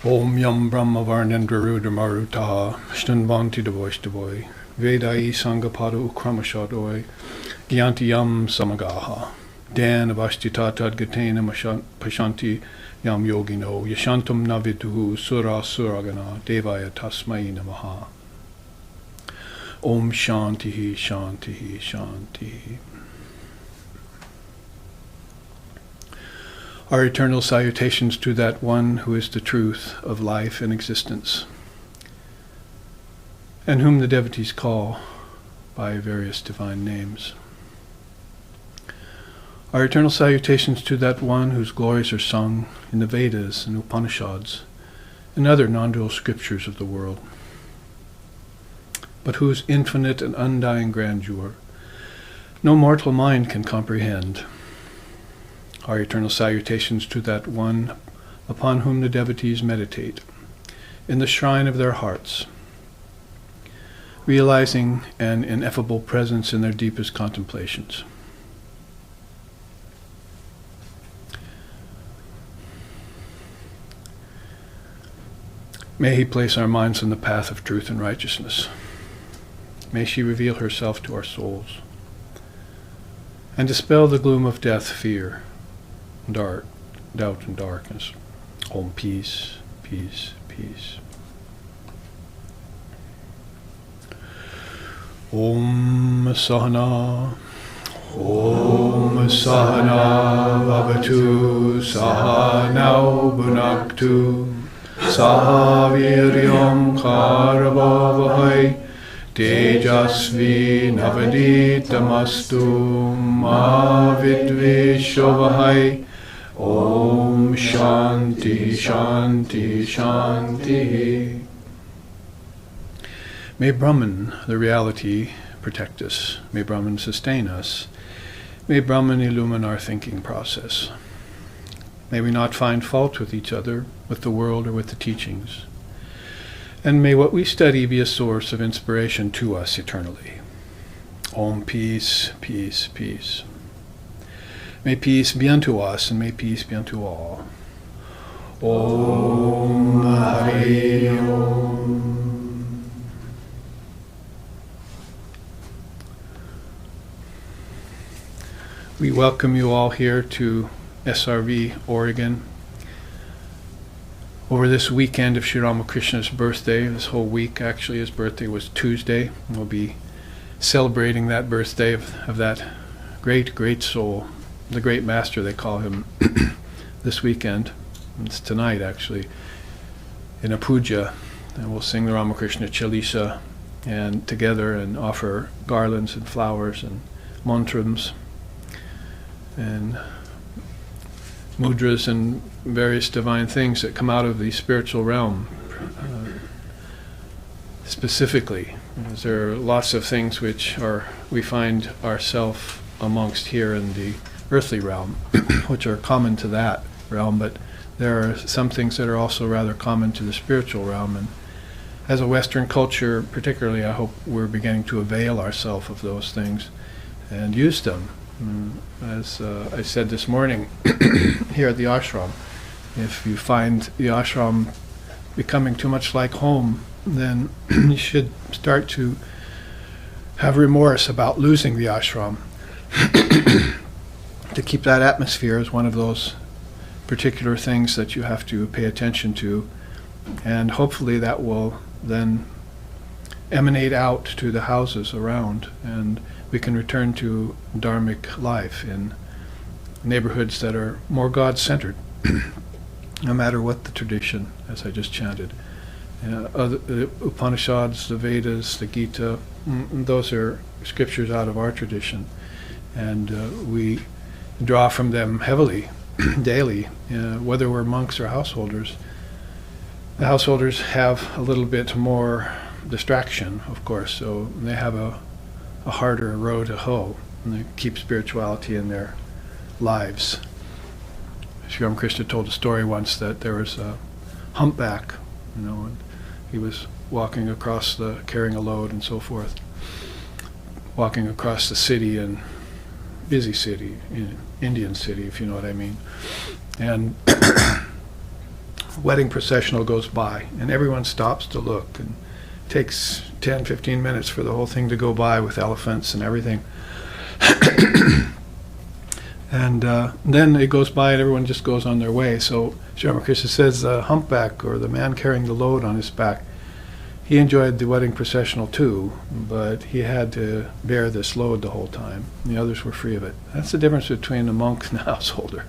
Om Yam Brahma Varnendra Rudra Marutaha Shnanvanti Devoy Vedai Sangapada Ukramashadoi Gyanti Yam Samagaha Dan Avashtita Tadgatena Pashanti Yam Yogino Yashantam Naviduhu Sura Suragana Devaya Tasmai Namaha. Om Shantihi Shantihi Shantihi. Our eternal salutations to that one who is the truth of life and existence, and whom the devotees call by various divine names. Our eternal salutations to that one whose glories are sung in the Vedas and Upanishads and other non-dual scriptures of the world, but whose infinite and undying grandeur no mortal mind can comprehend. Our eternal salutations to that one upon whom the devotees meditate in the shrine of their hearts, realizing an ineffable presence in their deepest contemplations. May he place our minds on the path of truth and righteousness. May she reveal herself to our souls and dispel the gloom of death, fear, doubt and darkness. Om peace, peace, peace. Om Sahana, Om Sahana Bhavatu, Sahanau Bhunaktu, Sahaviryam Karavavahai, Tejasvi Navaditamastu, Ma Vidvishavahai. Om Shanti, Shanti, Shanti. May Brahman, the reality, protect us. May Brahman sustain us. May Brahman illumine our thinking process. May we not find fault with each other, with the world, or with the teachings. And may what we study be a source of inspiration to us eternally. Om peace, peace, peace. May peace be unto us, and may peace be unto all. Om Hari Om. We welcome you all here to SRV, Oregon. Over this weekend of Sri Ramakrishna's birthday, this whole week actually, his birthday was Tuesday. We'll be celebrating that birthday of that great, great soul, the great master they call him, this weekend. It's tonight actually, in a puja, and we'll sing the Ramakrishna Chalisa and together and offer garlands and flowers and mantrams and mudras and various divine things that come out of the spiritual realm. Specifically, because there are lots of things which we find ourselves amongst here in the earthly realm, which are common to that realm, but there are some things that are also rather common to the spiritual realm. And as a Western culture, particularly, I hope we're beginning to avail ourselves of those things and use them. As I said this morning here at the ashram, if you find the ashram becoming too much like home, then you should start to have remorse about losing the ashram. To keep that atmosphere is one of those particular things that you have to pay attention to, and hopefully that will then emanate out to the houses around, and we can return to dharmic life in neighborhoods that are more God-centered, no matter what the tradition, as I just chanted. The Upanishads, the Vedas, the Gita, those are scriptures out of our tradition, and we draw from them heavily, daily, whether we're monks or householders. The householders have a little bit more distraction, of course, so they have a harder row to hoe, and they keep spirituality in their lives. Sri Ramakrishna told a story once that there was a humpback, and he was walking across carrying a load and so forth, walking across the city, and busy city, Indian city, if you know what I mean. And wedding processional goes by, and everyone stops to look, and it takes 10, 15 minutes for the whole thing to go by with elephants and everything. And then it goes by and everyone just goes on their way. So Sri Ramakrishna says the humpback, or the man carrying the load on his back, he enjoyed the wedding processional too, but he had to bear this load the whole time. The others were free of it. That's the difference between a monk and a householder.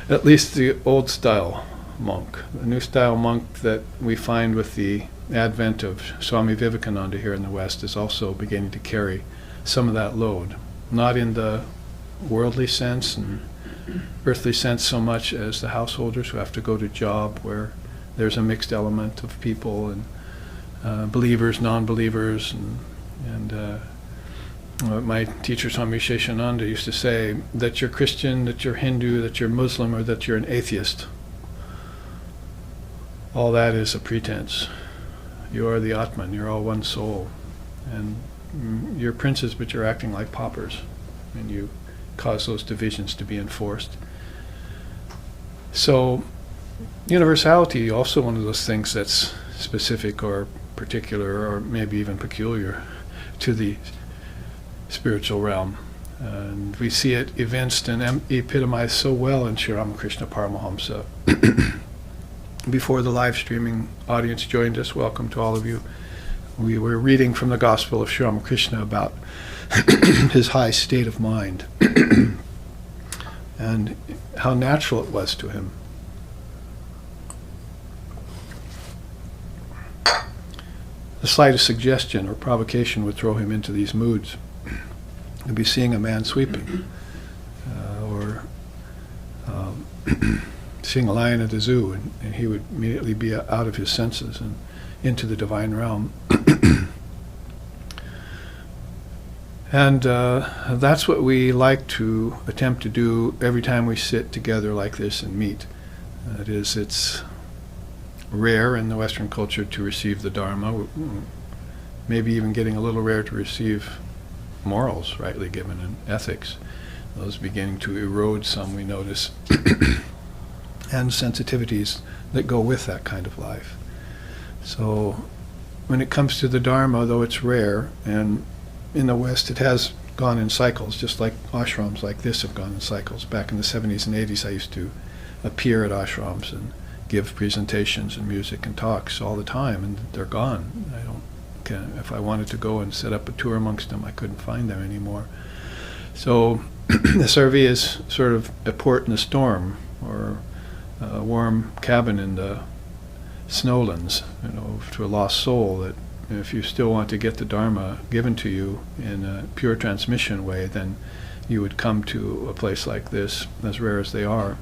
At least the old style monk. The new style monk that we find with the advent of Swami Vivekananda here in the West is also beginning to carry some of that load. Not in the worldly sense and earthly sense so much as the householders who have to go to job where there's a mixed element of people, and believers, non-believers, and my teacher Swami Sheshananda used to say that you're Christian, that you're Hindu, that you're Muslim, or that you're an atheist. All that is a pretense. You are the Atman, you're all one soul, and you're princes, but you're acting like paupers, and you cause those divisions to be enforced. So universality, also one of those things that's specific or particular or maybe even peculiar to the spiritual realm. And we see it evinced and epitomized so well in Sri Ramakrishna Paramahamsa. Before the live streaming audience joined us, welcome to all of you. We were reading from the Gospel of Sri Ramakrishna about his high state of mind and how natural it was to him. The slightest suggestion or provocation would throw him into these moods. He'd be seeing a man sweeping, or seeing a lion at the zoo, and he would immediately be out of his senses and into the divine realm. And that's what we like to attempt to do every time we sit together like this and meet. That is, it's rare in the Western culture to receive the Dharma, maybe even getting a little rare to receive morals, rightly given, and ethics. Those beginning to erode some, we notice, and sensitivities that go with that kind of life. So when it comes to the Dharma, though it's rare, and in the West it has gone in cycles, just like ashrams like this have gone in cycles. Back in the 70s and 80s I used to appear at ashrams and give presentations and music and talks all the time, and they're gone. If I wanted to go and set up a tour amongst them, I couldn't find them anymore. So the SRV is sort of a port in the storm, or a warm cabin in the snowlands, to a lost soul, that if you still want to get the Dharma given to you in a pure transmission way, then you would come to a place like this, as rare as they are.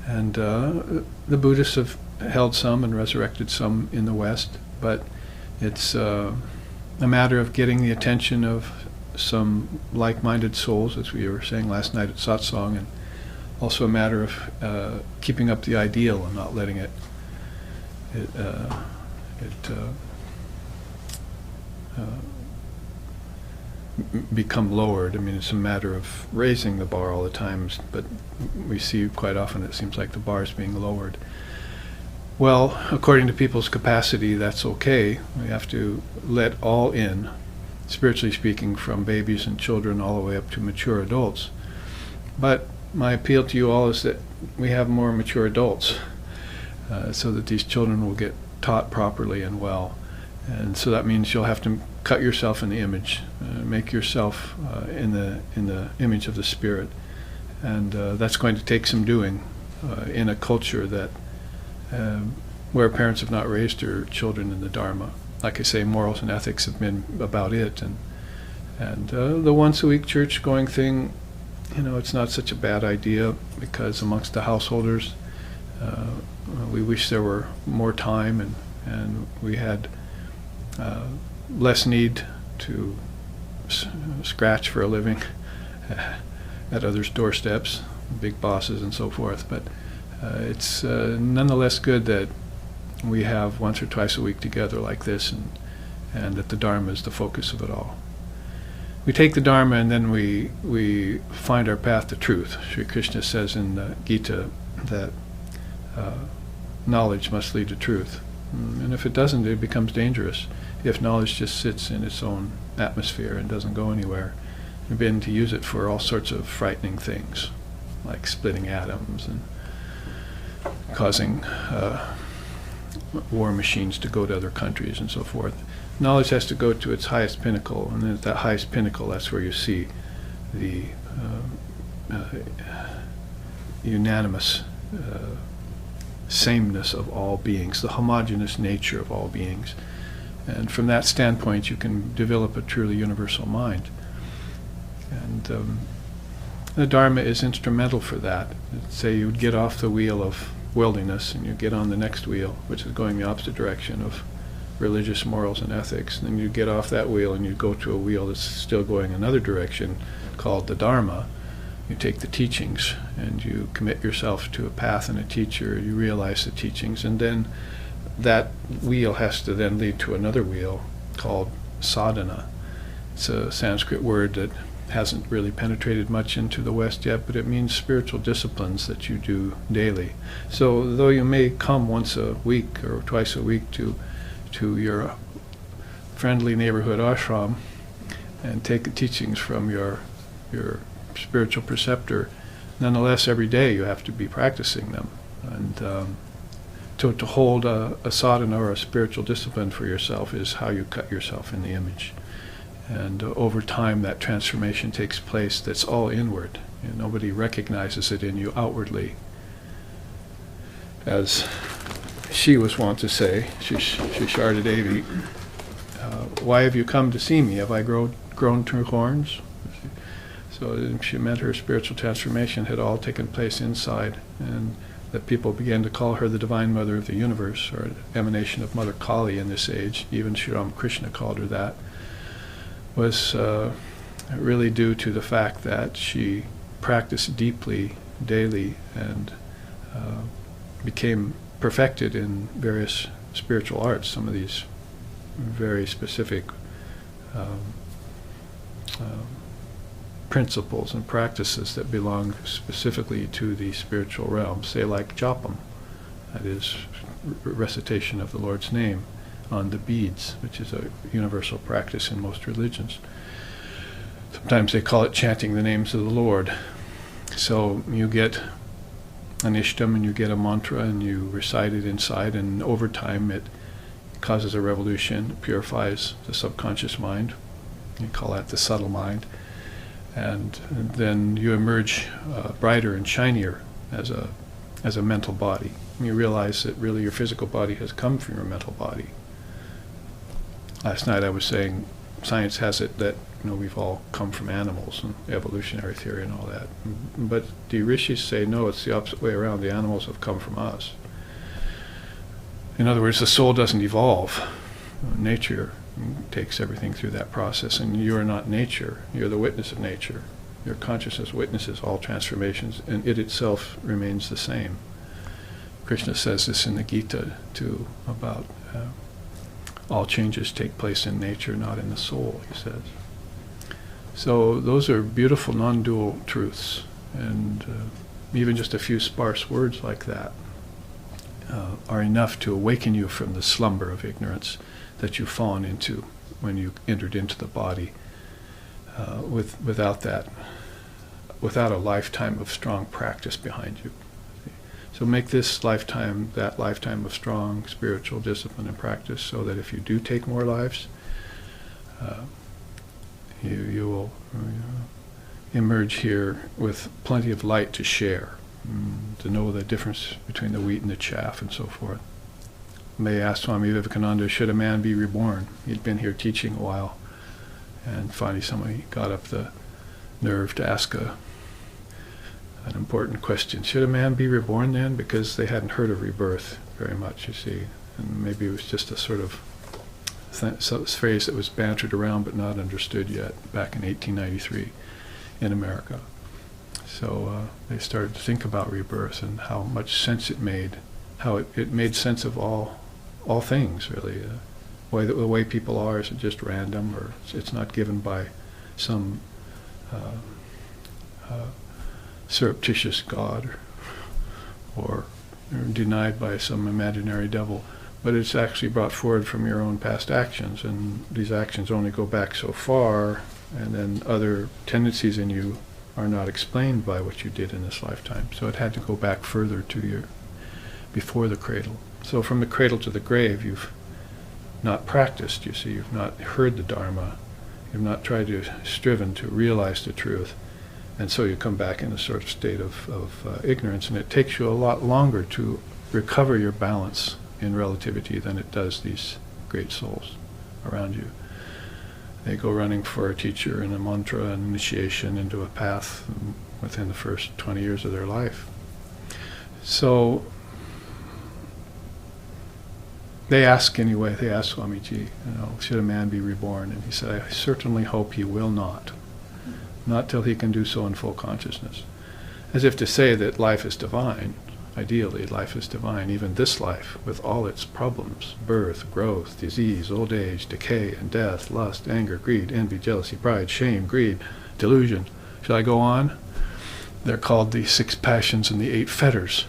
And the Buddhists have held some and resurrected some in the West, but it's a matter of getting the attention of some like-minded souls, as we were saying last night at satsang, and also a matter of keeping up the ideal and not letting it become lowered. I mean, it's a matter of raising the bar all the time, but we see quite often it seems like the bar is being lowered. Well, according to people's capacity, that's okay. We have to let all in, spiritually speaking, from babies and children all the way up to mature adults. But my appeal to you all is that we have more mature adults, so that these children will get taught properly and well. And so that means you'll have to cut yourself in the image, make yourself in the image of the Spirit, and that's going to take some doing in a culture that where parents have not raised their children in the Dharma. Like I say, morals and ethics have been about it, and the once-a-week church-going thing, it's not such a bad idea, because amongst the householders, we wish there were more time, and we had less need to scratch for a living at others' doorsteps, big bosses and so forth. But it's nonetheless good that we have once or twice a week together like this, and that the Dharma is the focus of it all. We take the Dharma and then we find our path to truth. Sri Krishna says in the Gita that knowledge must lead to truth. And if it doesn't, it becomes dangerous. If knowledge just sits in its own atmosphere and doesn't go anywhere, you begin to use it for all sorts of frightening things, like splitting atoms and causing war machines to go to other countries and so forth. Knowledge has to go to its highest pinnacle, and then at that highest pinnacle, that's where you see the unanimous sameness of all beings, the homogeneous nature of all beings. And from that standpoint, you can develop a truly universal mind. And the Dharma is instrumental for that. Say you would get off the wheel of worldliness and you get on the next wheel, which is going the opposite direction of religious morals and ethics. And then you get off that wheel and you go to a wheel that's still going another direction called the Dharma. You take the teachings and you commit yourself to a path and a teacher. You realize the teachings, and then that wheel has to then lead to another wheel called sadhana. It's a Sanskrit word that hasn't really penetrated much into the West yet, but it means spiritual disciplines that you do daily. So though you may come once a week or twice a week to your friendly neighborhood ashram and take the teachings from your spiritual preceptor, nonetheless every day you have to be practicing them. And to hold a sadhana or a spiritual discipline for yourself is how you cut yourself in the image. And over time that transformation takes place that's all inward. And nobody recognizes it in you outwardly. As she was wont to say, Shisharda Devi, why have you come to see me? Have I grown two horns? So she meant her spiritual transformation had all taken place inside, and that people began to call her the Divine Mother of the Universe, or an emanation of Mother Kali in this age. Even Sri Ramakrishna called her that. Was really due to the fact that she practiced deeply, daily, and became perfected in various spiritual arts, some of these very specific principles and practices that belong specifically to the spiritual realm, say like japam, that is recitation of the Lord's name on the beads, which is a universal practice in most religions. Sometimes they call it chanting the names of the Lord. So you get an ishtam and you get a mantra and you recite it inside, and over time it causes a revolution, it purifies the subconscious mind. You call that the subtle mind. And then you emerge brighter and shinier as a mental body. And you realize that really your physical body has come from your mental body. Last night I was saying science has it that we've all come from animals and evolutionary theory and all that. But the rishis say no, it's the opposite way around. The animals have come from us. In other words, the soul doesn't evolve. Nature takes everything through that process, and you are not nature. You're the witness of nature. Your consciousness witnesses all transformations, and it itself remains the same. Krishna says this in the Gita too, about all changes take place in nature, not in the soul, he says. So those are beautiful non-dual truths, and even just a few sparse words like that are enough to awaken you from the slumber of ignorance that you've fallen into when you entered into the body. Without a lifetime of strong practice behind you. So make this lifetime that lifetime of strong spiritual discipline and practice, so that if you do take more lives, you will emerge here with plenty of light to share, to know the difference between the wheat and the chaff and so forth. They asked Swami Vivekananda, should a man be reborn? He'd been here teaching a while, and finally somebody got up the nerve to ask an important question. Should a man be reborn then? Because they hadn't heard of rebirth very much, you see. And maybe it was just a sort of phrase that was bantered around but not understood yet back in 1893 in America. So they started to think about rebirth and how much sense it made, how it made sense of all things, really. The way people are isn't just random, or it's not given by some surreptitious God or denied by some imaginary devil, but it's actually brought forward from your own past actions, and these actions only go back so far, and then other tendencies in you are not explained by what you did in this lifetime. So it had to go back further to before the cradle. So from the cradle to the grave, you've not practiced, you see, you've not heard the Dharma, you've not tried to striven to realize the truth, and so you come back in a sort of state of ignorance, and it takes you a lot longer to recover your balance in relativity than it does these great souls around you. They go running for a teacher and a mantra and initiation into a path within the first 20 years of their life. So they ask anyway, they ask Swamiji, should a man be reborn? And he said, I certainly hope he will not. Not till he can do so in full consciousness. As if to say that life is divine. Ideally, life is divine, even this life, with all its problems, birth, growth, disease, old age, decay, and death, lust, anger, greed, envy, jealousy, pride, shame, greed, delusion. Shall I go on? They're called the 6 passions and the 8 fetters,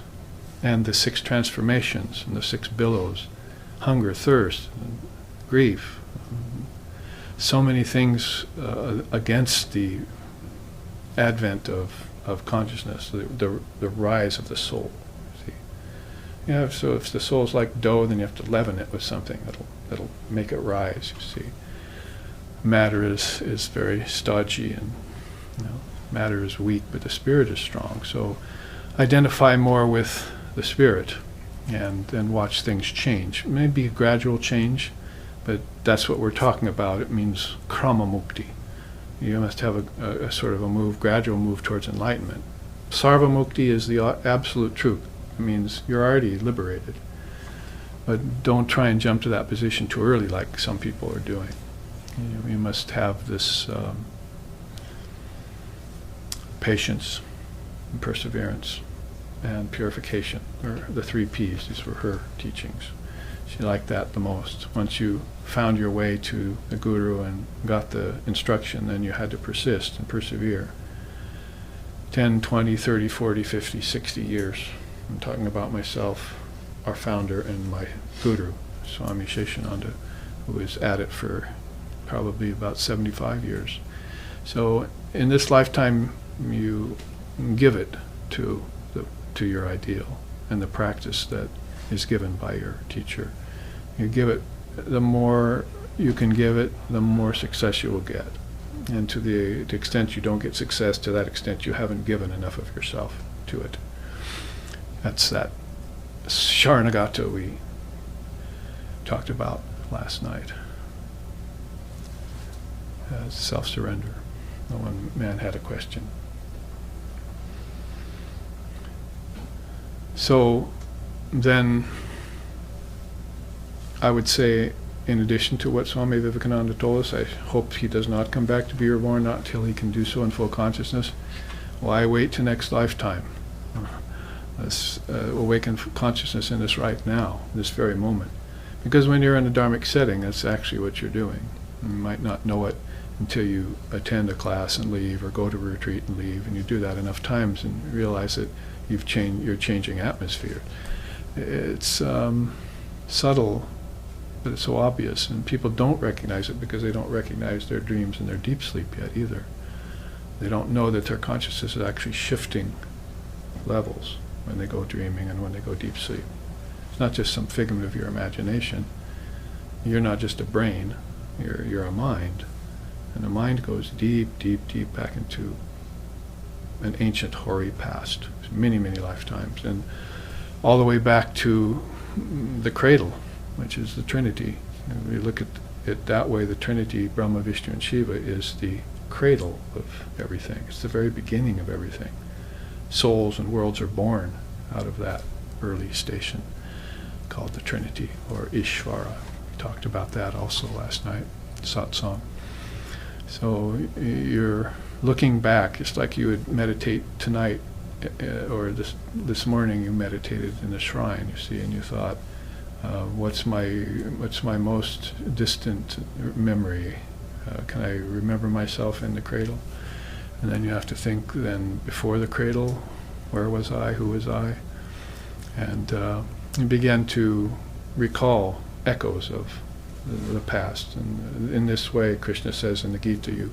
and the 6 transformations and the 6 billows, hunger, thirst, grief. So many things against the advent of consciousness, the rise of the soul. So if the soul's like dough, then you have to leaven it with something that'll make it rise, you see. Matter is very stodgy, and matter is weak, but the spirit is strong. So identify more with the spirit and watch things change. It may be a gradual change, but that's what we're talking about. It means krama mukti. You must have a sort of a gradual move towards enlightenment. Sarva mukti is the absolute truth. It means you're already liberated. But don't try and jump to that position too early like some people are doing. You must have this patience and perseverance and purification, or the 3 Ps. These were her teachings. She liked that the most. Once you found your way to the Guru and got the instruction, then you had to persist and persevere. 10, 20, 30, 40, 50, 60 years. I'm talking about myself, our founder, and my Guru, Swami Sheshananda, who was at it for probably about 75 years. So in this lifetime, you give it to your ideal and the practice that is given by your teacher. You give it, the more you can give it, the more success you will get. And to the extent you don't get success, to that extent you haven't given enough of yourself to it. That's that Sharanagata we talked about last night. Self-surrender. The one man had a question. So then I would say, in addition to what Swami Vivekananda told us, I hope he does not come back to be reborn, not till he can do so in full consciousness. Why wait to next lifetime? Let's awaken consciousness in this right now, this very moment. Because when you're in a dharmic setting, that's actually what you're doing. You might not know it until you attend a class and leave, or go to a retreat and leave, and you do that enough times and realize that you're changing atmosphere. It's subtle, but it's so obvious, and people don't recognize it because they don't recognize their dreams and their deep sleep yet either. They don't know that their consciousness is actually shifting levels when they go dreaming and when they go deep sleep. It's not just some figment of your imagination. You're not just a brain, you're a mind. And the mind goes deep, deep, deep back into an ancient hoary past, many, many lifetimes, and all the way back to the cradle, which is the Trinity. And we look at it that way, the Trinity, Brahma, Vishnu, and Shiva, is the cradle of everything. It's the very beginning of everything. Souls and worlds are born out of that early station called the Trinity, or Ishvara. We talked about that also last night, satsang. So you're looking back, it's like you would meditate tonight, or this morning you meditated in the shrine, you see, and you thought, what's my most distant memory? Can I remember myself in the cradle? And then you have to think, then before the cradle, where was I? Who was I? And you begin to recall echoes of the past. And in this way, Krishna says in the Gita, you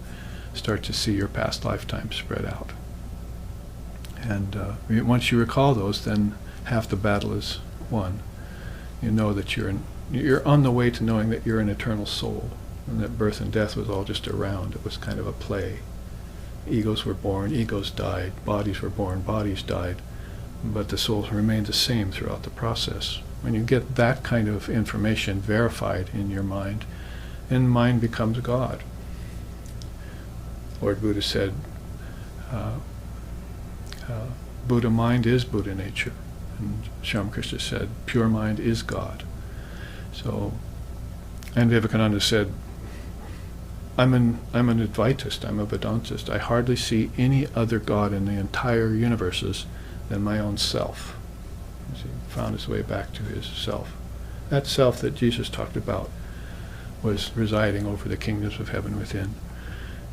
start to see your past lifetimes spread out. And once you recall those, then half the battle is won. You know that you're on the way to knowing that you're an eternal soul, and that birth and death was all just a round. It was kind of a play. Egos were born, egos died. Bodies were born, bodies died. But the souls remained the same throughout the process. When you get that kind of information verified in your mind, then mind becomes God. Lord Buddha said, Buddha mind is Buddha nature. And Shyam Krishna said, pure mind is God. So, and Vivekananda said, I'm an Advaitist, I'm a Vedantist. I hardly see any other God in the entire universes than my own self. He found his way back to his self. That self that Jesus talked about was residing over the kingdoms of heaven within.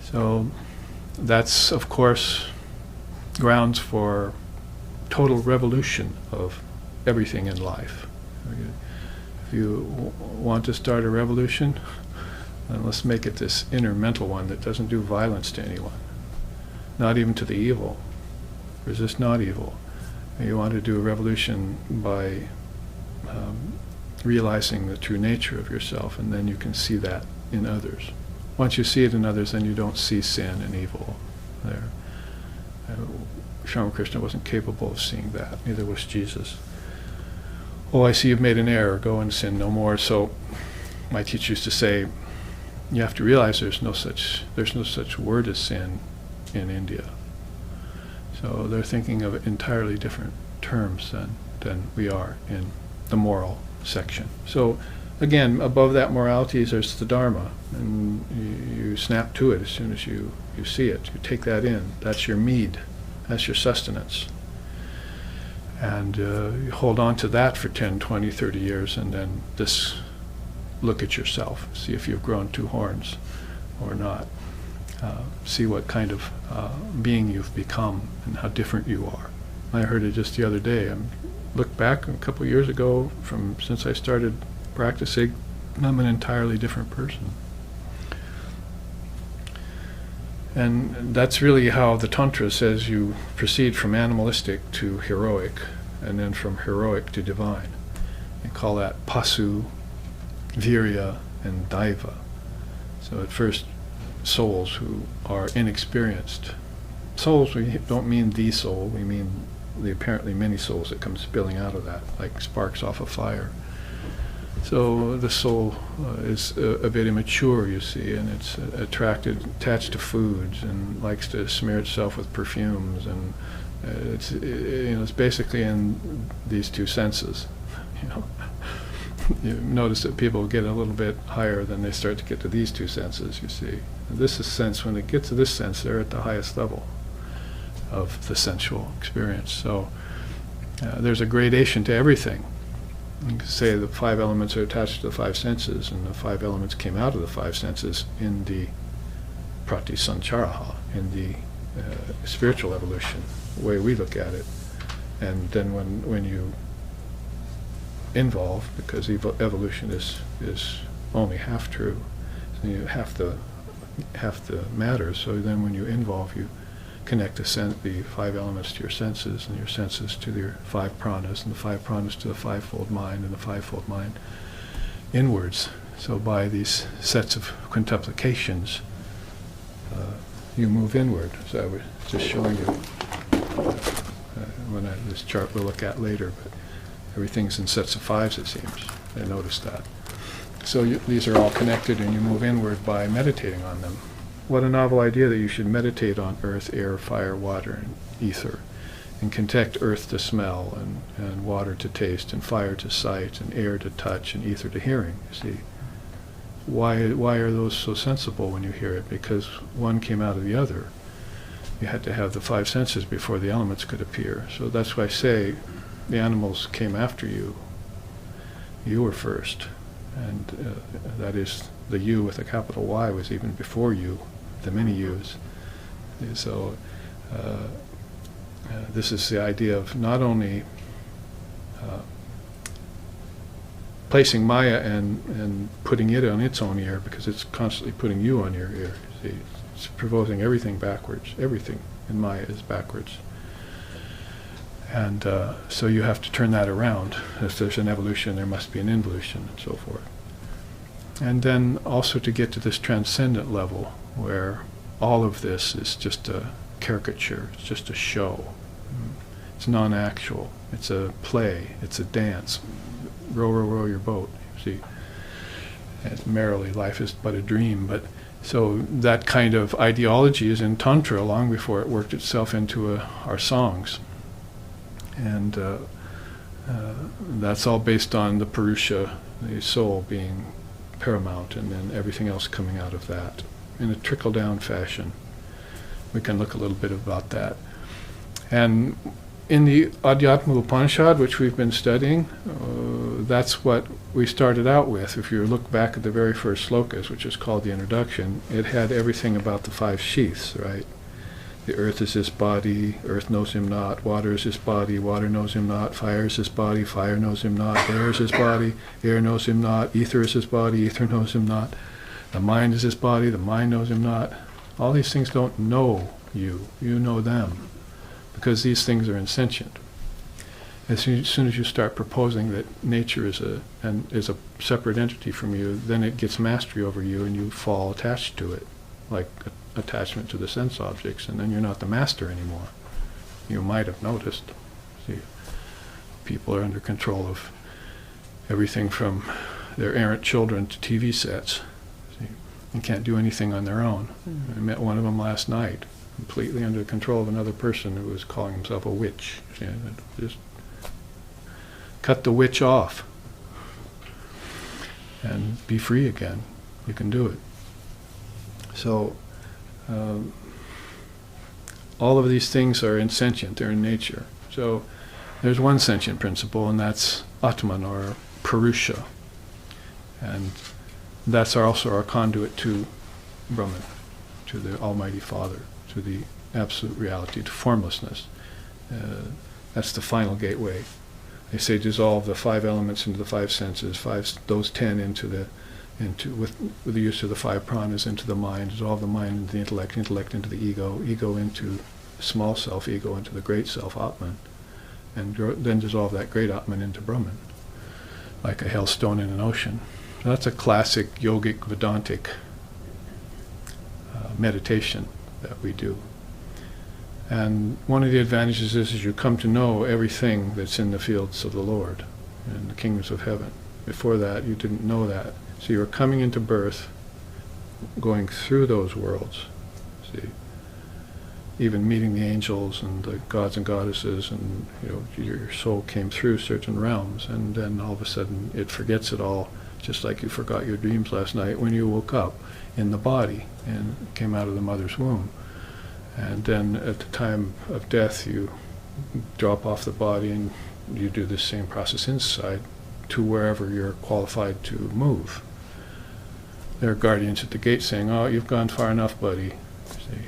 So that's, of course, grounds for total revolution of everything in life. If you want to start a revolution, then let's make it this inner mental one that doesn't do violence to anyone, not even to the evil. Resist not evil. You want to do a revolution by realizing the true nature of yourself, and then you can see that in others. Once you see it in others, then you don't see sin and evil there. Sri Krishna wasn't capable of seeing that, neither was Jesus. Oh, I see you've made an error, go and sin no more. So my teacher used to say, you have to realize there's no such word as sin in India. So they're thinking of entirely different terms than we are in the moral section. So again, above that morality there's the Dharma, and you snap to it as soon as you see it. You take that in. That's your mead. That's your sustenance. And you hold on to that for 10, 20, 30 years, and then look at yourself. See if you've grown two horns or not. See what kind of being you've become and how different you are. I heard it just the other day. I looked back a couple of years ago, since I started practicing, I'm an entirely different person. And that's really how the Tantra says you proceed from animalistic to heroic, and then from heroic to divine. They call that Pasu, Virya, and Daiva. So at first, souls who are inexperienced. Souls, we don't mean the soul, we mean the apparently many souls that come spilling out of that, like sparks off a fire. So the soul is a bit immature, you see, and it's attached to foods, and likes to smear itself with perfumes, and it's basically in these two senses. You notice that people get a little bit higher than they start to get to these two senses, you see. This is sense. When they get to this sense, they're at the highest level of the sensual experience. So there's a gradation to everything. You can say the five elements are attached to the five senses, and the five elements came out of the five senses in the pratisancharaha, in the spiritual evolution, the way we look at it. And then when you involve, because evolution is only half true, so half the matter. So then when you involve, you connect the five elements to your senses, and your senses to your five pranas, and the five pranas to the fivefold mind, and the fivefold mind inwards. So by these sets of quintuplications, you move inward. So I was just showing you this chart we'll look at later, but everything's in sets of fives, it seems. I noticed that. So these are all connected, and you move inward by meditating on them. What a novel idea that you should meditate on earth, air, fire, water, and ether, and connect earth to smell, and water to taste, and fire to sight, and air to touch, and ether to hearing. You see, why are those so sensible when you hear it? Because one came out of the other. You had to have the five senses before the elements could appear. So that's why I say the animals came after you. You were first. And that is, the you with a capital Y was even before you, the many yous. So this is the idea of not only placing Maya and putting it on its own ear, because it's constantly putting you on your ear. You see, it's proposing everything backwards. Everything in Maya is backwards. And so you have to turn that around. If there's an evolution, there must be an involution, and so forth. And then also to get to this transcendent level where all of this is just a caricature, it's just a show. It's non-actual, it's a play, it's a dance. Row, row, row your boat, you see. And merrily, life is but a dream. But so that kind of ideology is in Tantra long before it worked itself into our songs. And that's all based on the Purusha, the soul, being paramount, and then everything else coming out of that in a trickle-down fashion. We can look a little bit about that. And in the Adhyatma Upanishad, which we've been studying, that's what we started out with. If you look back at the very first slokas, which is called the introduction, it had everything about the five sheaths, right? The earth is his body, earth knows him not. Water is his body, water knows him not. Fire is his body, fire knows him not. Air is his body, air knows him not. Ether is his body, ether knows him not. The mind is his body, the mind knows him not. All these things don't know you, you know them, because these things are insentient. As soon as you start proposing that nature is a separate entity from you, then it gets mastery over you and you fall attached to it, like attachment to the sense objects, and then you're not the master anymore. You might have noticed. See, people are under control of everything from their errant children to TV sets. See, and can't do anything on their own. I met one of them last night, completely under control of another person who was calling himself a witch. See, just cut the witch off and be free again. You can do it. So all of these things are insentient, they're in nature. So there's one sentient principle, and that's Atman, or Purusha. And that's also our conduit to Brahman, to the Almighty Father, to the absolute reality, to formlessness. That's the final gateway. They say dissolve the five elements into the five senses, those 10 with the use of the five pranas into the mind, dissolve the mind into the intellect, intellect into the ego, ego into small self, ego into the great self, Atman, and then dissolve that great Atman into Brahman, like a hailstone in an ocean. So that's a classic yogic, Vedantic meditation that we do. And one of the advantages is you come to know everything that's in the fields of the Lord, in the kingdoms of heaven. Before that, you didn't know that. So you're coming into birth, going through those worlds, see, even meeting the angels and the gods and goddesses, and your soul came through certain realms, and then all of a sudden it forgets it all, just like you forgot your dreams last night when you woke up in the body and came out of the mother's womb. And then at the time of death, you drop off the body and you do the same process inside to wherever you're qualified to move. There are guardians at the gate saying, "Oh, you've gone far enough, buddy. See,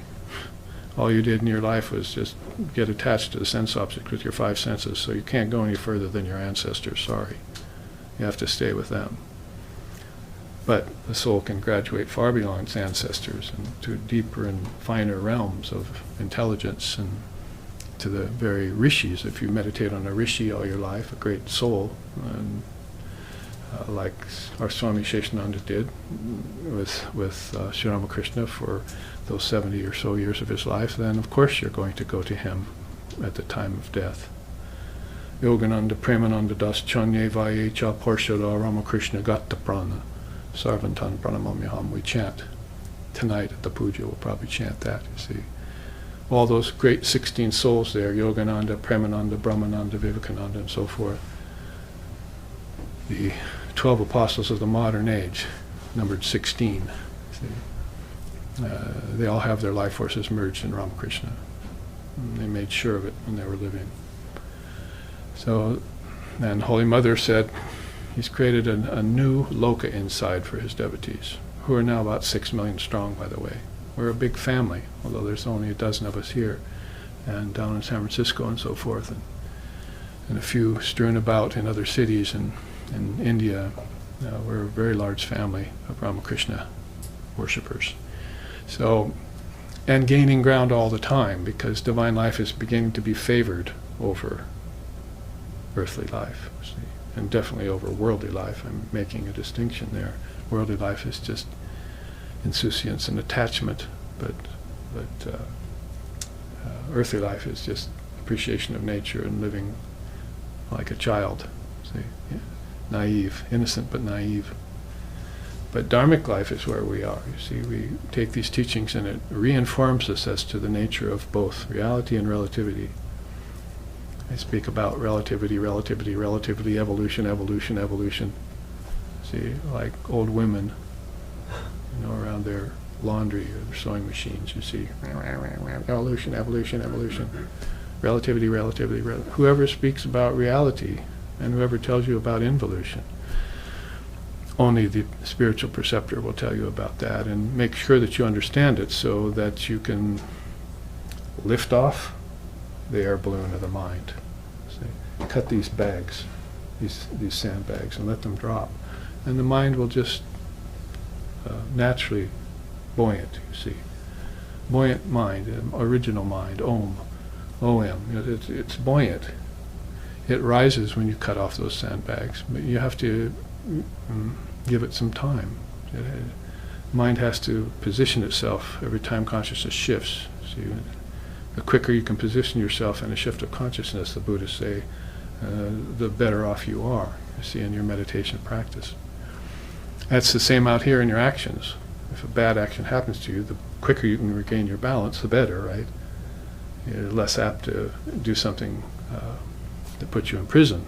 all you did in your life was just get attached to the sense object with your five senses, so you can't go any further than your ancestors. Sorry. You have to stay with them." But the soul can graduate far beyond its ancestors and to deeper and finer realms of intelligence, and to the very rishis. If you meditate on a rishi all your life, a great soul, and like our Swami Sheshananda did with Sri Ramakrishna for those 70 or so years of his life, then of course you're going to go to him at the time of death. Yogananda Premananda Das Chanye Vaye Cha Porshada Ramakrishna Gatta Prana Sarvantan Pranamamyaham. We chant tonight at the puja. We'll probably chant that, you see. All those great 16 souls there, Yogananda, Premananda, Brahmananda, Vivekananda, and so forth. The 12 apostles of the modern age, numbered 16. See. They all have their life forces merged in Ramakrishna. And they made sure of it when they were living. So, and Holy Mother said, he's created a new loka inside for his devotees, who are now about 6 million strong, by the way. We're a big family, although there's only a dozen of us here, and down in San Francisco and so forth. and a few strewn about in other cities in India. We're a very large family of Ramakrishna worshippers. So, and gaining ground all the time, because divine life is beginning to be favored over earthly life, see, and definitely over worldly life. I'm making a distinction there. Worldly life is just insouciance and attachment, but earthly life is just appreciation of nature and living like a child, see, yeah. Naive, innocent but naive. But dharmic life is where we are. You see, we take these teachings and it reinforms us as to the nature of both reality and relativity. I speak about relativity, relativity, relativity, evolution, evolution, evolution. See, like old women, around their laundry or their sewing machines, you see, evolution, evolution, evolution, relativity, relativity, whoever speaks about reality and whoever tells you about involution, only the spiritual preceptor will tell you about that, and make sure that you understand it so that you can lift off the air balloon of the mind. See? Cut these bags, these sandbags, and let them drop. And the mind will just naturally buoyant, you see. Buoyant mind, original mind, Om, O-M, it's buoyant. It rises when you cut off those sandbags, but you have to give it some time. Mind has to position itself every time consciousness shifts. See, the quicker you can position yourself in a shift of consciousness, the Buddhists say, the better off you are, you see, in your meditation practice. That's the same out here in your actions. If a bad action happens to you, the quicker you can regain your balance, the better, right? You're less apt to do something that puts you in prison.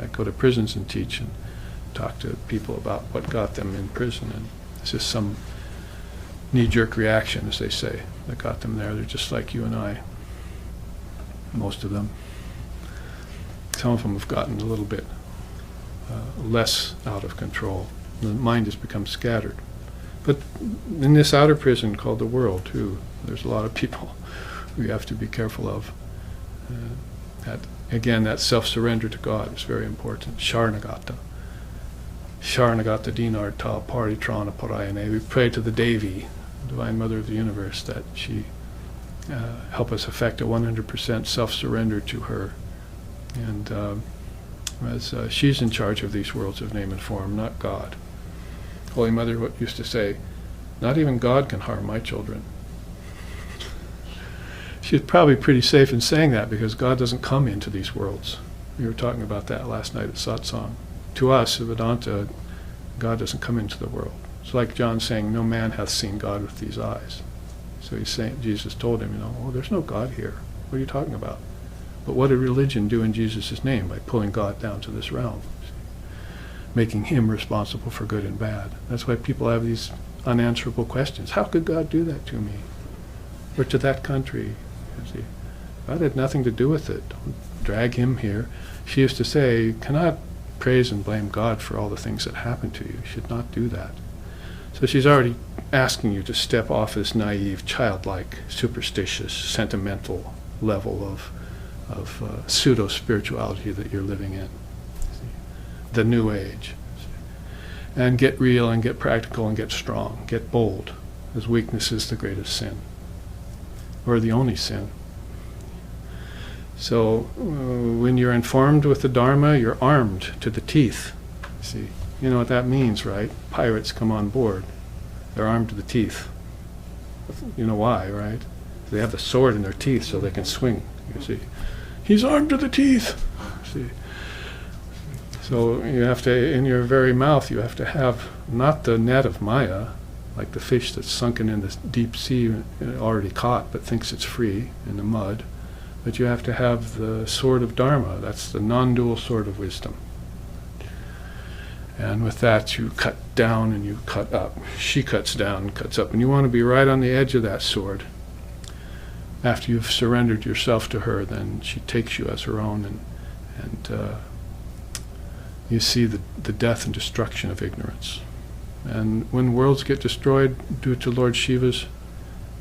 I go to prisons and teach and talk to people about what got them in prison, and it's just some knee-jerk reaction, as they say, that got them there. They're just like you and I, most of them. Some of them have gotten a little bit less out of control. The mind has become scattered. But in this outer prison called the world, too, there's a lot of people we have to be careful of. That self-surrender to God is very important. Sharanagata. Sharanagata dinarta paritrana parayane. We pray to the Devi, Divine Mother of the Universe, that she help us effect a 100% self-surrender to her. And as she's in charge of these worlds of name and form, not God. Holy Mother used to say, not even God can harm my children. She's probably pretty safe in saying that, because God doesn't come into these worlds. We were talking about that last night at satsang. To us, in Vedanta, God doesn't come into the world. It's like John saying, no man hath seen God with these eyes. So he's saying, Jesus told him, there's no God here. What are you talking about? But what did religion do in Jesus' name by pulling God down to this realm? Making him responsible for good and bad. That's why people have these unanswerable questions. How could God do that to me? Or to that country? See, God had nothing to do with it. Don't drag him here. She used to say, you cannot praise and blame God for all the things that happened to you. You should not do that. So she's already asking you to step off this naive, childlike, superstitious, sentimental level of pseudo-spirituality that you're living in. See? The new age. See? And get real and get practical and get strong. Get bold, as weakness is the greatest sin, or the only sin. So when you're informed with the Dharma, you're armed to the teeth. See, you know what that means, right? Pirates come on board. They're armed to the teeth. You know why, right? They have the sword in their teeth so they can swing. You see, he's armed to the teeth. See, so you have to, in your very mouth, you have to have not the net of Maya, like the fish that's sunken in the deep sea, already caught, but thinks it's free in the mud. But you have to have the sword of Dharma. That's the non-dual sword of wisdom. And with that, you cut down and you cut up. She cuts down and cuts up. And you want to be right on the edge of that sword. After you've surrendered yourself to her, then she takes you as her own, and you see the death and destruction of ignorance. And when worlds get destroyed due to Lord Shiva's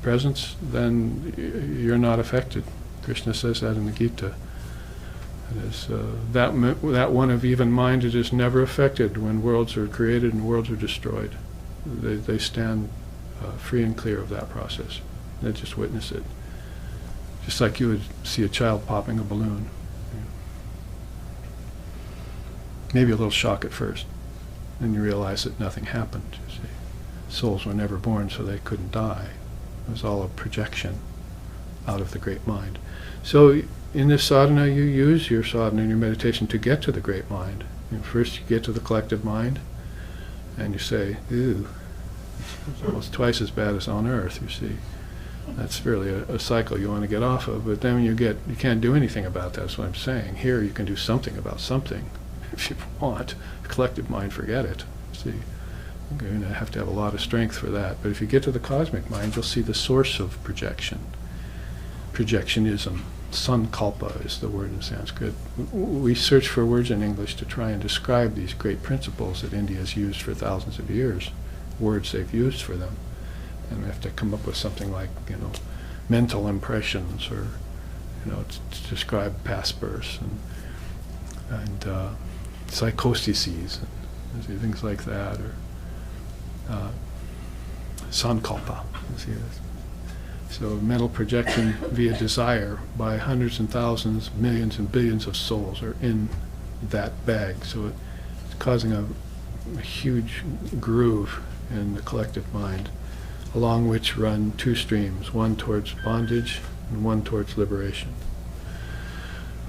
presence, then you're not affected. Krishna says that in the Gita. It is that one of even mind that is never affected when worlds are created and worlds are destroyed. They stand free and clear of that process. They just witness it. Just like you would see a child popping a balloon. Maybe a little shock at first. Then you realize that nothing happened, you see. Souls were never born, so they couldn't die. It was all a projection out of the great mind. So in this sadhana, you use your sadhana and your meditation to get to the great mind. First you get to the collective mind, and you say, ew, it's almost twice as bad as on earth, you see. That's really a cycle you want to get off of, but then you can't do anything about that, that's what I'm saying. Here you can do something about something, if you want. The collective mind, forget it, see. You're going to have a lot of strength for that. But if you get to the cosmic mind, you'll see the source of projection. Projectionism. Sankalpa is the word in Sanskrit. We search for words in English to try and describe these great principles that India has used for thousands of years, words they've used for them. And we have to come up with something like, mental impressions, or, to describe past births, and psychoses, and things like that, or sankalpa. See this? So mental projection via desire by hundreds and thousands, millions and billions of souls are in that bag. So it's causing a huge groove in the collective mind, along which run two streams, one towards bondage and one towards liberation.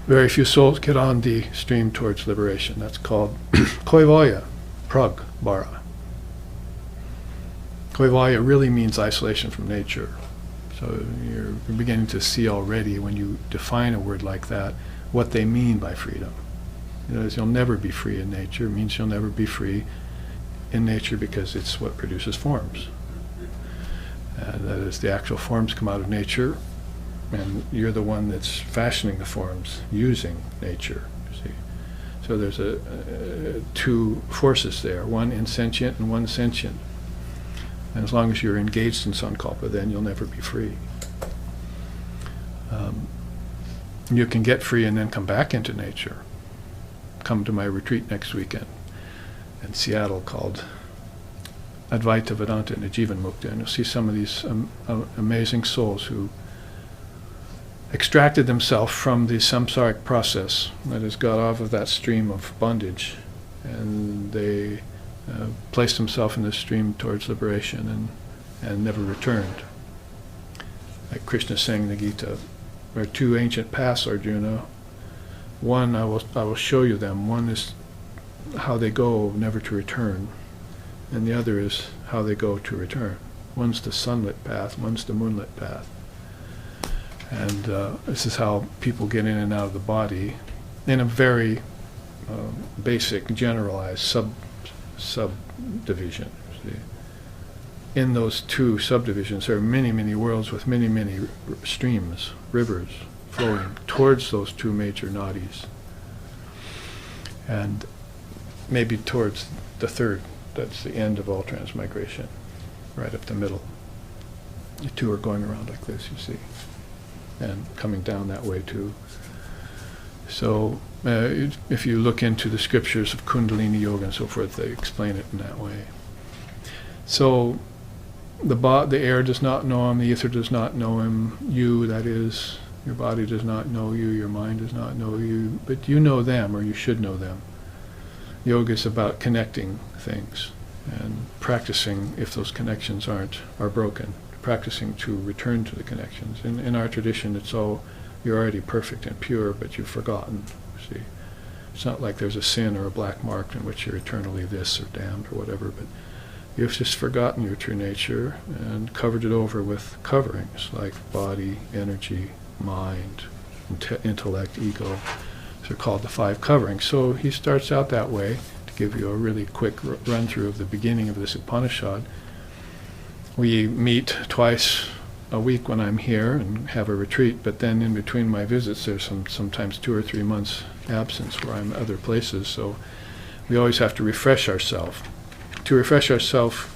Very few souls get on the stream towards liberation. That's called Koivaya, Prag Bara. Koivaya really means isolation from nature. So you're beginning to see already, when you define a word like that, what they mean by freedom. You'll never be free in nature. It means you'll never be free in nature because it's what produces forms. And that is, the actual forms come out of nature, and you're the one that's fashioning the forms using nature, you see. So there's two forces there, one insentient and one sentient. And as long as you're engaged in sankalpa, then you'll never be free. You can get free and then come back into nature. Come to my retreat next weekend in Seattle called Advaita Vedanta and Jivan Mukta, and you'll see some of these amazing souls who extracted themselves from the samsaric process, that is, got off of that stream of bondage, and they placed themselves in this stream towards liberation and never returned. Like Krishna saying in the Gita, there are two ancient paths, Arjuna. One, I will show you them. One is how they go, never to return. And the other is how they go to return. One's the sunlit path, one's the moonlit path. And this is how people get in and out of the body in a very basic, generalized subdivision. See? In those two subdivisions, there are many, many worlds with many, many streams, rivers, flowing towards those two major nadis. And maybe towards the third, that's the end of all transmigration, right up the middle. The two are going around like this, you see, and coming down that way too. So if you look into the scriptures of Kundalini Yoga and so forth, they explain it in that way. So the air does not know him, the ether does not know him, you, that is, your body does not know you, your mind does not know you, but you know them, or you should know them. Yoga is about connecting things and practicing, if those connections are broken, practicing to return to the connections. In our tradition, it's all, you're already perfect and pure, but you've forgotten, see. It's not like there's a sin or a black mark in which you're eternally this or damned or whatever, but you've just forgotten your true nature and covered it over with coverings like body, energy, mind, intellect, ego. They're called the five coverings. So he starts out that way, to give you a really quick run-through of the beginning of this Upanishad. We meet twice a week when I'm here and have a retreat, but then in between my visits there's sometimes 2 or 3 months absence where I'm other places, so we always have to refresh ourselves. To refresh ourselves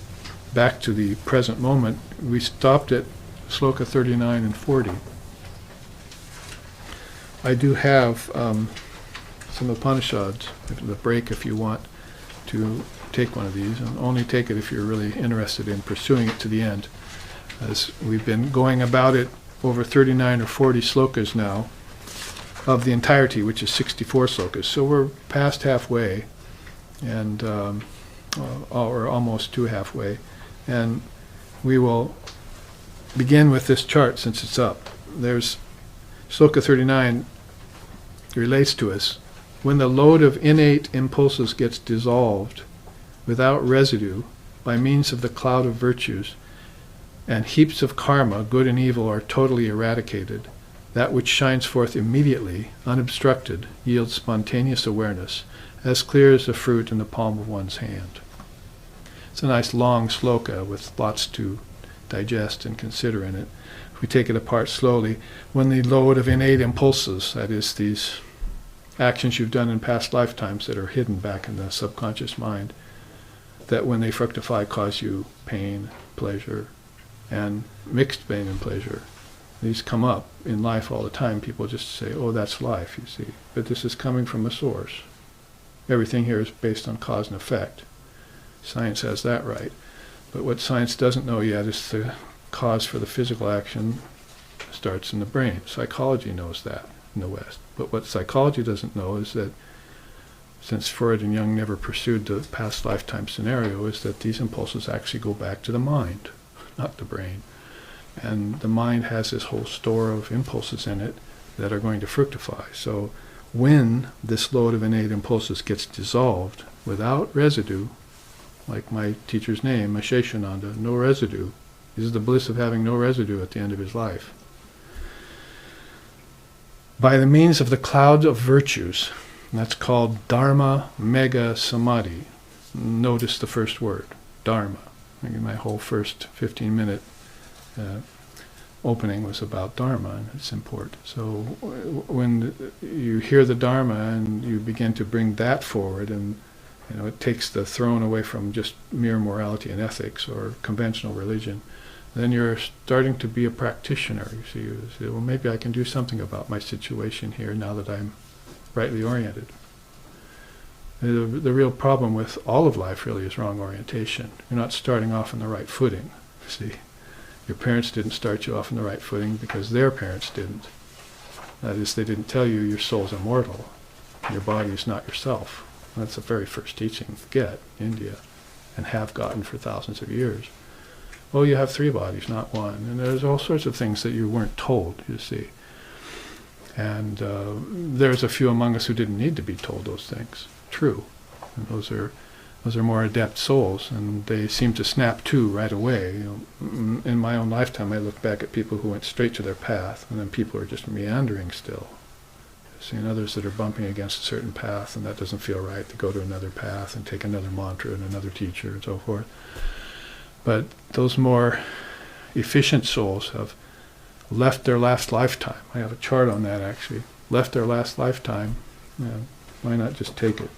back to the present moment, we stopped at Sloka 39 and 40. I do have some Upanishads, the break if you want to take one of these, and only take it if you're really interested in pursuing it to the end. As we've been going about it over 39 or 40 slokas now of the entirety, which is 64 slokas. So we're past halfway, and or almost to halfway. And we will begin with this chart since it's up. There's sloka 39 relates to us. When the load of innate impulses gets dissolved without residue by means of the cloud of virtues, and heaps of karma, good and evil, are totally eradicated, that which shines forth immediately, unobstructed, yields spontaneous awareness, as clear as the fruit in the palm of one's hand. It's a nice long sloka with lots to digest and consider in it. If we take it apart slowly, when the load of innate impulses, that is, these actions you've done in past lifetimes that are hidden back in the subconscious mind, that when they fructify cause you pain, pleasure, and mixed pain and pleasure. These come up in life all the time. People just say, oh, that's life, you see. But this is coming from a source. Everything here is based on cause and effect. Science has that right. But what science doesn't know yet is the cause for the physical action starts in the brain. Psychology knows that in the West. But what psychology doesn't know is that, since Freud and Jung never pursued the past lifetime scenario, is that these impulses actually go back to the mind, not the brain. And the mind has this whole store of impulses in it that are going to fructify. So when this load of innate impulses gets dissolved without residue, like my teacher's name, Asheshananda, no residue. This is the bliss of having no residue at the end of his life. By the means of the cloud of virtues, and that's called Dharma Mega Samadhi. Notice the first word, Dharma. My whole first 15-minute opening was about Dharma and its import. So when you hear the Dharma and you begin to bring that forward, and it takes the throne away from just mere morality and ethics or conventional religion, then you're starting to be a practitioner. You say, well, maybe I can do something about my situation here now that I'm rightly oriented. The real problem with all of life really is wrong orientation. You're not starting off on the right footing. See, your parents didn't start you off on the right footing because their parents didn't. That is, they didn't tell you your soul's immortal. Your body is not yourself. That's the very first teaching you get in India, and have gotten for thousands of years. Well, you have 3 bodies, not one. And there's all sorts of things that you weren't told, you see. And there's a few among us who didn't need to be told those things. True. And those are more adept souls, and they seem to snap to right away. In my own lifetime, I look back at people who went straight to their path, and then people are just meandering still. Seeing others that are bumping against a certain path, and that doesn't feel right. They go to another path and take another mantra and another teacher and so forth. But those more efficient souls have left their last lifetime. I have a chart on that, actually. Left their last lifetime. Why not just take it?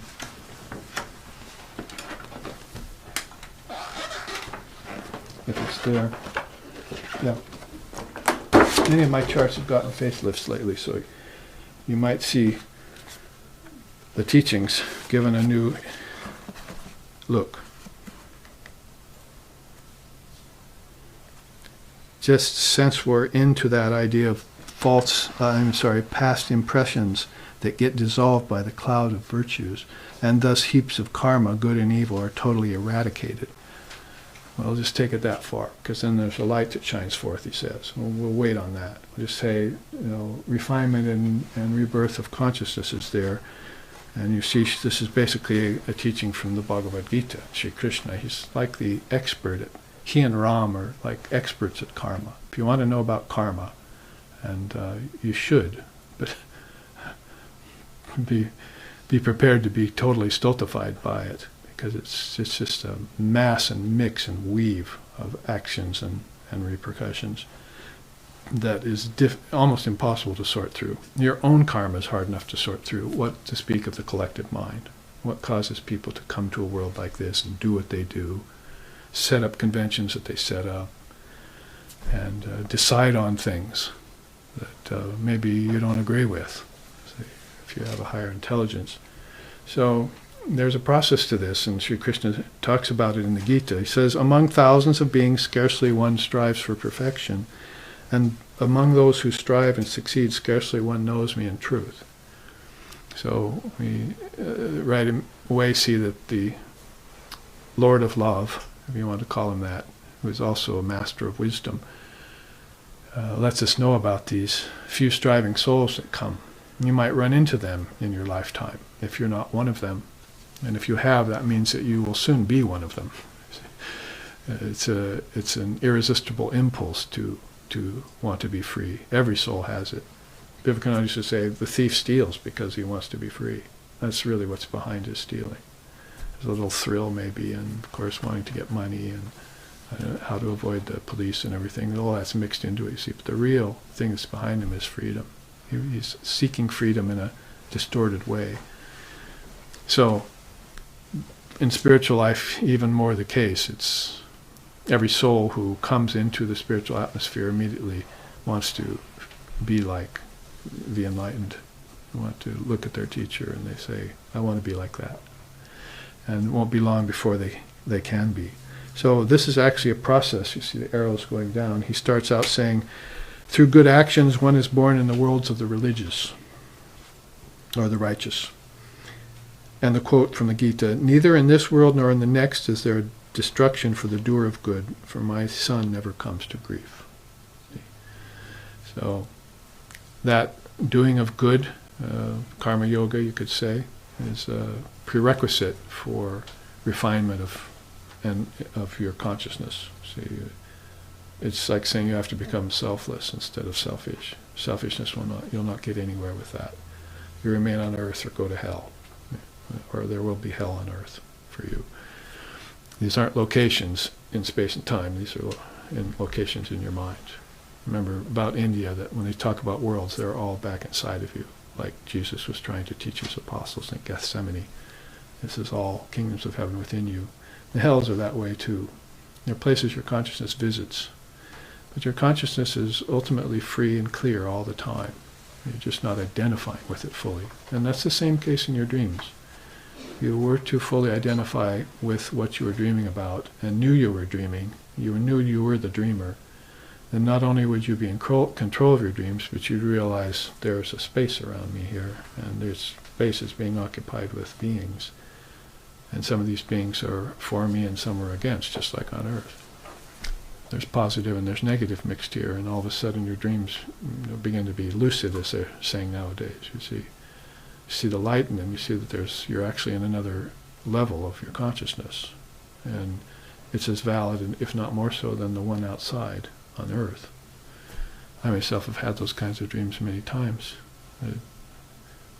If it's there. Yeah. Many of my charts have gotten facelifts lately, so you might see the teachings given a new look. Just since we're into that idea of past impressions that get dissolved by the cloud of virtues, and thus heaps of karma, good and evil, are totally eradicated. Well, just take it that far, because then there's a light that shines forth, he says. We'll wait on that. We'll just say, refinement and rebirth of consciousness is there. And you see, this is basically a teaching from the Bhagavad Gita. Sri Krishna, he's like the expert. He and Ram are like experts at karma. If you want to know about karma, and you should, but be prepared to be totally stultified by it, because it's just a mass and mix and weave of actions and repercussions that is almost impossible to sort through. Your own karma is hard enough to sort through, what to speak of the collective mind. What causes people to come to a world like this and do what they do, set up conventions that they set up, and decide on things that maybe you don't agree with. if you have a higher intelligence. So there's a process to this, and Sri Krishna talks about it in the Gita. He says, among thousands of beings, scarcely one strives for perfection, and among those who strive and succeed, scarcely one knows me in truth. So we right away see that the Lord of Love, if you want to call him that, who is also a master of wisdom, lets us know about these few striving souls that come. You might run into them in your lifetime if you're not one of them. And if you have, that means that you will soon be one of them. It's an irresistible impulse to want to be free. Every soul has it. Vivekananda used to say, the thief steals because he wants to be free. That's really what's behind his stealing. There's a little thrill maybe, and of course wanting to get money and how to avoid the police and everything. All that's mixed into it, you see. But the real thing that's behind him is freedom. He's seeking freedom in a distorted way. So, in spiritual life, even more the case. It's every soul who comes into the spiritual atmosphere immediately wants to be like the enlightened. They want to look at their teacher and they say, I want to be like that. And it won't be long before they can be. So this is actually a process. You see the arrows going down. He starts out saying, through good actions one is born in the worlds of the religious, or the righteous. And the quote from the Gita, neither in this world nor in the next is there destruction for the doer of good, for my son never comes to grief. So that doing of good, karma yoga you could say, is a prerequisite for refinement of your consciousness. See, it's like saying you have to become selfless instead of selfish. Selfishness you'll not get anywhere with that. You remain on earth or go to hell, or there will be hell on earth for you. These aren't locations in space and time. These are locations in your mind. Remember about India, that when they talk about worlds, they're all back inside of you, like Jesus was trying to teach his apostles in Gethsemane. This is all kingdoms of heaven within you. The hells are that way too. They're places your consciousness visits. But your consciousness is ultimately free and clear all the time. You're just not identifying with it fully. And that's the same case in your dreams. If you were to fully identify with what you were dreaming about and knew you were dreaming, you knew you were the dreamer, then not only would you be in control of your dreams, but you'd realize there's a space around me here, and there's space is being occupied with beings. And some of these beings are for me and some are against, just like on earth. There's positive and there's negative mixed here, and all of a sudden your dreams begin to be lucid, as they're saying nowadays. You see the light in them. You see that you're actually in another level of your consciousness, and it's as valid, and if not more so, than the one outside on earth. I myself have had those kinds of dreams many times.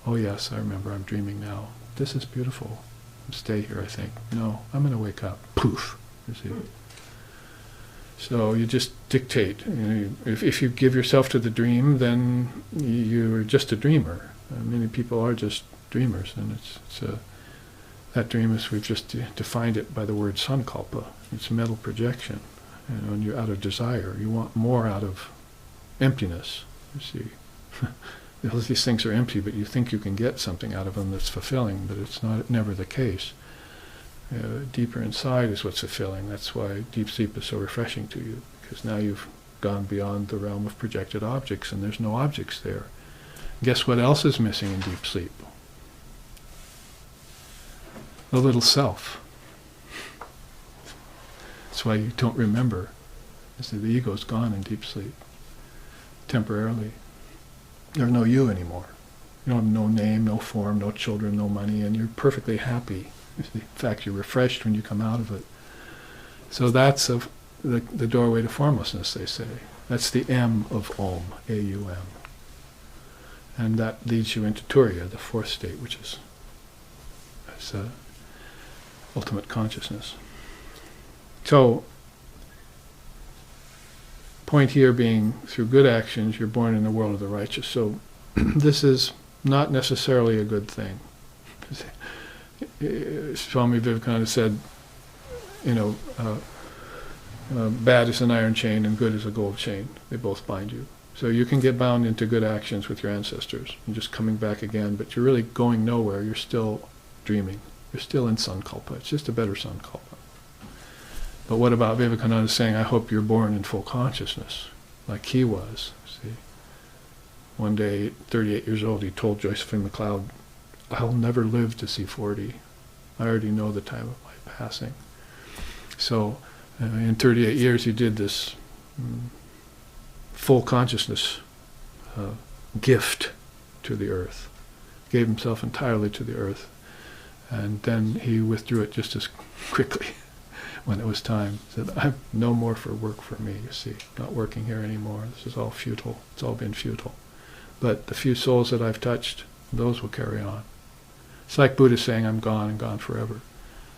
Oh yes, I remember I'm dreaming now. This is beautiful. Stay here, I think. No, I'm going to wake up. Poof. You see. So you just dictate. If you give yourself to the dream, then you're just a dreamer. Many people are just dreamers, and that dream is, we've just defined it by the word sankalpa. It's mental projection. And you're out of desire. You want more out of emptiness. You see. These things are empty, but you think you can get something out of them that's fulfilling, but it's never the case. Deeper inside is what's fulfilling. That's why deep sleep is so refreshing to you, because now you've gone beyond the realm of projected objects, and there's no objects there. Guess what else is missing in deep sleep? The little self. That's why you don't remember. The ego's gone in deep sleep, temporarily. There's no you anymore. You don't have no name, no form, no children, no money, and you're perfectly happy. In fact, you're refreshed when you come out of it. So that's the doorway to formlessness, they say. That's the M of Om, A-U-M. And that leads you into Turiya, the fourth state, which is ultimate consciousness. So, point here being, through good actions, you're born in the world of the righteous. So, this is not necessarily a good thing. Swami Vivekananda said, bad is an iron chain and good is a gold chain. They both bind you. So you can get bound into good actions with your ancestors and just coming back again, but you're really going nowhere. You're still dreaming. You're still in Sankalpa. It's just a better Sankalpa. But what about Vivekananda saying, I hope you're born in full consciousness, like he was, see? One day, 38 years old, he told Josephine MacLeod, I'll never live to see 40. I already know the time of my passing. So in 38 years, he did this full consciousness gift to the earth, gave himself entirely to the earth, and then he withdrew it just as quickly when it was time. He said, I'm no more for work for me, you see, not working here anymore. This is all futile. It's all been futile. But the few souls that I've touched, those will carry on. It's like Buddha saying, I'm gone and gone forever.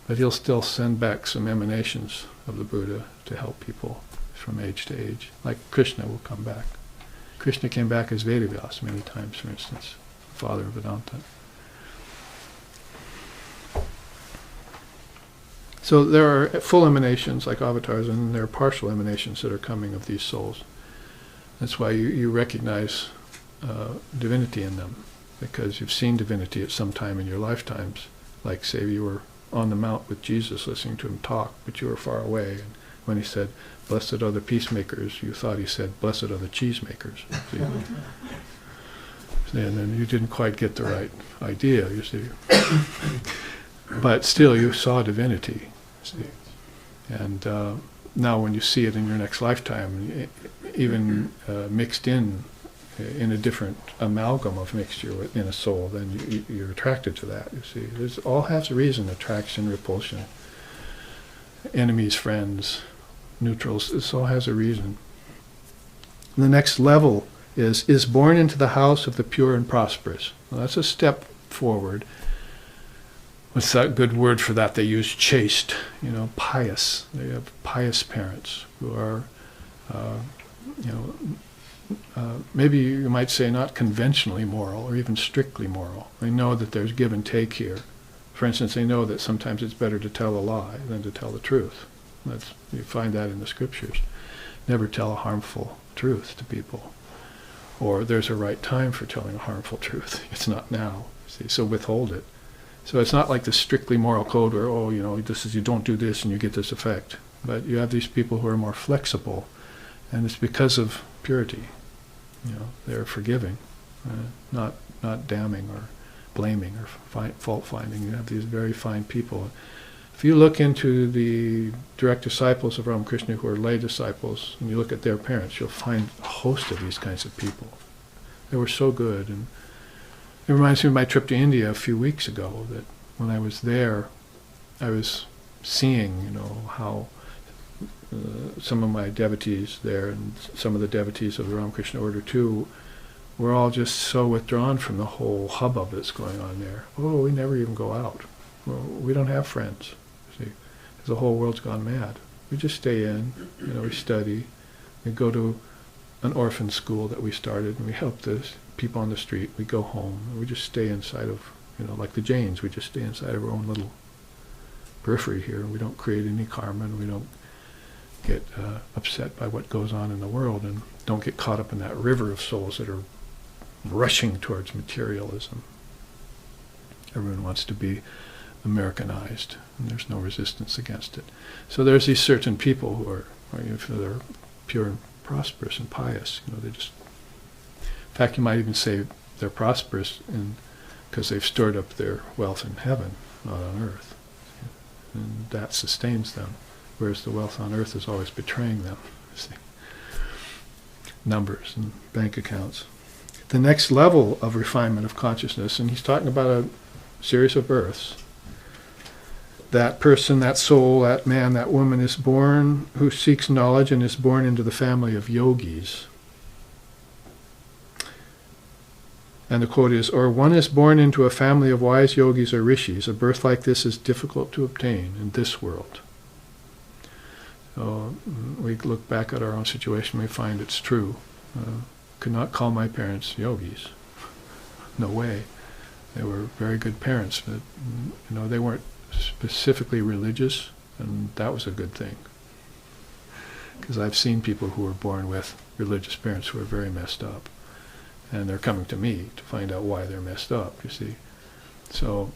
But he'll still send back some emanations of the Buddha to help people from age to age. Like Krishna will come back. Krishna came back as Vedavyas many times, for instance, father of Vedanta. So there are full emanations like avatars, and there are partial emanations that are coming of these souls. That's why you recognize divinity in them, because you've seen divinity at some time in your lifetimes. Like, say, you were on the mount with Jesus listening to him talk, but you were far away. And when he said, blessed are the peacemakers, you thought he said, blessed are the cheesemakers. And then you didn't quite get the right idea, you see. But still, you saw divinity, see. And now when you see it in your next lifetime, even mixed in a different amalgam of mixture in a soul, then you're attracted to that, you see. There's all has a reason, attraction, repulsion, enemies, friends, neutrals, this all has a reason. The next level is born into the house of the pure and prosperous. Well, that's a step forward. What's that good word for that? They use chaste, pious. They have pious parents who are, maybe you might say not conventionally moral or even strictly moral. They know that there's give and take here. For instance, they know that sometimes it's better to tell a lie than to tell the truth. You find that in the scriptures. Never tell a harmful truth to people. Or there's a right time for telling a harmful truth. It's not now. See, so withhold it. So it's not like the strictly moral code where, this is, you don't do this and you get this effect. But you have these people who are more flexible, and it's because of purity. They're forgiving, not damning or blaming or fault finding. You have these very fine people. If you look into the direct disciples of Ramakrishna who are lay disciples, and you look at their parents, you'll find a host of these kinds of people. They were so good. And it reminds me of my trip to India a few weeks ago, that when I was there, I was seeing, how some of my devotees there and some of the devotees of the Ramakrishna order too were all just so withdrawn from the whole hubbub that's going on there. Oh, we never even go out. Well, we don't have friends. See, because the whole world's gone mad. We just stay in, we study, we go to an orphan school that we started, and we help the people on the street. We go home, and we just stay inside of, like the Jains, we just stay inside of our own little periphery here. We don't create any karma, and we don't get upset by what goes on in the world, and don't get caught up in that river of souls that are rushing towards materialism. Everyone wants to be Americanized, and there's no resistance against it. So there's these certain people who are they're pure and prosperous and pious. They just, in fact, you might even say they're prosperous because they've stored up their wealth in heaven, not on earth, and that sustains them. Whereas the wealth on earth is always betraying them. See? Numbers and bank accounts. The next level of refinement of consciousness, and he's talking about a series of births. That person, that soul, that man, that woman is born who seeks knowledge and is born into the family of yogis. And the quote is, or one is born into a family of wise yogis or rishis. A birth like this is difficult to obtain in this world. So we look back at our own situation, we find it's true. Could not call my parents yogis. No way. They were very good parents, but they weren't specifically religious, and that was a good thing. Because I've seen people who were born with religious parents who are very messed up, and they're coming to me to find out why they're messed up, you see. So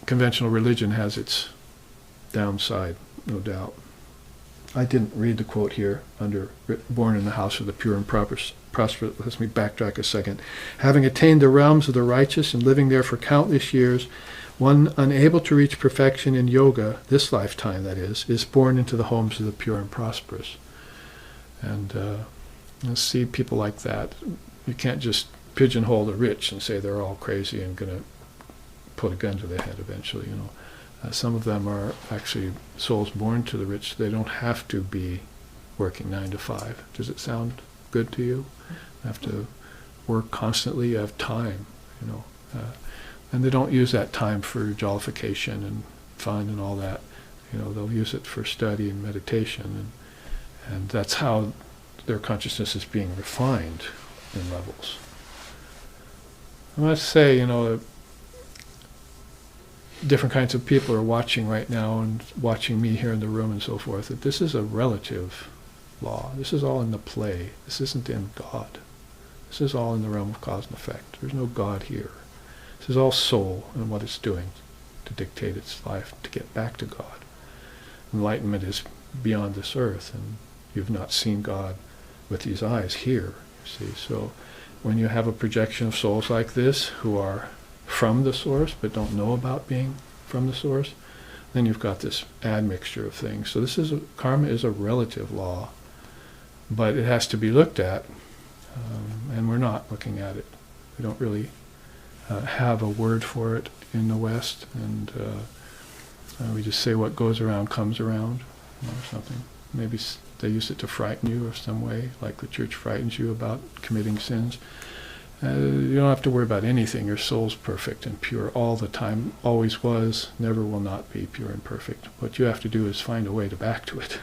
conventional religion has its downside, no doubt. I didn't read the quote here under born in the house of the pure and prosperous. Let me backtrack a second. Having attained the realms of the righteous and living there for countless years, one unable to reach perfection in yoga, this lifetime that is born into the homes of the pure and prosperous. And you'll see people like that. You can't just pigeonhole the rich and say they're all crazy and going to put a gun to their head eventually, you know. Some of them are actually souls born to the rich. They don't have to be working 9 to 5. Does it sound good to you? You have to work constantly. You have time, you know. And they don't use that time for jollification and fun and all that. You know, they'll use it for study and meditation. And that's how their consciousness is being refined in levels. I must say, you know, different kinds of people are watching right now and watching me here in the room and so forth, that this is a relative law. This is all in the play. This isn't in God. This is all in the realm of cause and effect. There's no God here. This is all soul and what it's doing to dictate its life to get back to God. Enlightenment is beyond this earth, and you've not seen God with these eyes here, you see. So when you have a projection of souls like this who are from the source but don't know about being from the source, then you've got this admixture of things. So this is karma is a relative law, but it has to be looked at, and we're not looking at it. We don't really have a word for it in the West, and we just say what goes around comes around, or something. Maybe they use it to frighten you of some way, like the church frightens you about committing sins. You don't have to worry about anything. Your soul's perfect and pure all the time, always was, never will not be pure and perfect. What you have to do is find a way to back to it.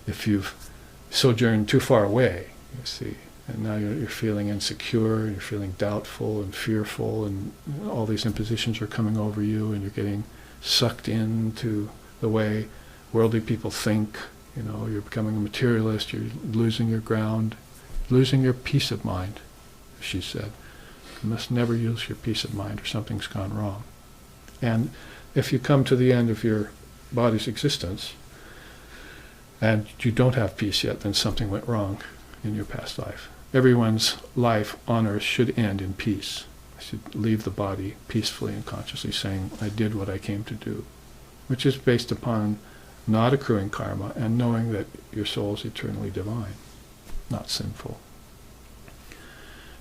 If you've sojourned too far away, you see, and now you're feeling insecure, you're feeling doubtful and fearful, and all these impositions are coming over you, and you're getting sucked into the way worldly people think. You know, you're becoming a materialist, you're losing your ground, losing your peace of mind. She said, you must never lose your peace of mind or something's gone wrong. And if you come to the end of your body's existence and you don't have peace yet, then something went wrong in your past life. Everyone's life on earth should end in peace. I should leave the body peacefully and consciously saying, I did what I came to do, which is based upon not accruing karma and knowing that your soul is eternally divine, not sinful.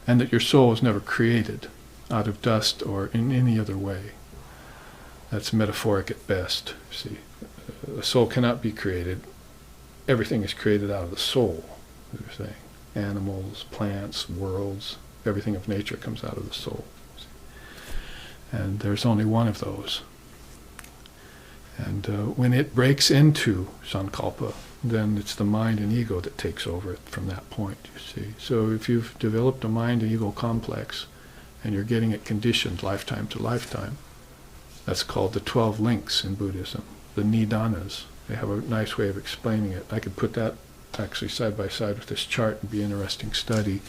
And that your soul was never created out of dust or in any other way. That's metaphoric at best. See, a soul cannot be created. Everything is created out of the soul, they're saying. Animals, plants, worlds, everything of nature comes out of the soul. See? And there's only one of those. And when it breaks into sankalpa, then it's the mind and ego that takes over it from that point, you see. So if you've developed a mind and ego complex, and you're getting it conditioned lifetime to lifetime, that's called the 12 links in Buddhism, the nidanas. They have a nice way of explaining it. I could put that actually side by side with this chart and be an interesting study,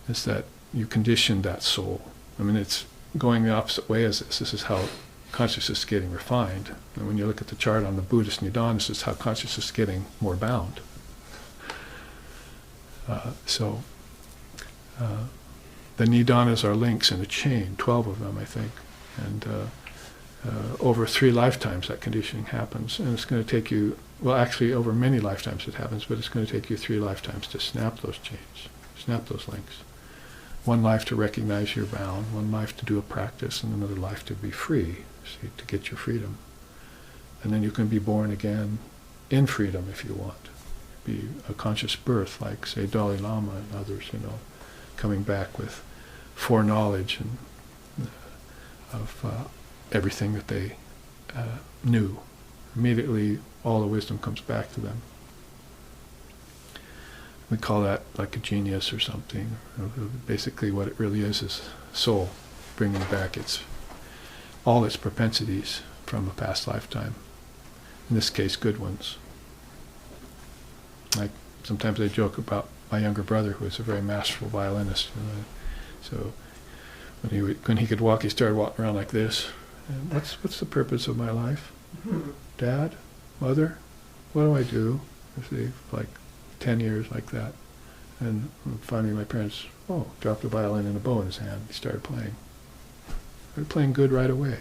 is that you condition that soul. I mean, it's going the opposite way as this. This is how consciousness is getting refined. And when you look at the chart on the Buddhist nidanas, it's how consciousness is getting more bound. The nidanas are links in a chain, 12 of them, I think. And over 3 lifetimes that conditioning happens. And it's going to take you, well, actually over many lifetimes it happens, but it's going to take you 3 lifetimes to snap those chains, snap those links. 1 life to recognize you're bound, 1 life to do a practice, and another life to be free, see, to get your freedom. And then you can be born again in freedom if you want. Be a conscious birth, like, say, Dalai Lama and others, you know, coming back with foreknowledge and of everything that they knew. Immediately, all the wisdom comes back to them. We call that like a genius or something. Basically what it really is soul bringing back all its propensities from a past lifetime. In this case, good ones. Like sometimes I joke about my younger brother, who was a very masterful violinist. So when he could walk, he started walking around like this. And what's the purpose of my life? Dad, mother, what do I do? You see, like 10 years like that. And finally my parents, dropped a violin and a bow in his hand. He started playing. Started playing good right away.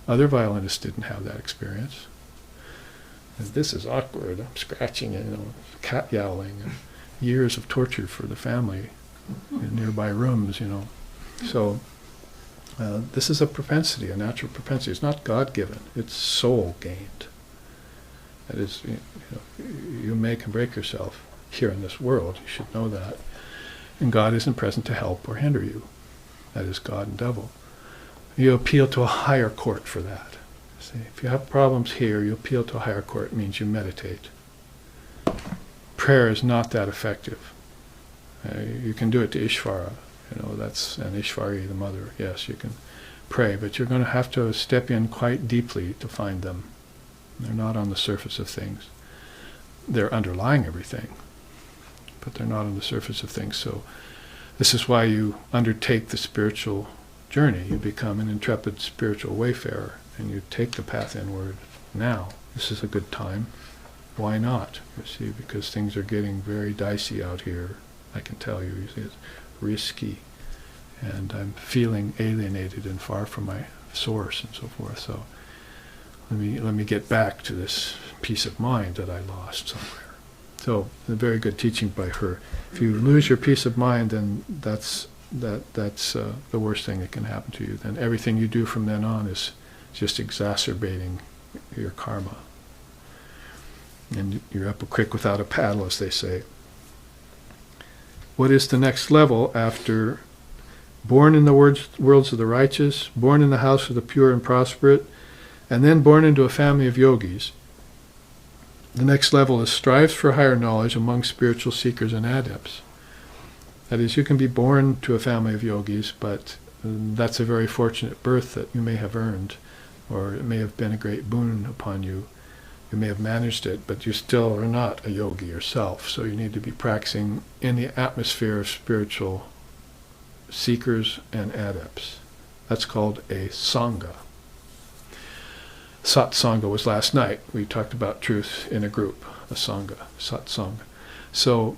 Other violinists didn't have that experience. And this is awkward. I'm scratching and cat yowling. And years of torture for the family in nearby rooms, So this is a propensity, a natural propensity. It's not God-given. It's soul-gained. That is, you make and break yourself here in this world. You should know that. And God isn't present to help or hinder you. That is God and devil. You appeal to a higher court for that. See, if you have problems here, you appeal to a higher court. It means you meditate. Prayer is not that effective. You can do it to Ishvara. That's an Ishvari, the mother. Yes, you can pray, but you're going to have to step in quite deeply to find them. They're not on the surface of things. They're underlying everything, but they're not on the surface of things. So this is why you undertake the spiritual journey. You become an intrepid spiritual wayfarer, and you take the path inward now. This is a good time. Why not? You see, because things are getting very dicey out here. I can tell you, it's risky, and I'm feeling alienated and far from my source and so forth. So let me get back to this peace of mind that I lost somewhere. So a very good teaching by her. If you lose your peace of mind, then that's the worst thing that can happen to you. Then everything you do from then on is just exacerbating your karma. And you're up a creek without a paddle, as they say. What is the next level after born in the worlds of the righteous, born in the house of the pure and prosperate, and then born into a family of yogis? The next level is strives for higher knowledge among spiritual seekers and adepts. That is, you can be born to a family of yogis, but that's a very fortunate birth that you may have earned, or it may have been a great boon upon you. You may have managed it, but you still are not a yogi yourself, so you need to be practicing in the atmosphere of spiritual seekers and adepts. That's called a sangha. Satsanga was last night. We talked about truth in a group, a sangha, satsanga. So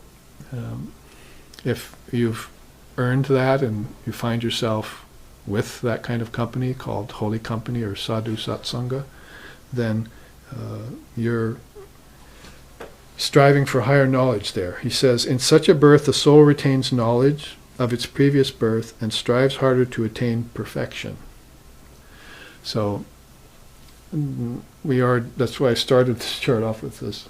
if you've earned that and you find yourself with that kind of company called holy company or sadhu satsanga, then you're striving for higher knowledge there. He says, in such a birth the soul retains knowledge of its previous birth and strives harder to attain perfection. So that's why I started this chart off with this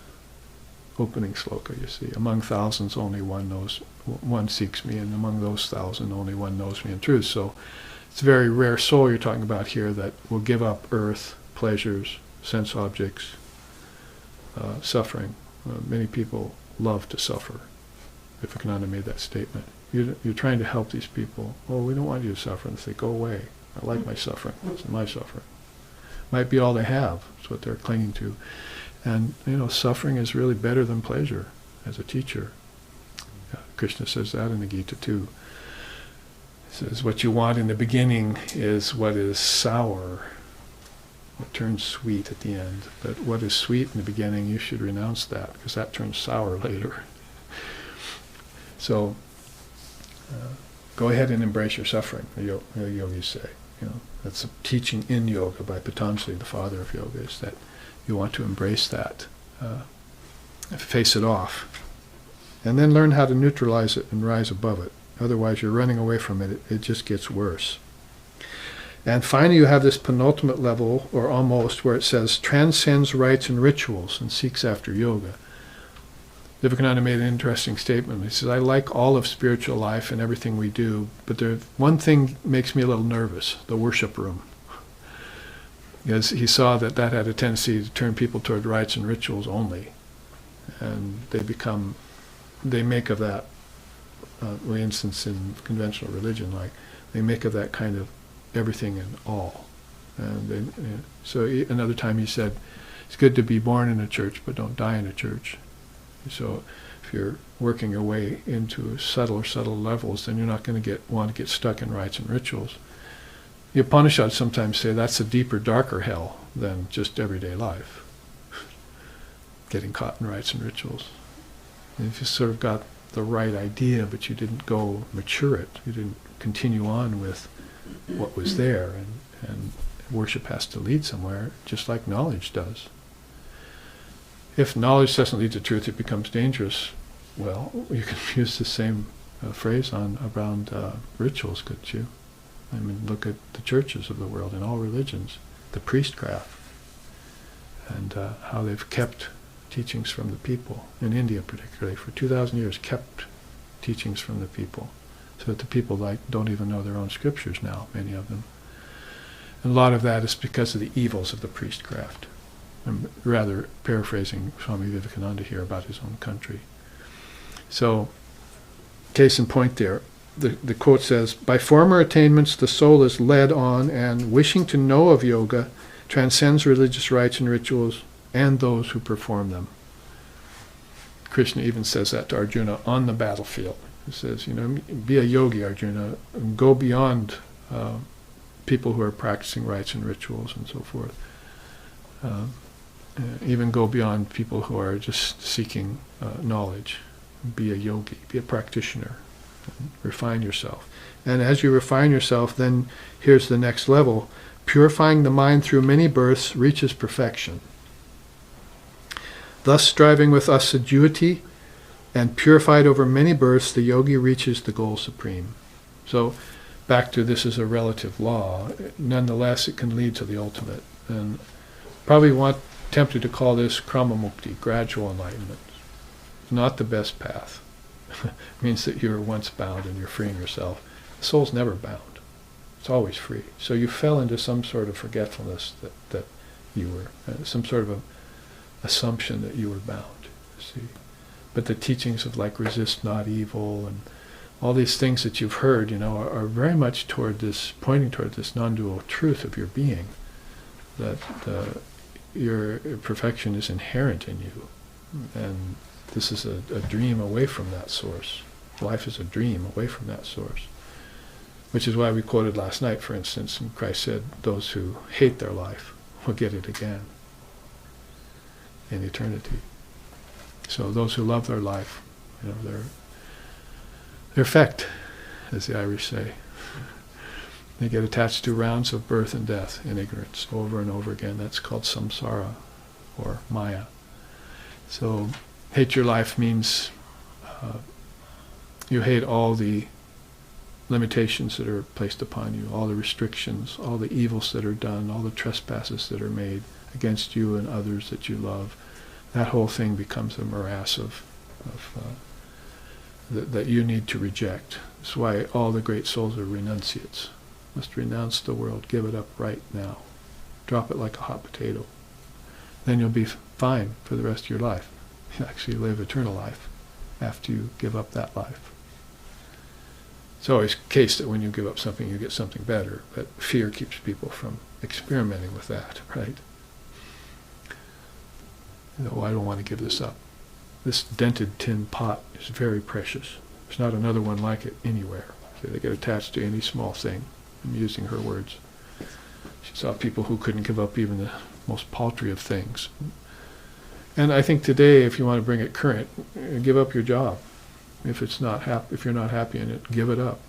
opening sloka, you see. Among thousands only one seeks me, and among those thousand only one knows me in truth. So it's a very rare soul you're talking about here that will give up earth, pleasures, sense objects, suffering. Many people love to suffer. Vivekananda made that statement. You're trying to help these people. Oh, we don't want you to suffer. And they say, go away. I like my suffering. It's my suffering. Might be all they have. It's what they're clinging to. And, suffering is really better than pleasure as a teacher. Krishna says that in the Gita too. He says, what you want in the beginning is what is sour. It turns sweet at the end. But what is sweet in the beginning, you should renounce that, because that turns sour later. So, go ahead and embrace your suffering, the yogis say. That's a teaching in yoga by Patanjali, the father of yoga, is that you want to embrace that, face it off, and then learn how to neutralize it and rise above it. Otherwise, you're running away from it. It just gets worse. And finally, you have this penultimate level, or almost, where it says, transcends rites and rituals and seeks after yoga. Vivekananda made an interesting statement. He says, I like all of spiritual life and everything we do, but one thing makes me a little nervous, the worship room. Because he saw that had a tendency to turn people toward rites and rituals only. And they make of that, for instance, in conventional religion, they make of that kind of everything and all. And so another time he said, it's good to be born in a church, but don't die in a church. So if you're working your way into subtle levels, then you're not going to want to get stuck in rites and rituals. The Upanishads sometimes say that's a deeper, darker hell than just everyday life. Getting caught in rites and rituals. And if you sort of got the right idea, but you didn't go mature it, you didn't continue on with what was there, and worship has to lead somewhere, just like knowledge does. If knowledge doesn't lead to truth, it becomes dangerous. Well, you can use the same phrase around rituals, couldn't you? I mean, look at the churches of the world in all religions, the priestcraft, and how they've kept teachings from the people, in India particularly, for 2,000 years, kept teachings from the people, so that the people don't even know their own scriptures now, many of them. And a lot of that is because of the evils of the priestcraft. I'm rather paraphrasing Swami Vivekananda here about his own country. So, case in point there, the quote says, "By former attainments the soul is led on, and wishing to know of yoga, transcends religious rites and rituals and those who perform them." Krishna even says that to Arjuna on the battlefield. He says, be a yogi, Arjuna, and go beyond people who are practicing rites and rituals and so forth. Even go beyond people who are just seeking knowledge. Be a yogi, be a practitioner, refine yourself. And as you refine yourself, then here's the next level. Purifying the mind through many births reaches perfection. Thus, striving with assiduity and purified over many births, the yogi reaches the goal supreme. So, back to this is a relative law. Nonetheless, it can lead to the ultimate. And probably tempted to call this krama mukti, gradual enlightenment. Not the best path. It means that you were once bound and you're freeing yourself. The soul's never bound. It's always free. So you fell into some sort of forgetfulness that you were, some sort of assumption that you were bound. See, but the teachings of resist not evil and all these things that you've heard, are very much pointing toward this non-dual truth of your being, that your perfection is inherent in you, and this is a dream away from that source. Life is a dream away from that source, which is why we quoted last night, for instance, and Christ said, "Those who hate their life will get it again in eternity." So those who love their life, they're fecked, as the Irish say. They get attached to rounds of birth and death in ignorance over and over again. That's called samsara, or maya. So hate your life means you hate all the limitations that are placed upon you, all the restrictions, all the evils that are done, all the trespasses that are made against you and others that you love. That whole thing becomes a morass that you need to reject. That's why all the great souls are renunciates. Must renounce the world, give it up right now. Drop it like a hot potato. Then you'll be fine for the rest of your life. You actually live eternal life after you give up that life. It's always the case that when you give up something, you get something better, but fear keeps people from experimenting with that, right? I don't want to give this up. This dented tin pot is very precious. There's not another one like it anywhere. So they get attached to any small thing. I'm using her words. She saw people who couldn't give up even the most paltry of things. And I think today, if you want to bring it current, give up your job. If you're not happy in it, give it up.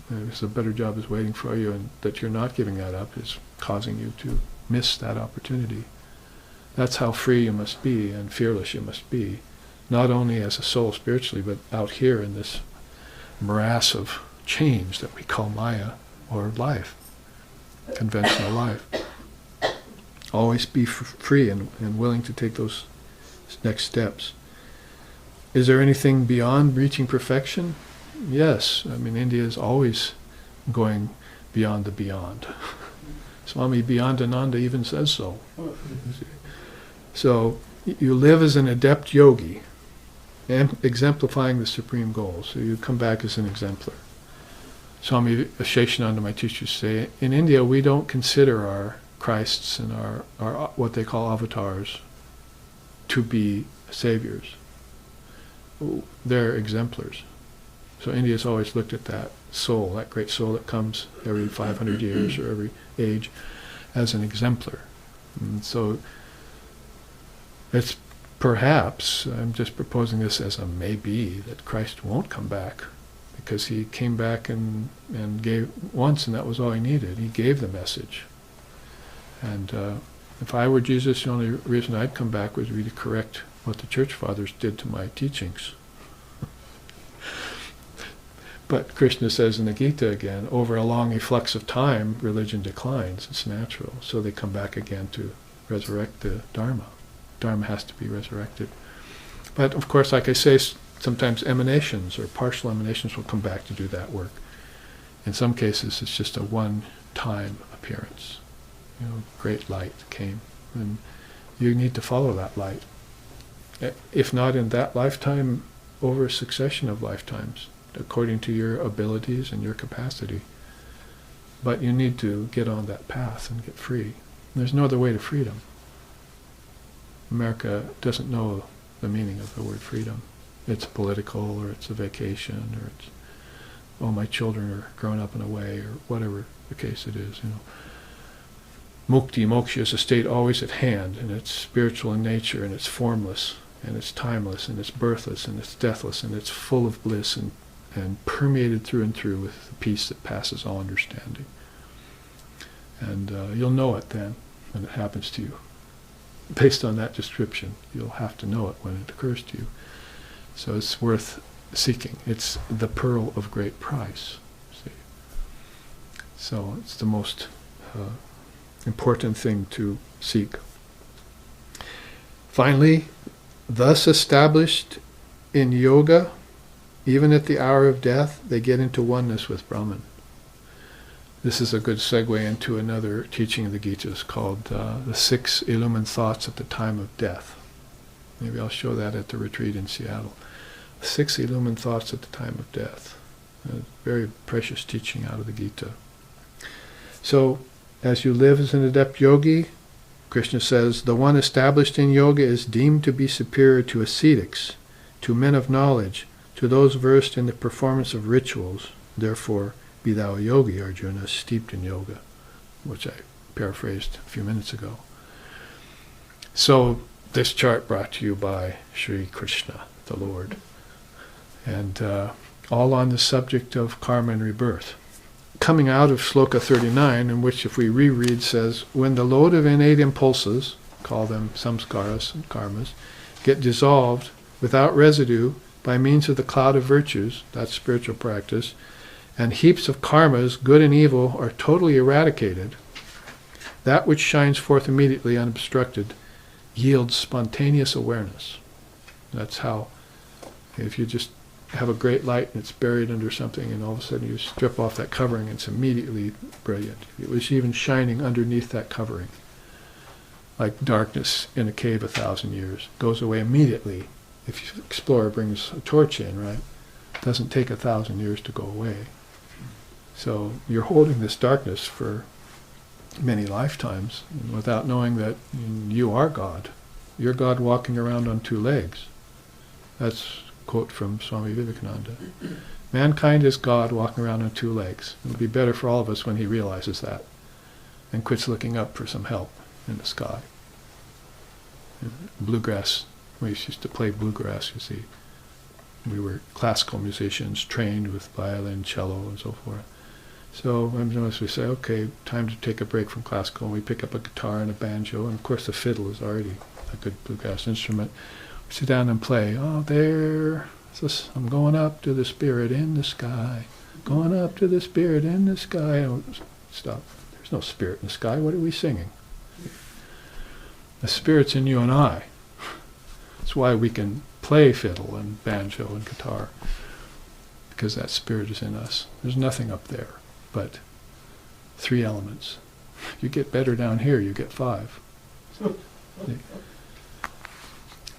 Because a better job is waiting for you, and that you're not giving that up is causing you to miss that opportunity. That's how free you must be and fearless you must be, not only as a soul spiritually, but out here in this morass of change that we call Maya, or life, conventional life. Always be free and willing to take those next steps. Is there anything beyond reaching perfection? Yes. I mean, India is always going beyond the beyond. Swami Beyondananda even says so. So you live as an adept yogi, and exemplifying the supreme goal. So you come back as an exemplar. Swami Sheshananda, my teachers, say, in India we don't consider our Christs and our what they call avatars to be saviors. they're exemplars. So India's always looked at that soul, that great soul that comes every 500 years or every age, as an exemplar. And so it's perhaps, I'm just proposing this as a maybe, that Christ won't come back, because he came back and gave once, and that was all he needed. He gave the message. And if I were Jesus, the only reason I'd come back would be to correct what the church fathers did to my teachings. But Krishna says in the Gita again, over a long efflux of time, religion declines. It's natural. So they come back again to resurrect the Dharma. Dharma has to be resurrected. But of course, like I say, sometimes emanations or partial emanations will come back to do that work. In some cases, it's just a one-time appearance. Great light came, and you need to follow that light. If not in that lifetime, over a succession of lifetimes, according to your abilities and your capacity. But you need to get on that path and get free. There's no other way to freedom. America doesn't know the meaning of the word freedom. It's political, or it's a vacation, or it's, oh, my children are growing up in a way, or whatever the case it is. Mukti, moksha is a state always at hand, and it's spiritual in nature, and it's formless, and it's timeless, and it's birthless, and it's deathless, and it's full of bliss, and permeated through and through with the peace that passes all understanding. And you'll know it then, when it happens to you. Based on that description, you'll have to know it when it occurs to you. So it's worth seeking. It's the pearl of great price. See? So it's the most important thing to seek. Finally, thus established in yoga, even at the hour of death, they get into oneness with Brahman. This is a good segue into another teaching of the Gita called the 6 illumined thoughts at the time of death. Maybe I'll show that at the retreat in Seattle. 6 illumined thoughts at the time of death. A very precious teaching out of the Gita. So, as you live as an adept yogi, Krishna says, the one established in yoga is deemed to be superior to ascetics, to men of knowledge, to those versed in the performance of rituals. Therefore, be thou a yogi, Arjuna, steeped in yoga, which I paraphrased a few minutes ago. So, this chart brought to you by Sri Krishna, the Lord, and all on the subject of karma and rebirth. Coming out of Shloka 39, in which, if we reread, says, when the load of innate impulses, call them samskaras and karmas, get dissolved without residue by means of the cloud of virtues, that's spiritual practice, and heaps of karmas, good and evil, are totally eradicated, that which shines forth immediately unobstructed yields spontaneous awareness. That's how, if you just have a great light and it's buried under something, and all of a sudden you strip off that covering, it's immediately brilliant. It was even shining underneath that covering, like darkness in a cave 1,000 years. Goes away immediately. If an explorer brings a torch in, right, it doesn't take 1,000 years to go away. So you're holding this darkness for many lifetimes without knowing that you are God. You're God walking around on 2 legs. That's a quote from Swami Vivekananda. Mankind is God walking around on 2 legs. It'll be better for all of us when he realizes that and quits looking up for some help in the sky. Bluegrass, we used to play bluegrass, you see. We were classical musicians trained with violin, cello, and so forth. So as we say, okay, time to take a break from classical, and we pick up a guitar and a banjo, and of course the fiddle is already a good bluegrass instrument. We sit down and play. Oh, I'm going up to the spirit in the sky. Going up to the spirit in the sky. Oh, stop. There's no spirit in the sky. What are we singing? The spirit's in you and I. That's why we can play fiddle and banjo and guitar, because that spirit is in us. There's nothing up there but 3 elements. You get better down here, you get 5.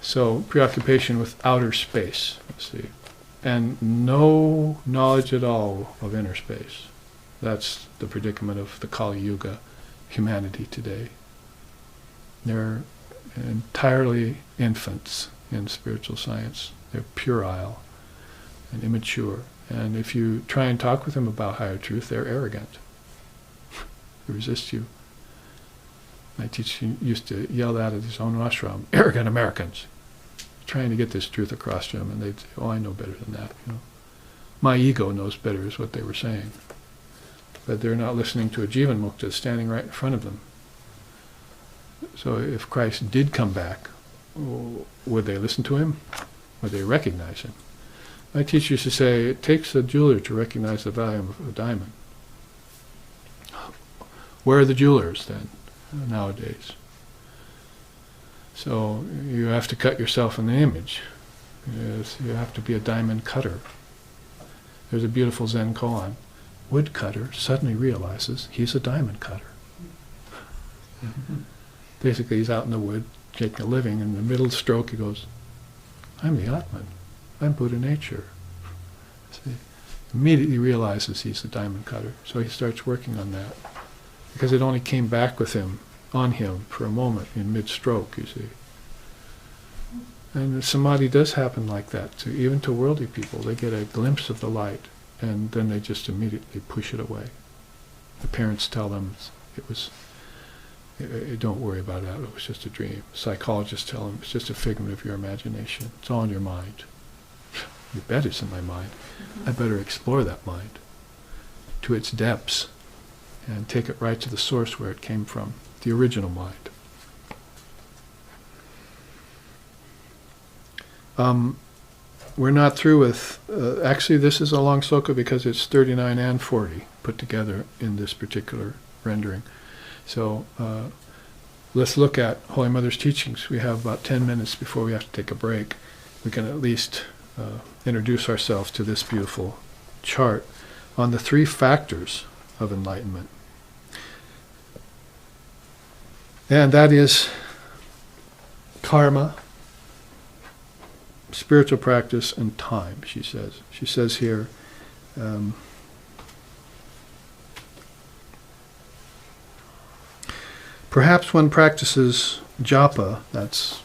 So preoccupation with outer space, see, and no knowledge at all of inner space. That's the predicament of the Kali Yuga humanity today. They're entirely infants in spiritual science. They're puerile and immature. And if you try and talk with them about higher truth, they're arrogant. They resist you. My teacher used to yell out at his own ashram, "Arrogant Americans," trying to get this truth across to them, and they'd say, "Oh, I know better than that. My ego knows better," is what they were saying. But they're not listening to a Jivan Mukta standing right in front of them. So if Christ did come back, would they listen to him? Would they recognize him? My teacher used to say, it takes a jeweler to recognize the value of a diamond. Where are the jewelers then, nowadays? So you have to cut yourself in the image. You have to be a diamond cutter. There's a beautiful Zen koan. Woodcutter suddenly realizes he's a diamond cutter. Basically, he's out in the wood, making a living, and in the middle stroke he goes, "I'm the Atman. I'm Buddha nature." See? Immediately realizes he's the diamond cutter. So he starts working on that. Because it only came back on him for a moment in mid-stroke, you see. And the samadhi does happen like that, even to worldly people. They get a glimpse of the light, and then they just immediately push it away. The parents tell them don't worry about that, it was just a dream. Psychologists tell them it's just a figment of your imagination. It's all in your mind. You bet it's in my mind. I better explore that mind to its depths and take it right to the source where it came from, the original mind. We're not through with, actually this is a long sloka because it's 39 and 40 put together in this particular rendering. So let's look at Holy Mother's teachings. We have about 10 minutes before we have to take a break. We can at least introduce ourselves to this beautiful chart on the 3 factors of enlightenment. And that is karma, spiritual practice, and time, she says. She says here, perhaps one practices japa, that's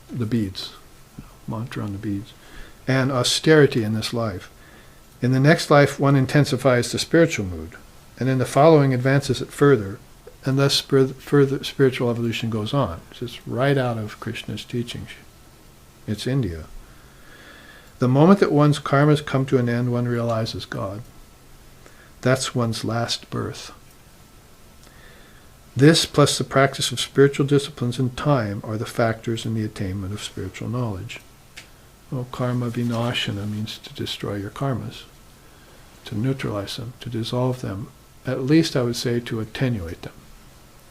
the beads, mantra on the beads, and austerity in this life. In the next life, one intensifies the spiritual mood, and in the following advances it further, and thus further spiritual evolution goes on. It's just right out of Krishna's teachings. It's India. The moment that one's karmas come to an end, one realizes God. That's one's last birth. This, plus the practice of spiritual disciplines and time, are the factors in the attainment of spiritual knowledge. Well, karma vinashana means to destroy your karmas, to neutralize them, to dissolve them, at least I would say to attenuate them.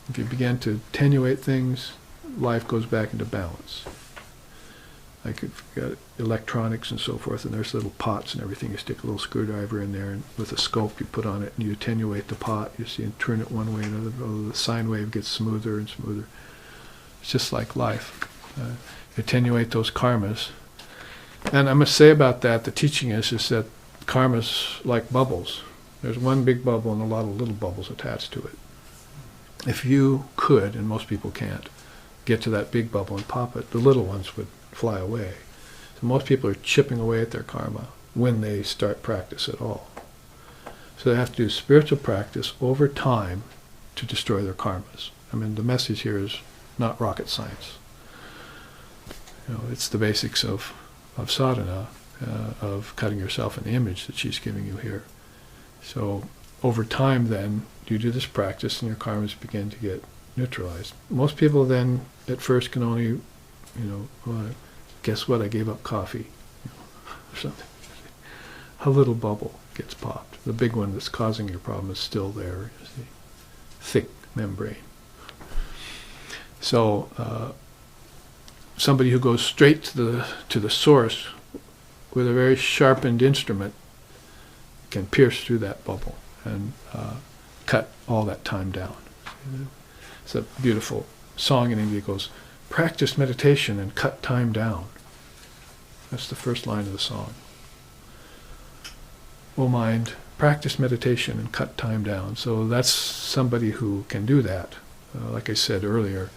If you begin to attenuate things, life goes back into balance. Like if you've got electronics and so forth, and there's little pots and everything, you stick a little screwdriver in there, and with a scope you put on it, and you attenuate the pot, you see, and turn it one way and another, the sine wave gets smoother and smoother. It's just like life. Attenuate those karmas. And I must say about that, the teaching is that karma's like bubbles. There's one big bubble and a lot of little bubbles attached to it. If you could, and most people can't, get to that big bubble and pop it, the little ones would fly away. So most people are chipping away at their karma when they start practice at all. So they have to do spiritual practice over time to destroy their karmas. I mean, the message here is not rocket science. It's the basics of sadhana, of cutting yourself in the image that she's giving you here. So over time then, you do this practice and your karmas begin to get neutralized. Most people then at first can only, guess what, I gave up coffee, or something. A little bubble gets popped. The big one that's causing your problem is still there, you see. Thick membrane. So somebody who goes straight to the source with a very sharpened instrument can pierce through that bubble and cut all that time down. It's a beautiful song in India. It goes, practice meditation and cut time down. That's the first line of the song. O mind, practice meditation and cut time down. So that's somebody who can do that. Like I said earlier,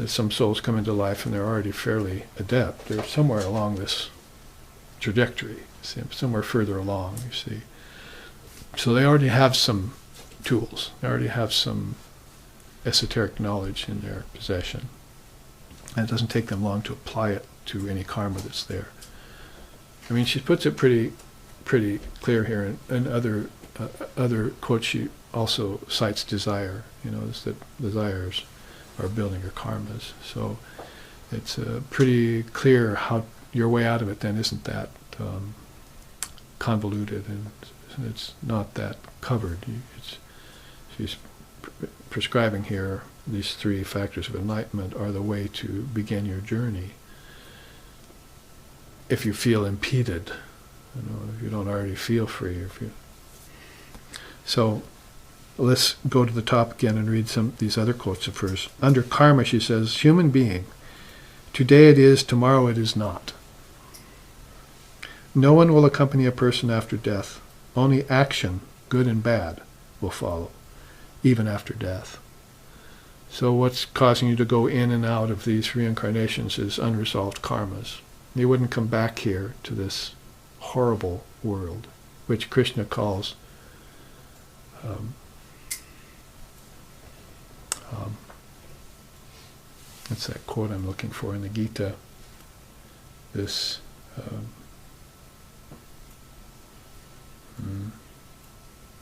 some souls come into life and they're already fairly adept. They're somewhere along this trajectory, somewhere further along, you see. So they already have some tools. They already have some esoteric knowledge in their possession. And it doesn't take them long to apply it to any karma that's there. I mean, she puts it pretty clear here. And other quotes, she also cites desire. Is that desires are building your karmas. So it's pretty clear how your way out of it then isn't that convoluted, and it's not that covered. She's prescribing here these 3 factors of enlightenment are the way to begin your journey. If you feel impeded, if you don't already feel free. So let's go to the top again and read some of these other quotes of hers. Under karma, she says, human being, today it is, tomorrow it is not. No one will accompany a person after death. Only action, good and bad, will follow, even after death. So what's causing you to go in and out of these reincarnations is unresolved karmas. You wouldn't come back here to this horrible world, which Krishna calls what's that quote I'm looking for in the Gita? This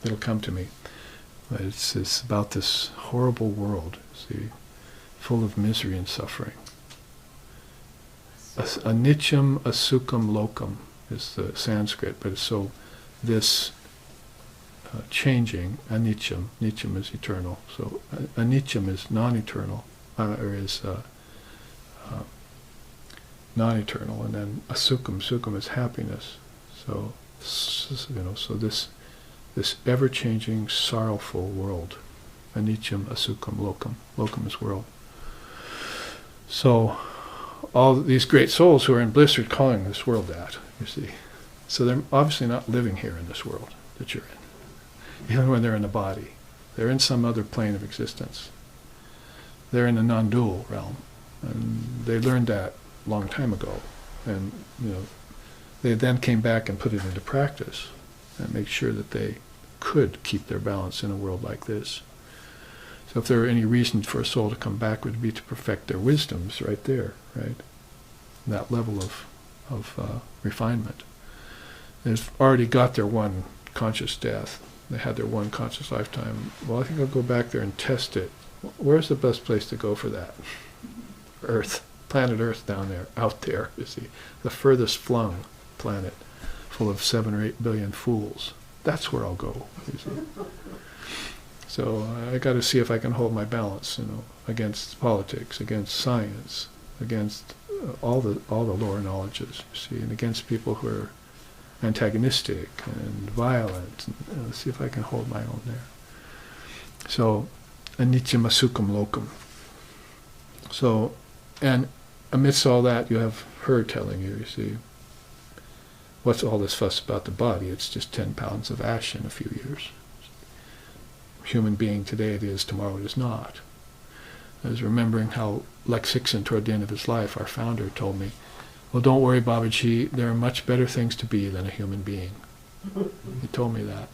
it'll come to me. But it's about this horrible world, see, full of misery and suffering. Anityam asukham lokam is the Sanskrit, but so this changing, anityam, nityam is eternal. So anityam is non-eternal, or is non-eternal, and then sukham is happiness. So so this ever-changing, sorrowful world, anityam asukham lokam is world. So all these great souls who are in bliss are calling this world that, you see. So they're obviously not living here in this world that you're in, even when they're in the body. They're in some other plane of existence. They're in the non-dual realm, and they learned that a long time ago. And they then came back and put it into practice and make sure that they could keep their balance in a world like this. So if there were any reason for a soul to come back, would be to perfect their wisdoms right there, right? That level of refinement. They've already got their one conscious death. They had their one conscious lifetime. Well, I think I'll go back there and test it. Where's the best place to go for that? Earth, planet Earth down there, out there, you see. The furthest flung planet, full of 7 or 8 billion fools. That's where I'll go, you see. So I got to see if I can hold my balance, against politics, against science, against all the lower knowledges, you see, and against people who are antagonistic and violent. And see if I can hold my own there. So, anityam asukham lokam. So, and amidst all that, you have her telling you see, what's all this fuss about the body? It's just 10 pounds of ash in a few years. Human being, today it is, tomorrow it is not. I was remembering how Lexington, toward the end of his life, our founder, told me, well, don't worry, Babaji, there are much better things to be than a human being. He told me that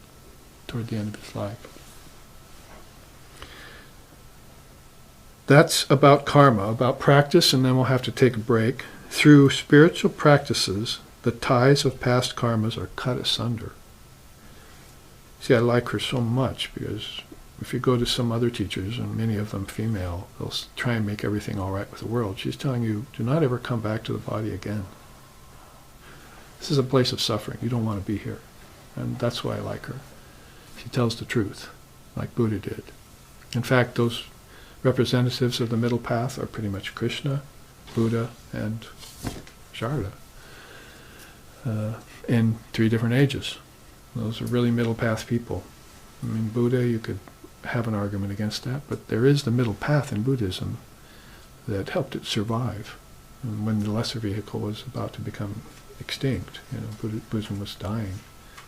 toward the end of his life. That's about karma, about practice, and then we'll have to take a break. Through spiritual practices, the ties of past karmas are cut asunder. See, I like her so much because if you go to some other teachers, and many of them female, they'll try and make everything all right with the world. She's telling you, do not ever come back to the body again. This is a place of suffering. You don't want to be here. And that's why I like her. She tells the truth, like Buddha did. In fact, those representatives of the middle path are pretty much Krishna, Buddha, and Sharda in 3 different ages. Those are really middle path people. I mean, Buddha, you could have an argument against that, but there is the middle path in Buddhism that helped it survive. And when the lesser vehicle was about to become extinct, Buddhism was dying.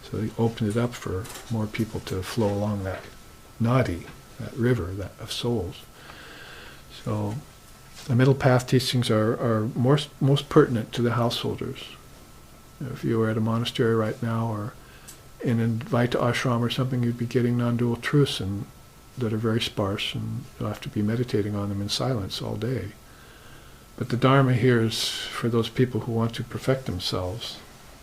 So they opened it up for more people to flow along that nadi, that river of souls. So the middle path teachings are most pertinent to the householders. If you were at a monastery right now or in an Advaita ashram or something, you'd be getting non-dual truths and that are very sparse, and you'll have to be meditating on them in silence all day. But the Dharma here is for those people who want to perfect themselves.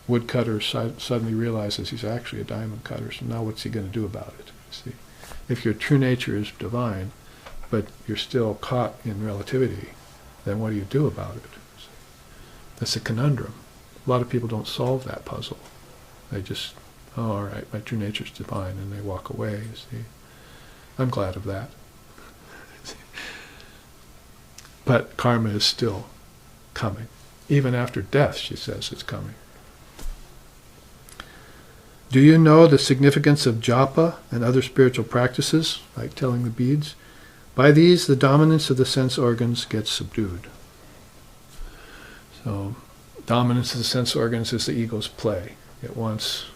Woodcutter suddenly realizes he's actually a diamond cutter, so now what's he going to do about it? See, if your true nature is divine, but you're still caught in relativity, then what do you do about it? That's a conundrum. A lot of people don't solve that puzzle. They just, oh, all right, my true nature's divine, and they walk away, you see. I'm glad of that. But karma is still coming. Even after death, she says, it's coming. Do you know the significance of japa and other spiritual practices, like telling the beads? By these, the dominance of the sense organs gets subdued. So, dominance of the sense organs is the ego's play. It wants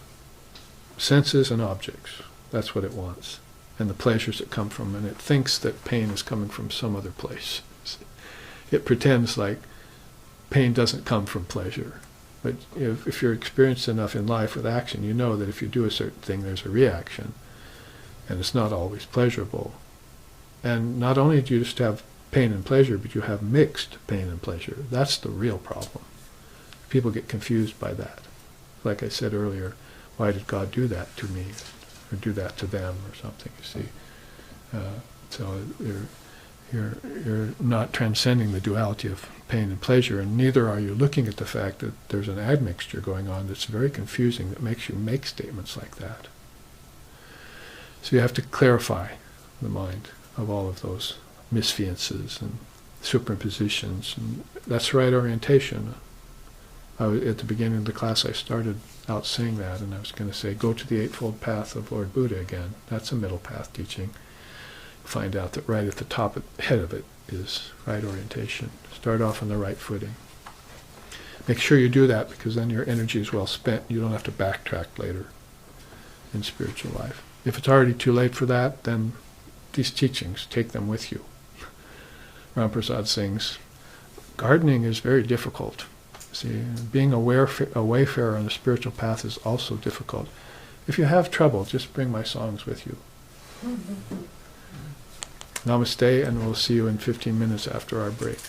senses and objects. That's what it wants. And the pleasures that come from, and it thinks that pain is coming from some other place. It pretends like pain doesn't come from pleasure. But if you're experienced enough in life with action, you know that if you do a certain thing, there's a reaction. And it's not always pleasurable. And not only do you just have pain and pleasure, but you have mixed pain and pleasure. That's the real problem. People get confused by that. Like I said earlier, why did God do that to me? Or do that to them or something, you see. So you're not transcending the duality of pain and pleasure, and neither are you looking at the fact that there's an admixture going on that's very confusing, that makes you make statements like that. So you have to clarify the mind of all of those misfiances and superimpositions, and that's right orientation. At the beginning of the class I started out saying that, and I was going to say, go to the Eightfold Path of Lord Buddha again. That's a middle path teaching. Find out that right at the top, head of it, is right orientation. Start off on the right footing. Make sure you do that, because then your energy is well spent. You don't have to backtrack later in spiritual life. If it's already too late for that, then these teachings, take them with you. Ramprasad sings, gardening is very difficult. See, being a wayfarer on the spiritual path is also difficult. If you have trouble, just bring my songs with you. Namaste, and we'll see you in 15 minutes after our break.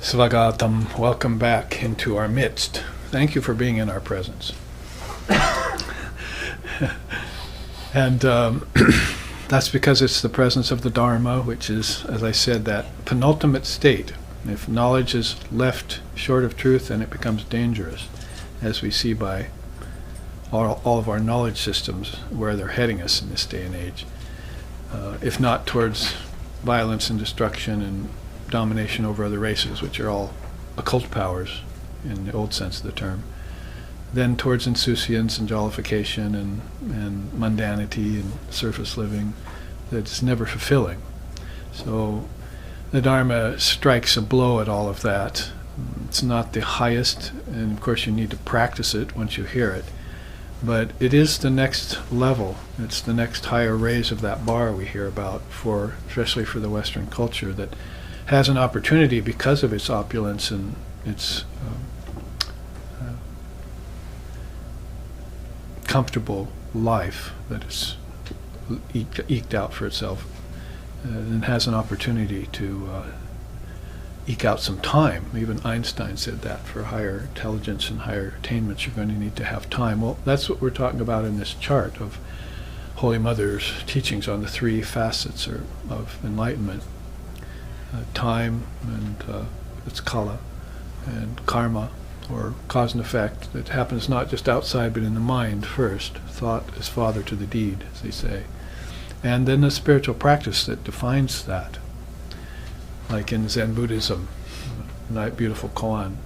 Svagatam, welcome back into our midst. Thank you for being in our presence. And that's because it's the presence of the Dharma, which is, as I said, that penultimate state. If knowledge is left short of truth, then it becomes dangerous, as we see by all of our knowledge systems, where they're heading us in this day and age. If not towards violence and destruction and domination over other races, which are all occult powers in the old sense of the term, then towards insouciance and jollification and mundanity and surface living that's never fulfilling. So the Dharma strikes a blow at all of that. It's not the highest, and of course you need to practice it once you hear it, but it is the next level. It's the next higher raise of that bar we hear about, especially for the Western culture, that has an opportunity because of its opulence and its comfortable life that is eked out for itself, and has an opportunity to eke out some time. Even Einstein said that for higher intelligence and higher attainments you're going to need to have time. Well, that's what we're talking about in this chart of Holy Mother's teachings on the three facets of enlightenment. Time and its kala, and karma, or cause and effect, that happens not just outside but in the mind first. Thought is father to the deed, as they say. And then the spiritual practice that defines that. Like in Zen Buddhism, beautiful koan,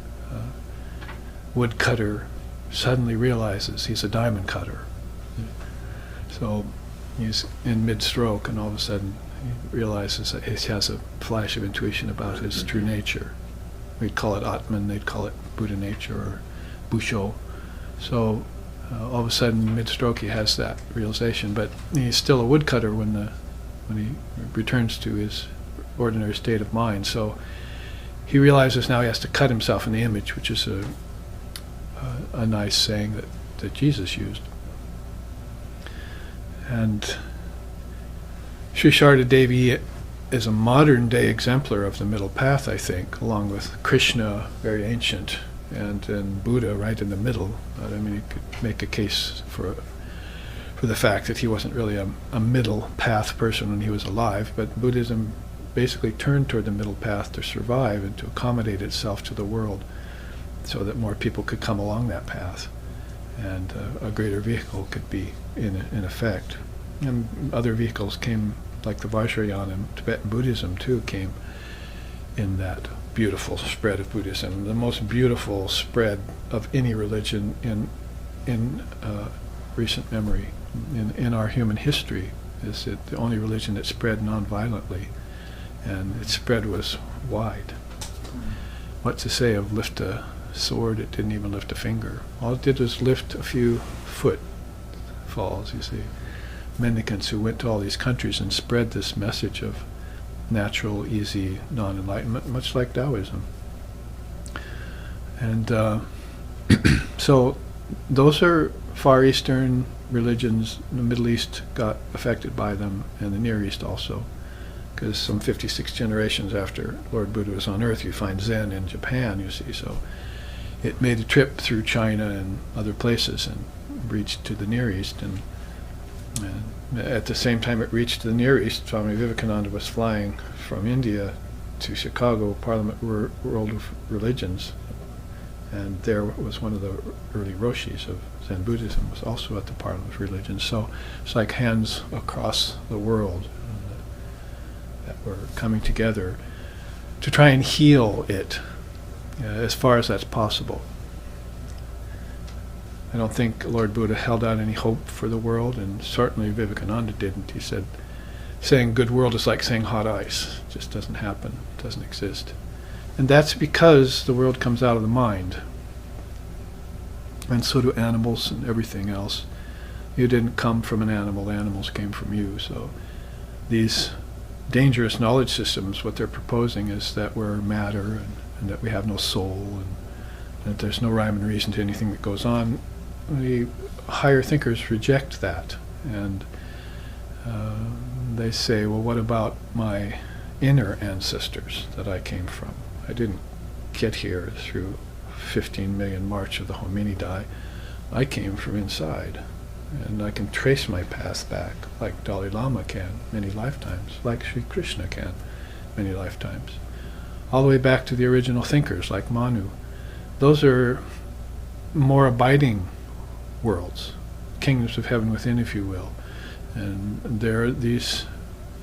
woodcutter suddenly realizes he's a diamond cutter. So he's in mid-stroke and all of a sudden he realizes that he has a flash of intuition about his true nature. We'd call it Atman, they'd call it Buddha nature or Busho. So all of a sudden, mid-stroke, he has that realization, but he's still a woodcutter when he returns to his ordinary state of mind. So he realizes now he has to cut himself in the image, which is a nice saying that Jesus used. And Sri Sharda Devi is a modern-day exemplar of the middle path, I think, along with Krishna, very ancient, and then Buddha right in the middle. But I mean, you could make a case for the fact that he wasn't really a middle path person when he was alive, but Buddhism basically turned toward the middle path to survive and to accommodate itself to the world so that more people could come along that path and a greater vehicle could be in effect. And other vehicles came, like the Vajrayana in Tibetan Buddhism too, came in that beautiful spread of Buddhism, the most beautiful spread of any religion in recent memory, in our human history. Is it the only religion that spread non-violently, and its spread was wide. What to say of lift a sword? It didn't even lift a finger. All it did was lift a few footfalls, you see. Mendicants who went to all these countries and spread this message of natural, easy, non-enlightenment, much like Taoism. And so those are Far Eastern religions. The Middle East got affected by them, and the Near East also, because some 56 generations after Lord Buddha was on Earth, you find Zen in Japan, you see. So it made a trip through China and other places and reached to the Near East. And at the same time it reached the Near East, Swami Vivekananda was flying from India to Chicago, Parliament World of Religions, and there was one of the early Roshis of Zen Buddhism, was also at the Parliament of Religions. So it's like hands across the world that were coming together to try and heal it as far as that's possible. I don't think Lord Buddha held out any hope for the world, and certainly Vivekananda didn't. He said, saying good world is like saying hot ice. It just doesn't happen, doesn't exist. And that's because the world comes out of the mind. And so do animals and everything else. You didn't come from an animal, the animals came from you. So these dangerous knowledge systems, what they're proposing is that we're matter and that we have no soul and that there's no rhyme and reason to anything that goes on. The higher thinkers reject that, and they say, well, what about my inner ancestors that I came from? I didn't get here through 15 million march of the hominidae. I came from inside, and I can trace my path back like Dalai Lama can many lifetimes, like Sri Krishna can many lifetimes, all the way back to the original thinkers like Manu. Those are more abiding worlds, kingdoms of heaven within, if you will. And there are these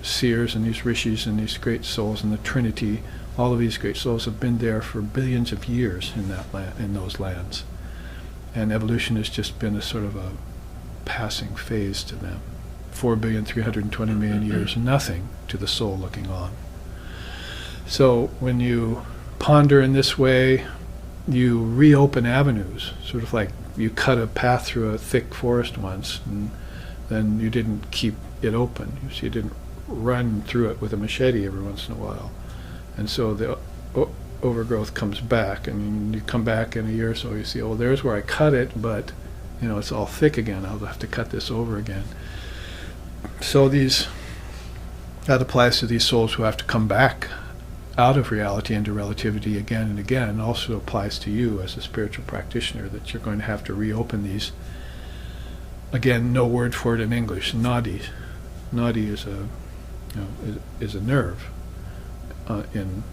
seers and these rishis and these great souls and the Trinity. All of these great souls have been there for billions of years in that in those lands. And evolution has just been a sort of a passing phase to them. 4,320,000,000 years, nothing to the soul looking on. So when you ponder in this way, you reopen avenues, sort of like you cut a path through a thick forest once, and then you didn't keep it open. You didn't run through it with a machete every once in a while. And so the overgrowth comes back, and you come back in a year or so, you see, oh, there's where I cut it, but it's all thick again. I'll have to cut this over again. So that applies to these souls who have to come back out of reality into relativity again and again. It also applies to you as a spiritual practitioner, that you're going to have to reopen these. Again, no word for it in English. Nadis. Nadi is a nerve in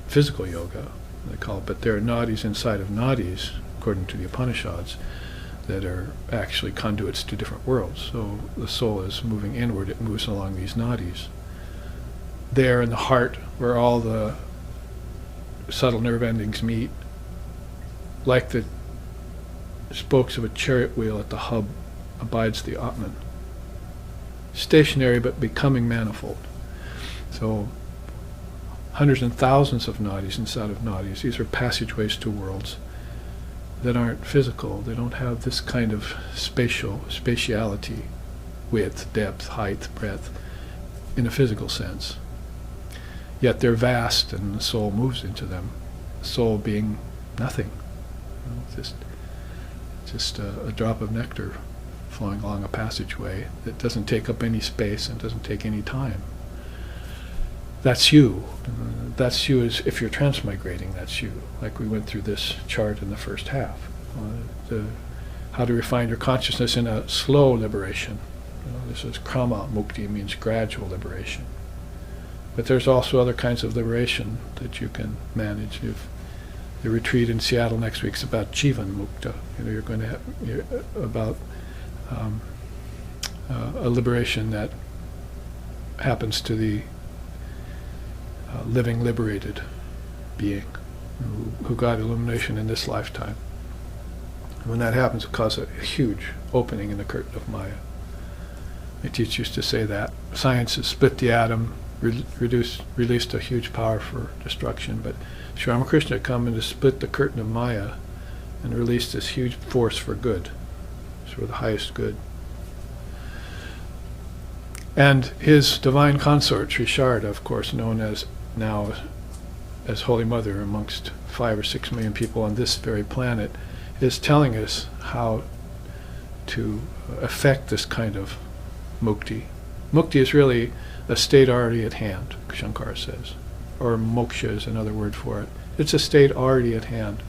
physical yoga, they call it, but there are nadis inside of nadis, according to the Upanishads, that are actually conduits to different worlds. So the soul is moving inward, it moves along these nadis. There in the heart, where all the subtle nerve endings meet, like the spokes of a chariot wheel at the hub, abides the Atman. Stationary but becoming manifold. So hundreds and thousands of nadis inside of nadis. These are passageways to worlds that aren't physical. They don't have this kind of spatiality, width, depth, height, breadth, in a physical sense. Yet they're vast, and the soul moves into them. The soul being nothing, just a drop of nectar flowing along a passageway that doesn't take up any space and doesn't take any time. That's you. That's you as if you're transmigrating, that's you. Like we went through this chart in the first half. How to refine your consciousness in a slow liberation. This is krama mukti, means gradual liberation. But there's also other kinds of liberation that you can manage. If the retreat in Seattle next week's about jivan mukta, you're going to have about a liberation that happens to the living liberated being who got illumination in this lifetime. When that happens, it causes a huge opening in the curtain of Maya. My teacher used to say that science has split the atom, released a huge power for destruction, but Sri Ramakrishna had come in to split the curtain of Maya and released this huge force for good, for the highest good. And his divine consort, Sri Sharda, of course, known as now as Holy Mother amongst 5 or 6 million people on this very planet, is telling us how to effect this kind of mukti. Mukti is really a state already at hand, Shankara says, or moksha is another word for it. It's a state already at hand.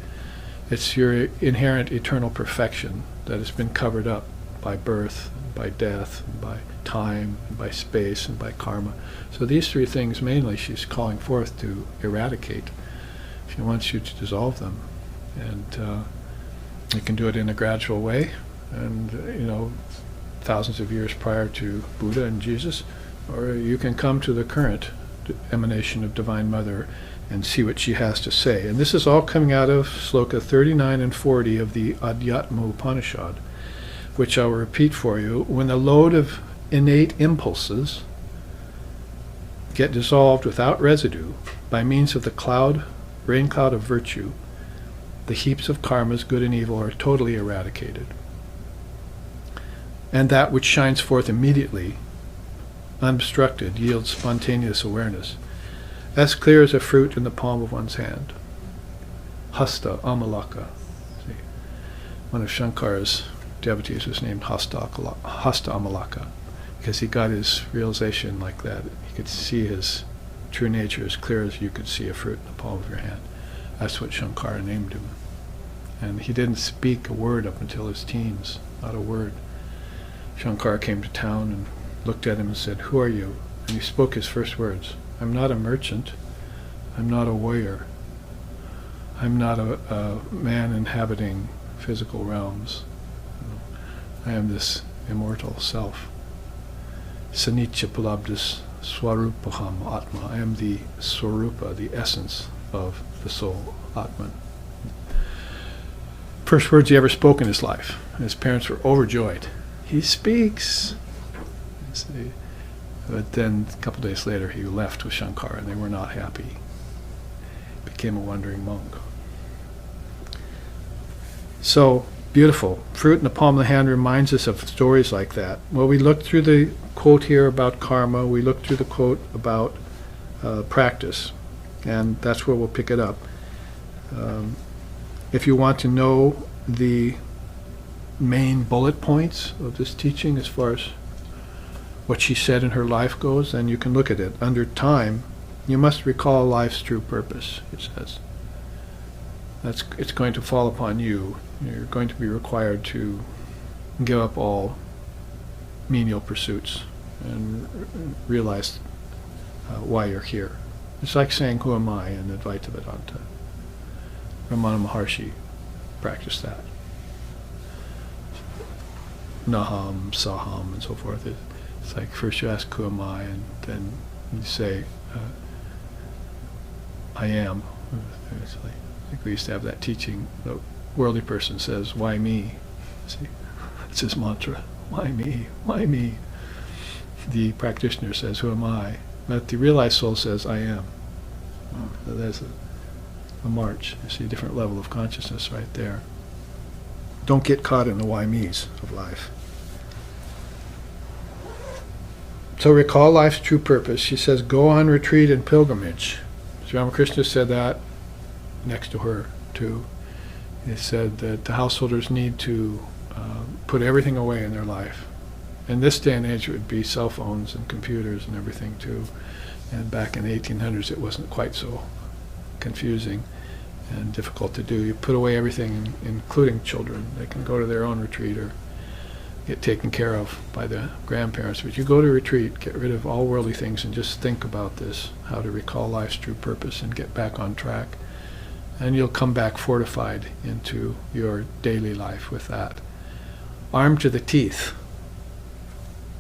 It's your inherent eternal perfection that has been covered up by birth, by death, by time, by space, and by karma. So these 3 things mainly she's calling forth to eradicate. She wants you to dissolve them. And you can do it in a gradual way. And, thousands of years prior to Buddha and Jesus, or you can come to the current emanation of Divine Mother and see what she has to say. And this is all coming out of sloka 39 and 40 of the Adhyatma Upanishad, which I will repeat for you. When the load of innate impulses get dissolved without residue by means of the rain cloud of virtue, the heaps of karmas, good and evil, are totally eradicated. And that which shines forth immediately, unobstructed, yields spontaneous awareness, as clear as a fruit in the palm of one's hand. Hasta Amalaka. See, one of Shankara's devotees was named Hasta Amalaka, because he got his realization like that. He could see his true nature as clear as you could see a fruit in the palm of your hand. That's what Shankara named him. And he didn't speak a word up until his teens, not a word. Shankara came to town and looked at him and said, "Who are you?" And he spoke his first words. "I'm not a merchant. I'm not a warrior. I'm not a man inhabiting physical realms. I am this immortal self. Sanitya palabdis swarupaham atma. I am the swarupa, the essence of the soul, Atman." First words he ever spoke in his life. His parents were overjoyed. He speaks. But then a couple days later he left with Shankara and they were not happy. Became a wandering monk. So beautiful. Fruit in the palm of the hand reminds us of stories like that. Well, we looked through the quote here about karma. We looked through the quote about practice. And that's where we'll pick it up. If you want to know the main bullet points of this teaching as far as what she said in her life goes, then you can look at it. Under time, you must recall life's true purpose, it says. It's going to fall upon you. You're going to be required to give up all menial pursuits and realize why you're here. It's like saying, "Who am I?" in Advaita Vedanta. Ramana Maharshi practiced that. Naham, Saham, and so forth. It's like first you ask, "Who am I?" and then you say, "I am." It's like we used to have that teaching. The worldly person says, "Why me?" See, it's his mantra. Why me? Why me? The practitioner says, "Who am I?" But the realized soul says, "I am." So there's a march. You see a different level of consciousness right there. Don't get caught in the why me's of life. So recall life's true purpose. She says, go on retreat and pilgrimage. Sri Ramakrishna said that next to her too. He said that the householders need to put everything away in their life. In this day and age it would be cell phones and computers and everything too. And back in the 1800s it wasn't quite so confusing and difficult to do. You put away everything, including children. They can go to their own retreat or get taken care of by the grandparents. But you go to retreat, get rid of all worldly things and just think about this, how to recall life's true purpose and get back on track. And you'll come back fortified into your daily life with that. Armed to the teeth,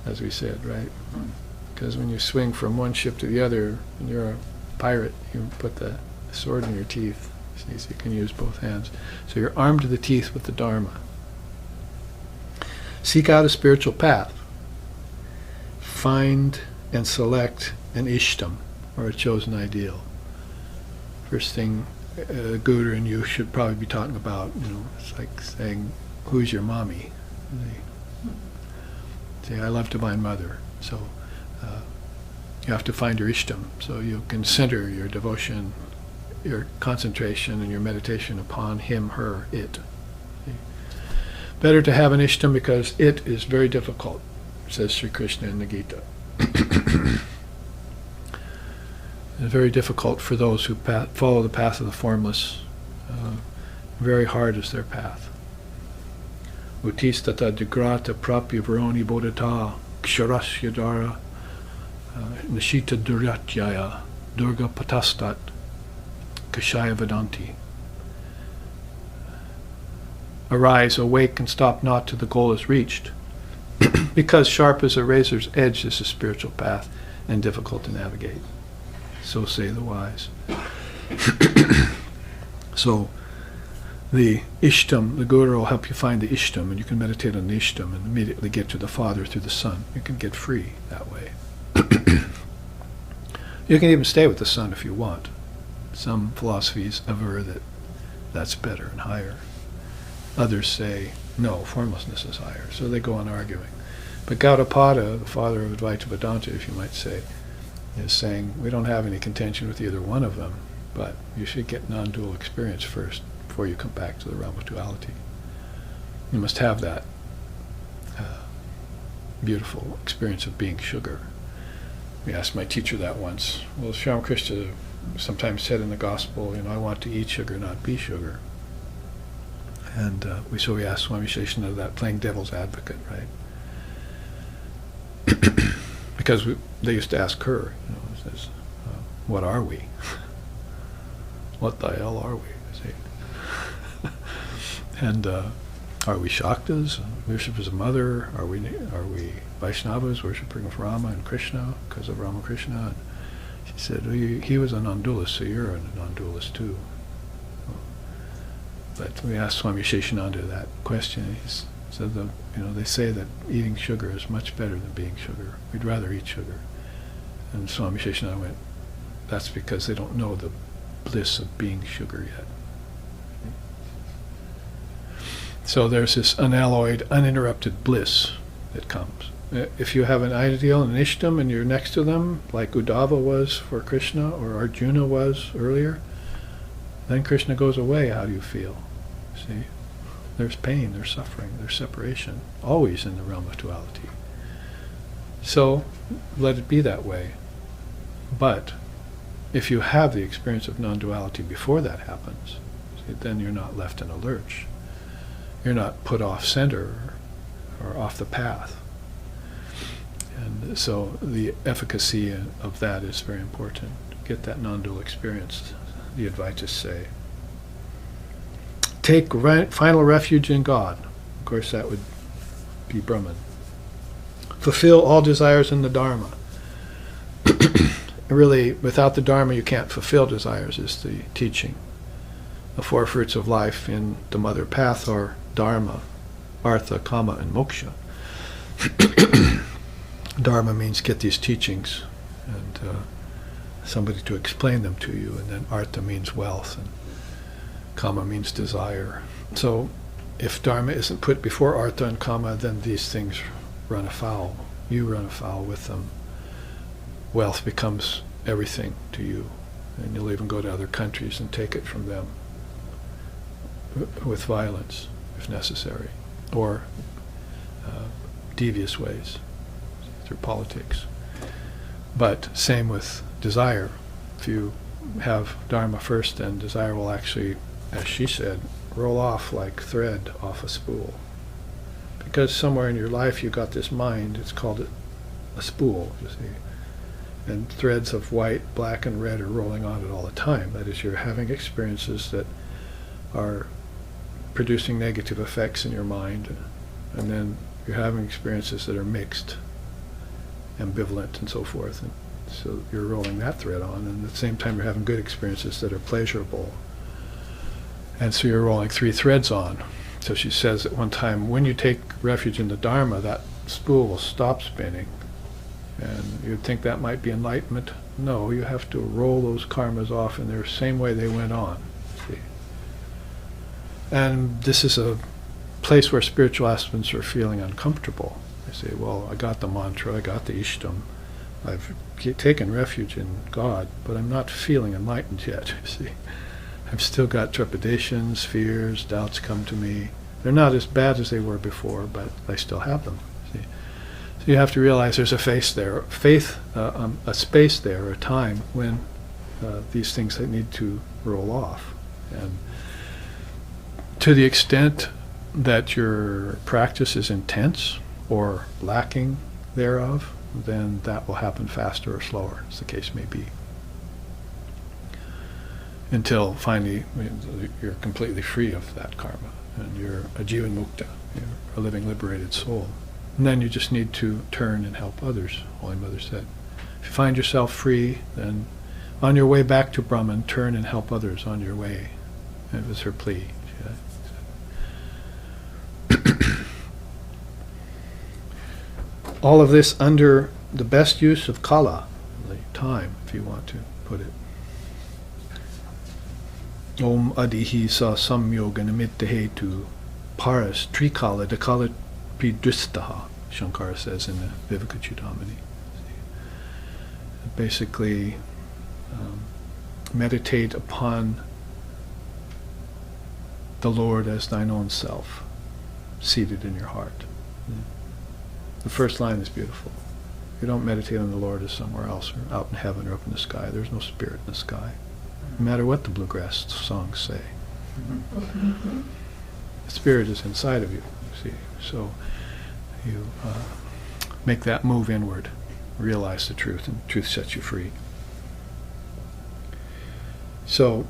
as we said, right? Because when you swing from one ship to the other, and you're a pirate, you put the sword in your teeth, so you can use both hands. So you're armed to the teeth with the Dharma. Seek out a spiritual path. Find and select an ishtam, or a chosen ideal. First thing Guru and you should probably be talking about, it's like saying, who's your mommy? Say, I love Divine Mother. So you have to find your ishtam, so you can center your devotion, your concentration, and your meditation upon him, her, it. Better to have an ishtam because it is very difficult, says Sri Krishna in the Gita. It's very difficult for those who follow the path of the formless. Very hard is their path. Utistata digrata prapya varoni bodhata ksharasya dara nishita duratyaya durga patastat kashaya vedanti. Arise, awake, and stop not till the goal is reached. Because sharp as a razor's edge is the spiritual path and difficult to navigate. So say the wise. So the ishtam, the Guru will help you find the ishtam, and you can meditate on the ishtam and immediately get to the Father through the Son. You can get free that way. You can even stay with the Son if you want. Some philosophies aver that that's better and higher. Others say, no, formlessness is higher. So they go on arguing. But Gaudapada, the father of Advaita Vedanta, if you might say, is saying, we don't have any contention with either one of them, but you should get non-dual experience first before you come back to the realm of duality. You must have that beautiful experience of being sugar. We asked my teacher that once. Well, Sri Ramakrishna sometimes said in the gospel, I want to eat sugar, not be sugar. And so we asked Swami Sheshana that, playing devil's advocate, right? Because they used to ask her, says, what are we? What the hell are we? And are we Shaktas, worshippers of Mother? Are we Vaishnavas, worshipping of Rama and Krishna because of Ramakrishna? And she said, well, he was a non-dualist, so you're a non-dualist too. But we asked Swami Sheshananda that question. He said, they say that eating sugar is much better than being sugar. We'd rather eat sugar. And Swami Sheshananda went, that's because they don't know the bliss of being sugar yet. So there's this unalloyed, uninterrupted bliss that comes. If you have an ideal, an ishtam, and you're next to them, like Uddhava was for Krishna, or Arjuna was earlier, then Krishna goes away. How do you feel? See? There's pain, there's suffering, there's separation, always in the realm of duality. So let it be that way. But if you have the experience of non-duality before that happens, see, then you're not left in a lurch. You're not put off center or off the path. And so the efficacy of that is very important. Get that non-dual experience, the Advaitas say. Take final refuge in God. Of course, that would be Brahman. Fulfill all desires in the Dharma. Really, without the Dharma, you can't fulfill desires, is the teaching. The four fruits of life in the mother path are Dharma, Artha, Kama, and Moksha. Dharma means get these teachings and somebody to explain them to you, and then Artha means wealth, and Kama means desire. So if Dharma isn't put before Artha and Kama, then these things run afoul. You run afoul with them. Wealth becomes everything to you, and you'll even go to other countries and take it from them with violence, if necessary, or devious ways, through politics. But same with desire. If you have Dharma first, then desire will actually, as she said, roll off like thread off a spool. Because somewhere in your life you got this mind, it's called a spool, you see. And threads of white, black, and red are rolling on it all the time. That is, you're having experiences that are producing negative effects in your mind, and then you're having experiences that are mixed, ambivalent, and so forth. And so you're rolling that thread on, and at the same time you're having good experiences that are pleasurable. And so you're rolling three threads on. So she says at one time, when you take refuge in the Dharma, that spool will stop spinning. And you'd think that might be enlightenment. No, you have to roll those karmas off in the same way they went on. See? And this is a place where spiritual aspirants are feeling uncomfortable. They say, well, I got the mantra, I got the ishtam, I've taken refuge in God, but I'm not feeling enlightened yet, you see. I've still got trepidations, fears, doubts come to me. They're not as bad as they were before, but I still have them. See? So you have to realize there's a space there, a space there, a time when these things need to roll off. And to the extent that your practice is intense or lacking thereof, then that will happen faster or slower, as the case may be. Until finally you're completely free of that karma, and you're a jivan mukta, you're a living liberated soul. And then you just need to turn and help others, Holy Mother said. If you find yourself free, then on your way back to Brahman, turn and help others on your way. It was her plea. All of this under the best use of kala, the time, if you want to put it. Om adihi sa samyoga nimitta hetu paras trikala dakala pridristaha, Shankara says in the Vivekachudamani. Basically, meditate upon the Lord as thine own self, seated in your heart. The first line is beautiful. We don't meditate on the Lord as somewhere else, or out in heaven, or up in the sky. There's no spirit in the sky, no matter what the bluegrass songs say. The spirit is inside of you, see. So you make that move inward, realize the truth, and the truth sets you free. So,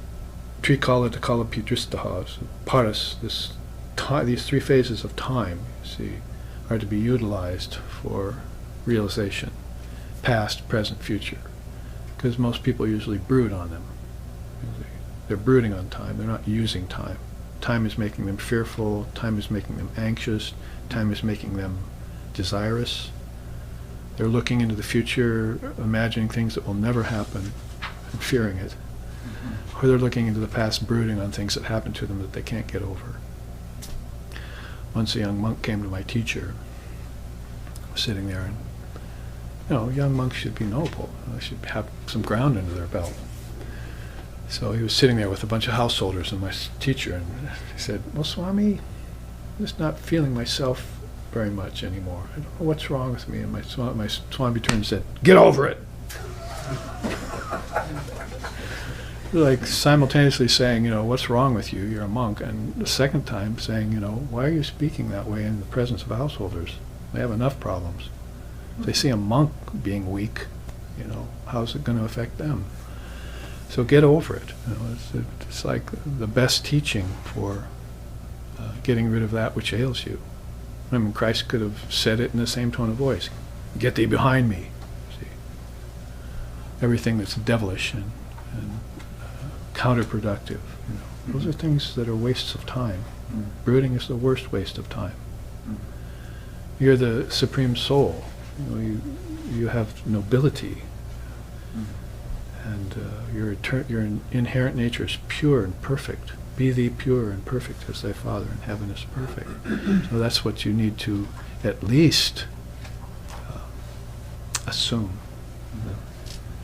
Trikala, Takala, Pudristaha, Paras, these three phases of time, you see, are to be utilized for realization, past, present, future. Because most people usually brood on them. They're brooding on time, they're not using time. Time is making them fearful, time is making them anxious, time is making them desirous. They're looking into the future, imagining things that will never happen, and fearing it. Or they're looking into the past, brooding on things that happened to them that they can't get over. Once a young monk came to my teacher, I was sitting there, and young monks should be noble. They should have some ground under their belt. So he was sitting there with a bunch of householders and my teacher, and he said, "Well, Swami, I'm just not feeling myself very much anymore. I don't know what's wrong with me." And my Swami turned and said, "Get over it!" Like simultaneously saying, "What's wrong with you? You're a monk." And the second time saying, "Why are you speaking that way in the presence of householders? They have enough problems. If they see a monk being weak, how's it going to affect them? So get over it." It's like the best teaching for getting rid of that which ails you. I mean, Christ could have said it in the same tone of voice. "Get thee behind me." See, everything that's devilish and counterproductive. Those are things that are wastes of time. Brooding is the worst waste of time. You're the supreme soul. You have nobility, and your inherent nature is pure and perfect. Be thee pure and perfect as thy Father in heaven is perfect. So that's what you need to at least assume.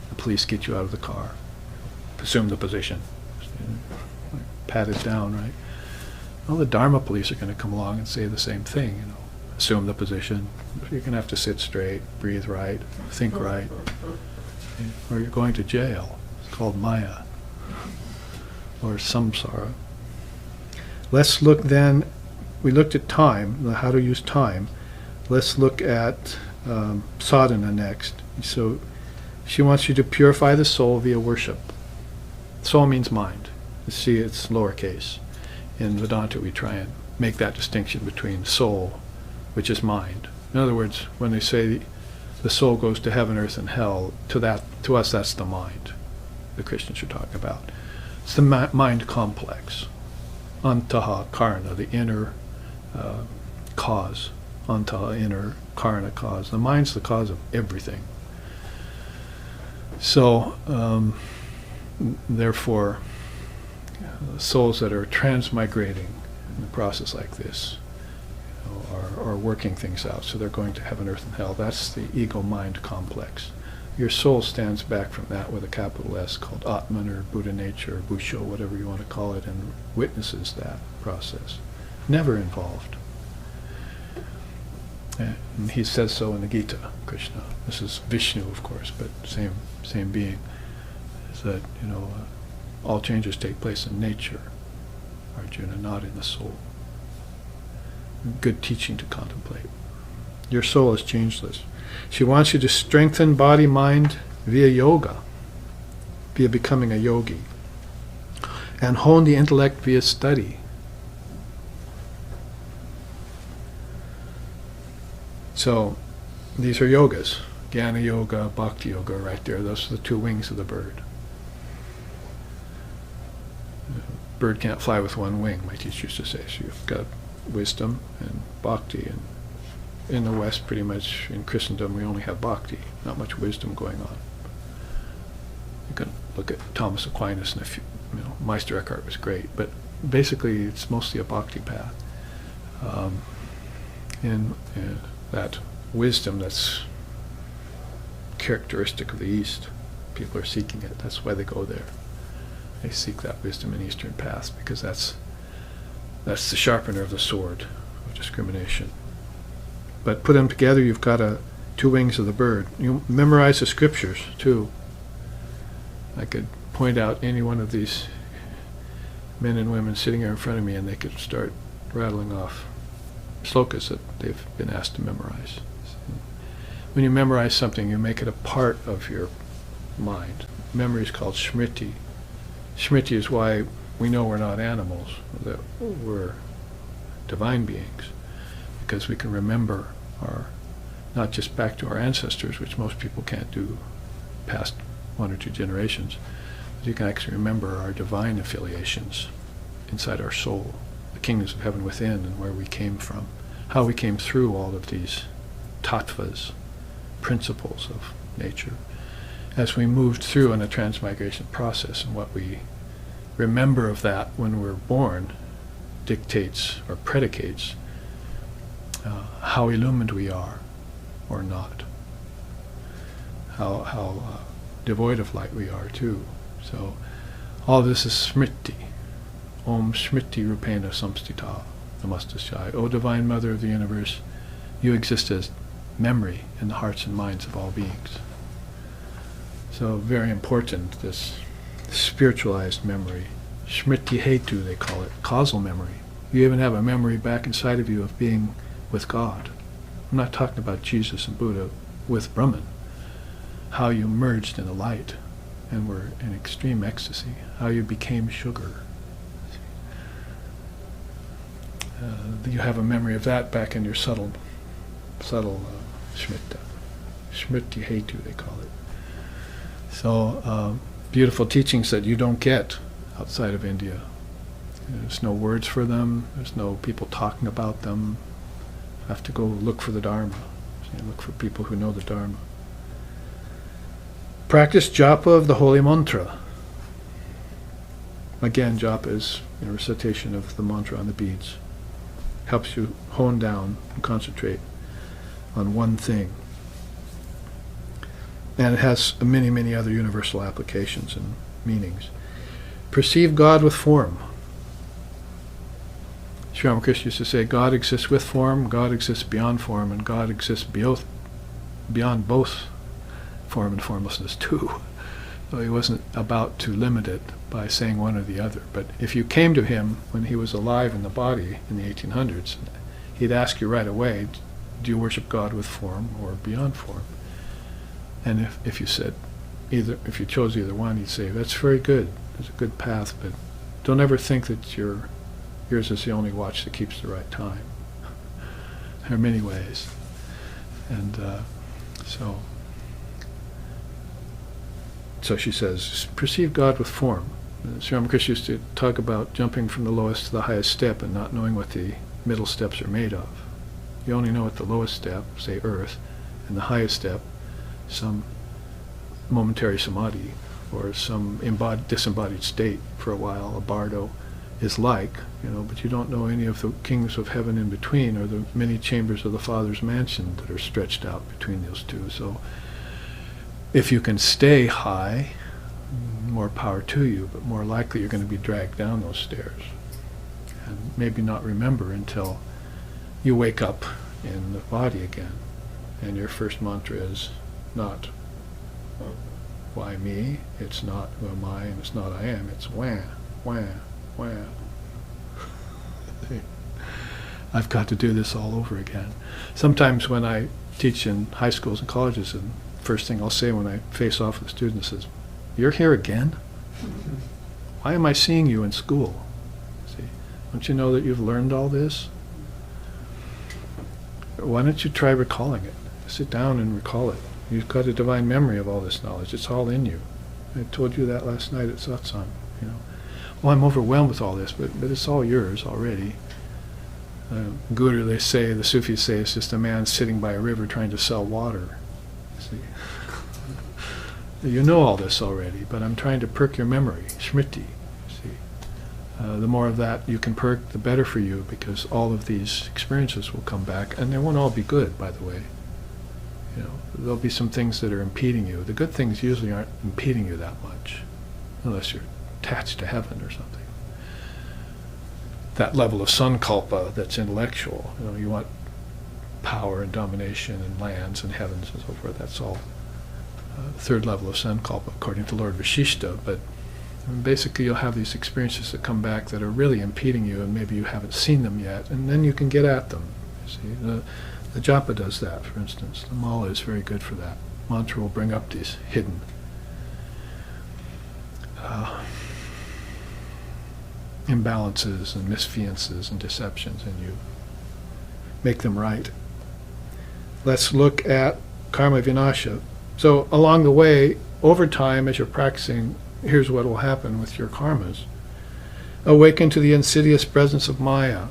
The police get you out of the car. Assume the position. Pat it down, right? Well, the Dharma police are going to come along and say the same thing, Assume the position. You're going to have to sit straight, breathe right, think right, or you're going to jail. It's called Maya, or samsara. Let's look then, we looked at time, how to use time. Let's look at sadhana next. So she wants you to purify the soul via worship. Soul means mind. You see, it's lowercase. In Vedanta, we try and make that distinction between soul, which is mind. In other words, when they say the soul goes to heaven, earth, and hell, to us, that's the mind the Christians are talking about. It's the mind complex. Antaha karana, the inner cause. Antaha, inner, karana, cause. The mind's the cause of everything. So, therefore, souls that are transmigrating in a process like this are working things out. So they're going to heaven, earth, and hell. That's the ego-mind complex. Your soul stands back from that with a capital S, called Atman or Buddha nature or Busho, whatever you want to call it, and witnesses that process. Never involved. And he says so in the Gita, Krishna. This is Vishnu, of course, but same being. Is that, all changes take place in nature, Arjuna, not in the soul. Good teaching to contemplate. Your soul is changeless. She wants you to strengthen body, mind via yoga, via becoming a yogi, and hone the intellect via study. So, these are yogas. Jnana yoga, bhakti yoga, right there. Those are the two wings of the bird. Bird can't fly with one wing, my teacher used to say. So you've got wisdom and bhakti, and in the West, pretty much in Christendom, we only have bhakti, not much wisdom going on. You can look at Thomas Aquinas, and Meister Eckhart was great, but basically it's mostly a bhakti path. In that wisdom that's characteristic of the East, people are seeking it. That's why they go there. They seek that wisdom in Eastern paths, because that's the sharpener of the sword of discrimination. But put them together, you've got a two wings of the bird. You memorize the scriptures, too. I could point out any one of these men and women sitting here in front of me, and they could start rattling off slokas that they've been asked to memorize. When you memorize something, you make it a part of your mind. Memory is called smriti. Smriti is why we know we're not animals, that we're divine beings, because we can remember not just back to our ancestors, which most people can't do past 1 or 2 generations, but you can actually remember our divine affiliations inside our soul, the kingdoms of heaven within, and where we came from, how we came through all of these tattvas, principles of nature, as we moved through in a transmigration process, and what we remember of that when we're born dictates or predicates how illumined we are or not, how devoid of light we are too. So all this is smriti. Om smriti rupena samstita namastasya. O Divine Mother of the Universe, you exist as memory in the hearts and minds of all beings. So very important, this spiritualized memory. Smriti hetu, they call it, causal memory. You even have a memory back inside of you of being with God. I'm not talking about Jesus and Buddha, with Brahman. How you merged in the light and were in extreme ecstasy. How you became sugar. You have a memory of that back in your subtle smrita. Smriti hetu, they call it. So beautiful teachings that you don't get outside of India. There's no words for them. There's no people talking about them. You have to go look for the Dharma. So you look for people who know the Dharma. Practice japa of the holy mantra. Again, japa is recitation of the mantra on the beads. Helps you hone down and concentrate on one thing. And it has many, many other universal applications and meanings. Perceive God with form. Sri Ramakrishna used to say, God exists with form, God exists beyond form, and God exists beyond both form and formlessness too. So he wasn't about to limit it by saying one or the other. But if you came to him when he was alive in the body in the 1800s, he'd ask you right away, do you worship God with form or beyond form? And if you said if you chose either one, he'd say, that's very good, it's a good path, but don't ever think that yours is the only watch that keeps the right time. There are many ways. And so she says, perceive God with form. Sri Ramakrishna used to talk about jumping from the lowest to the highest step and not knowing what the middle steps are made of. You only know what the lowest step, say earth, and the highest step, some momentary samadhi, or some disembodied state for a while, a bardo, is like, but you don't know any of the kingdoms of heaven in between, or the many chambers of the Father's mansion that are stretched out between those two. So if you can stay high, more power to you, but more likely you're going to be dragged down those stairs. And maybe not remember until you wake up in the body again. And your first mantra is not, why me? It's not who am I, and it's not I am. It's wah, wah, wah. I've got to do this all over again. Sometimes when I teach in high schools and colleges, and first thing I'll say when I face off with students is, you're here again? Why am I seeing you in school? See, don't you know that you've learned all this? Why don't you try recalling it? Sit down and recall it. You've got a divine memory of all this knowledge. It's all in you. I told you that last night at satsang. Oh, I'm overwhelmed with all this, but it's all yours already. Guru, the Sufis say, is just a man sitting by a river trying to sell water. See? You know all this already, but I'm trying to perk your memory, smriti. See? The more of that you can perk, the better for you, because all of these experiences will come back, and they won't all be good, by the way. There'll be some things that are impeding you. The good things usually aren't impeding you that much, unless you're attached to heaven or something. That level of sankalpa that's intellectual. You want power and domination and lands and heavens and so forth. That's all the third level of Sankalpa, according to Lord Vashishta. But basically you'll have these experiences that come back that are really impeding you, and maybe you haven't seen them yet, and then you can get at them. You see, the japa does that, for instance. The mala is very good for that. Mantra will bring up these hidden imbalances and misfiances and deceptions, and you make them right. Let's look at karma vinasha. So along the way, over time, as you're practicing, here's what will happen with your karmas. Awaken to the insidious presence of Maya.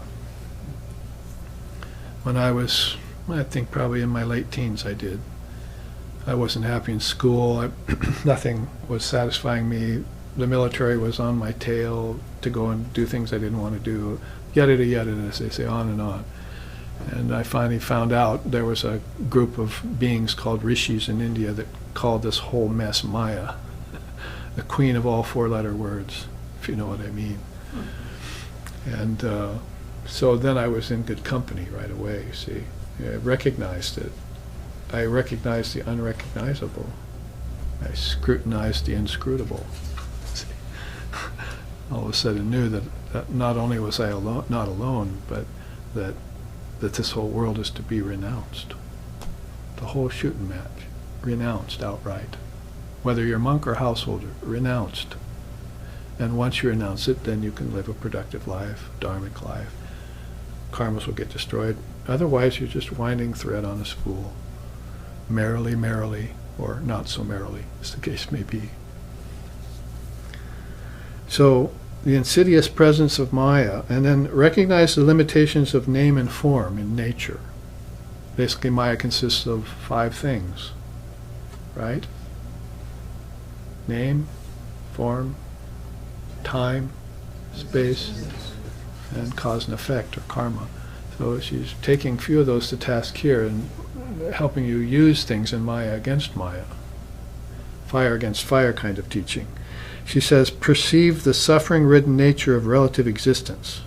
When I was, I think probably in my late teens I did. I wasn't happy in school. Nothing was satisfying me. The military was on my tail to go and do things I didn't want to do. Yada, yada, as they say, on and on. And I finally found out there was a group of beings called rishis in India that called this whole mess Maya, the queen of all four-letter words, if you know what I mean. And so then I was in good company right away, you see. I recognized it. I recognized the unrecognizable. I scrutinized the inscrutable. See? All of a sudden knew that not only was I not alone, but that this whole world is to be renounced. The whole shooting match, renounced outright. Whether you're monk or householder, renounced. And once you renounce it, then you can live a productive life, dharmic life. Karmas will get destroyed. Otherwise, you're just winding thread on a spool. Merrily, merrily, or not so merrily, as the case may be. So, the insidious presence of Maya, and then recognize the limitations of name and form in nature. Basically, Maya consists of 5 things, right? Name, form, time, space, and cause and effect, or karma. So she's taking a few of those to task here and helping you use things in Maya against Maya. Fire against fire kind of teaching. She says, perceive the suffering-ridden nature of relative existence.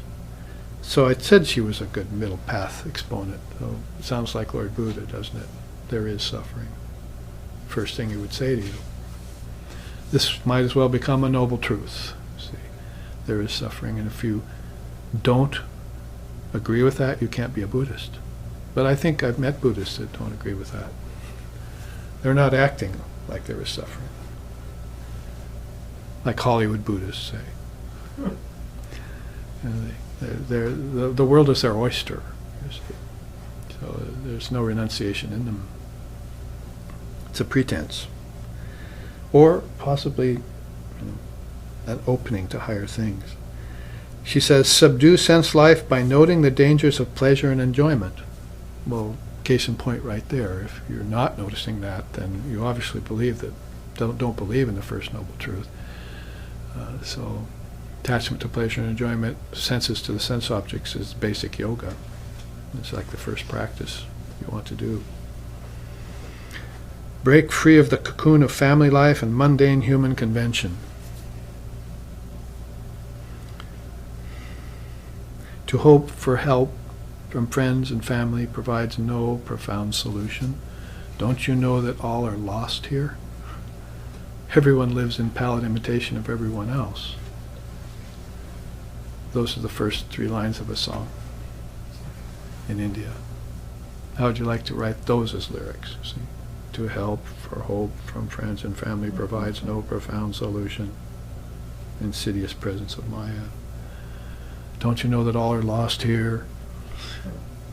So I said she was a good middle path exponent. So it sounds like Lord Buddha, doesn't it? There is suffering. First thing he would say to you. This might as well become a noble truth. See, there is suffering, and if you don't agree with that, you can't be a Buddhist. But I think I've met Buddhists that don't agree with that. They're not acting like there is suffering. Like Hollywood Buddhists say. And the world is their oyster, you see. So there's no renunciation in them. It's a pretense. Or possibly an opening to higher things. She says, subdue sense life by noting the dangers of pleasure and enjoyment. Well, case in point right there. If you're not noticing that, then you obviously believe that, don't believe in the first noble truth. So attachment to pleasure and enjoyment, senses to the sense objects, is basic yoga. It's like the first practice you want to do. Break free of the cocoon of family life and mundane human convention. To hope for help from friends and family provides no profound solution. Don't you know that all are lost here? Everyone lives in pallid imitation of everyone else. Those are the first 3 lines of a song in India. How would you like to write those as lyrics? See? To help for hope from friends and family provides no profound solution. Insidious presence of Maya. Don't you know that all are lost here?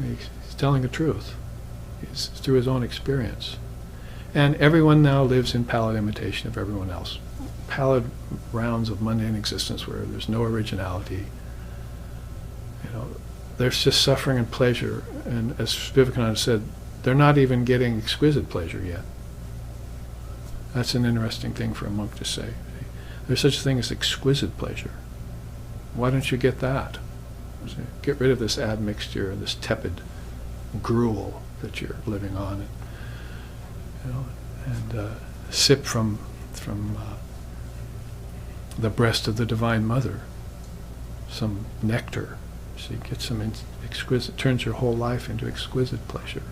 He's telling the truth. It's through his own experience. And everyone now lives in pallid imitation of everyone else. Pallid rounds of mundane existence where there's no originality. You know, there's just suffering and pleasure. And as Vivekananda said, they're not even getting exquisite pleasure yet. That's an interesting thing for a monk to say. There's such a thing as exquisite pleasure. Why don't you get that? Get rid of this admixture, this tepid gruel that you're living on, and sip from the breast of the Divine Mother, some nectar, See, get some exquisite, turns your whole life into exquisite pleasure.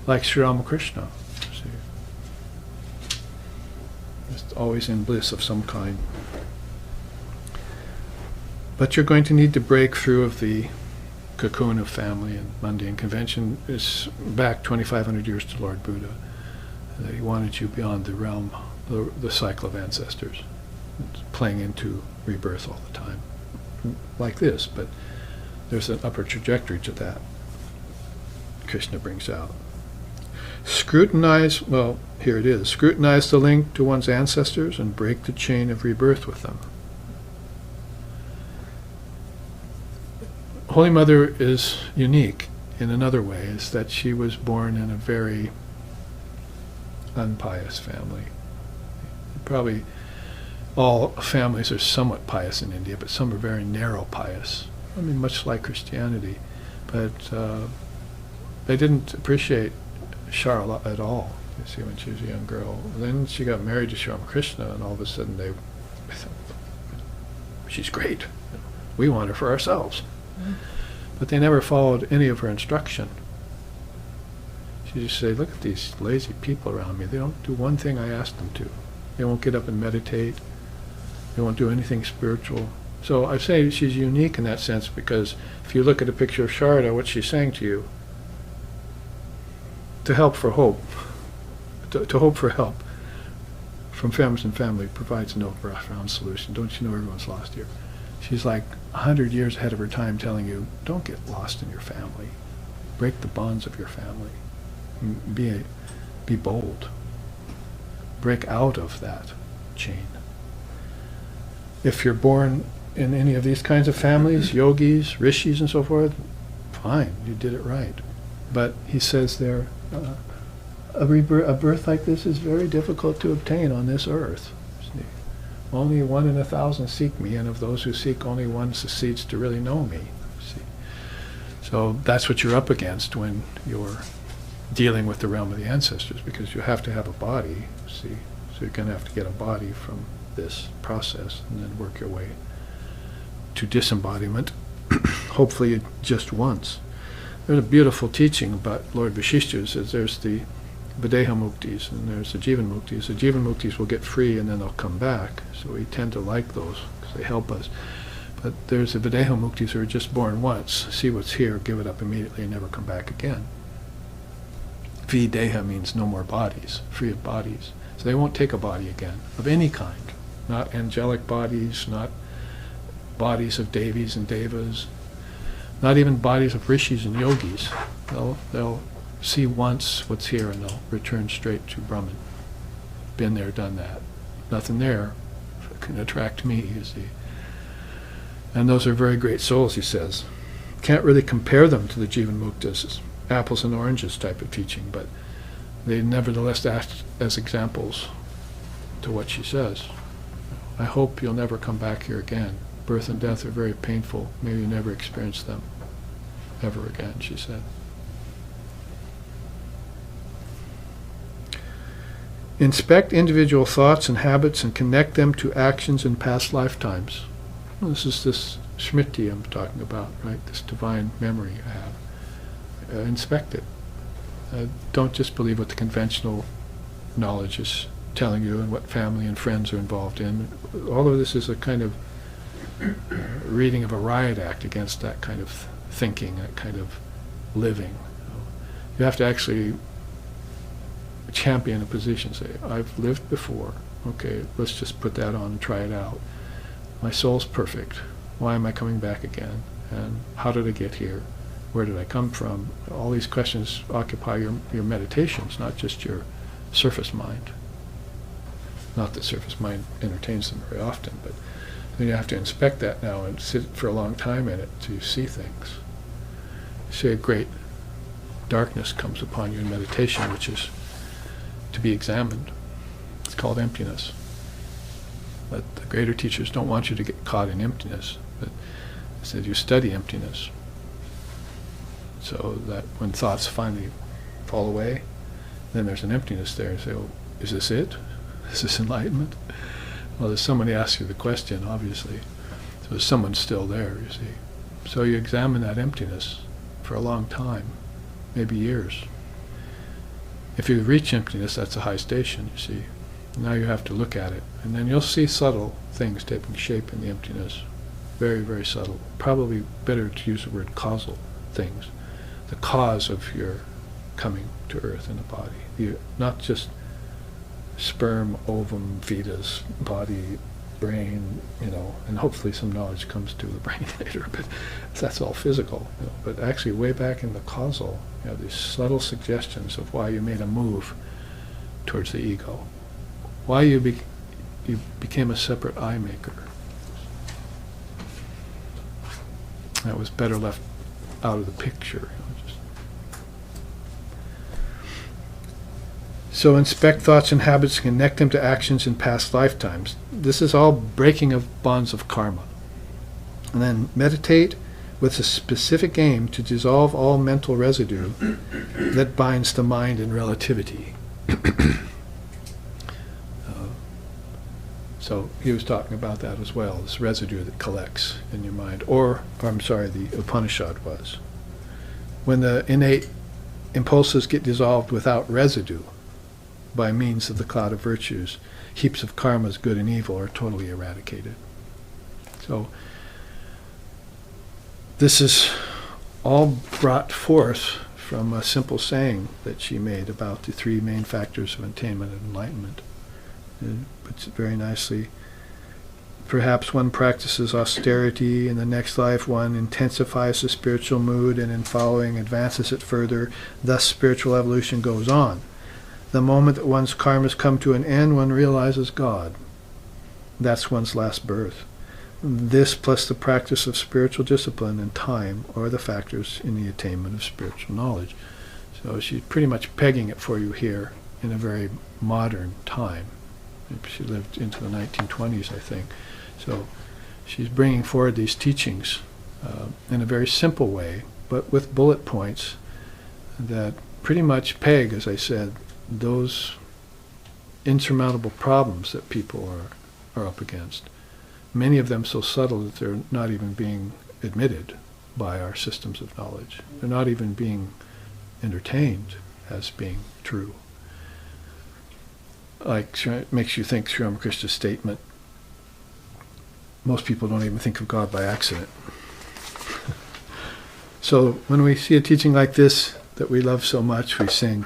Like Sri Ramakrishna, see. Just always in bliss of some kind. But you're going to need to break through of the cocoon of family and mundane convention. Is back 2,500 years to Lord Buddha. That he wanted you beyond the realm, the cycle of ancestors, playing into rebirth all the time. Like this, but there's an upper trajectory to that. Krishna brings out. Scrutinize, well, here it is. Scrutinize the link to one's ancestors and break the chain of rebirth with them. Holy Mother is unique in another way, is that she was born in a very unpious family. Probably all families are somewhat pious in India, but some are very narrow pious. I mean, much like Christianity. But they didn't appreciate Shara at all, you see, when she was a young girl. Then she got married to Sri Ramakrishna, and all of a sudden they thought, she's great. We want her for ourselves. Mm-hmm. But they never followed any of her instruction. She just said, look at these lazy people around me. They don't do one thing I ask them to. They won't get up and meditate. They won't do anything spiritual. So I say she's unique in that sense, because if you look at a picture of Sharda, what she's saying to you, to help for hope, to hope for help from families and family provides no profound solution. Don't you know everyone's lost here? She's like 100 years ahead of her time, telling you, don't get lost in your family. Break the bonds of your family. Be bold. Break out of that chain. If you're born in any of these kinds of families, yogis, rishis, and so forth, fine, you did it right. But he says there, a birth like this is very difficult to obtain on this earth. See? Only 1 in 1,000 seek me, and of those who seek, only one succeeds to really know me. See? So that's what you're up against when you're dealing with the realm of the ancestors, because you have to have a body, see? So you're going to have to get a body from this process and then work your way to disembodiment, hopefully just once. There's a beautiful teaching about Lord Vashishta who says there's the Videha Muktis and there's the Jivan Muktis. The Jivan Muktis will get free and then they'll come back. So we tend to like those because they help us. But there's the Videha Muktis who are just born once, see what's here, give it up immediately and never come back again. Videha means no more bodies, free of bodies. So they won't take a body again, of any kind. Not angelic bodies, not bodies of Devis and Devas, not even bodies of rishis and yogis. They'll see once what's here and they'll return straight to Brahman. Been there, done that. Nothing there can attract me, you see. And those are very great souls, he says. Can't really compare them to the Jivan Muktas, apples and oranges type of teaching, but they nevertheless act as examples to what she says. I hope you'll never come back here again. Birth and death are very painful. Maybe you never experience them ever again, she said. Inspect individual thoughts and habits and connect them to actions in past lifetimes. Well, this is this smriti I'm talking about, right? This divine memory I have. Inspect it. Don't just believe what the conventional knowledge is telling you and what family and friends are involved in. All of this is a kind of reading of a riot act against that kind of thinking, that kind of living. You have to actually champion a position, say, I've lived before, okay, let's just put that on and try it out. My soul's perfect. Why am I coming back again? And how did I get here? Where did I come from? All these questions occupy your meditations, not just your surface mind. Not that surface mind entertains them very often, but then you have to inspect that now and sit for a long time in it to see things. You see a great darkness comes upon you in meditation, which is to be examined. It's called emptiness. But the greater teachers don't want you to get caught in emptiness, but instead you study emptiness. So that when thoughts finally fall away, then there's an emptiness there. You say, oh, is this it? Is this enlightenment? Well, there's somebody asks you the question, obviously. So there's someone still there, you see. So you examine that emptiness for a long time, maybe years. If you reach emptiness, that's a high station, you see. Now you have to look at it, and then you'll see subtle things taking shape in the emptiness. Very, very subtle. Probably better to use the word causal things. The cause of your coming to earth in a body. Not just sperm, ovum, fetus, body, brain, and hopefully some knowledge comes to the brain later, but that's all physical. But actually way back in the causal, these subtle suggestions of why you made a move towards the ego. Why you became a separate I maker. That was better left out of the picture. So inspect thoughts and habits, connect them to actions in past lifetimes. This is all breaking of bonds of karma. And then meditate with a specific aim to dissolve all mental residue that binds the mind in relativity. So he was talking about that as well, this residue that collects in your mind. The Upanishad was. When the innate impulses get dissolved without residue, by means of the cloud of virtues, heaps of karmas, good and evil, are totally eradicated. So this is all brought forth from a simple saying that she made about the three main factors of attainment and enlightenment. It puts it very nicely. Perhaps one practices austerity, in the next life one intensifies the spiritual mood, and in following advances it further. Thus spiritual evolution goes on. The moment that one's karmas come to an end, one realizes God. That's one's last birth. This plus the practice of spiritual discipline and time are the factors in the attainment of spiritual knowledge. So she's pretty much pegging it for you here in a very modern time. She lived into the 1920s, I think. So she's bringing forward these teachings in a very simple way, but with bullet points that pretty much peg, as I said, those insurmountable problems that people are up against. Many of them so subtle that they're not even being admitted by our systems of knowledge. They're not even being entertained as being true. Like, it makes you think Sri Ramakrishna's statement, most people don't even think of God by accident. So when we see a teaching like this that we love so much, we sing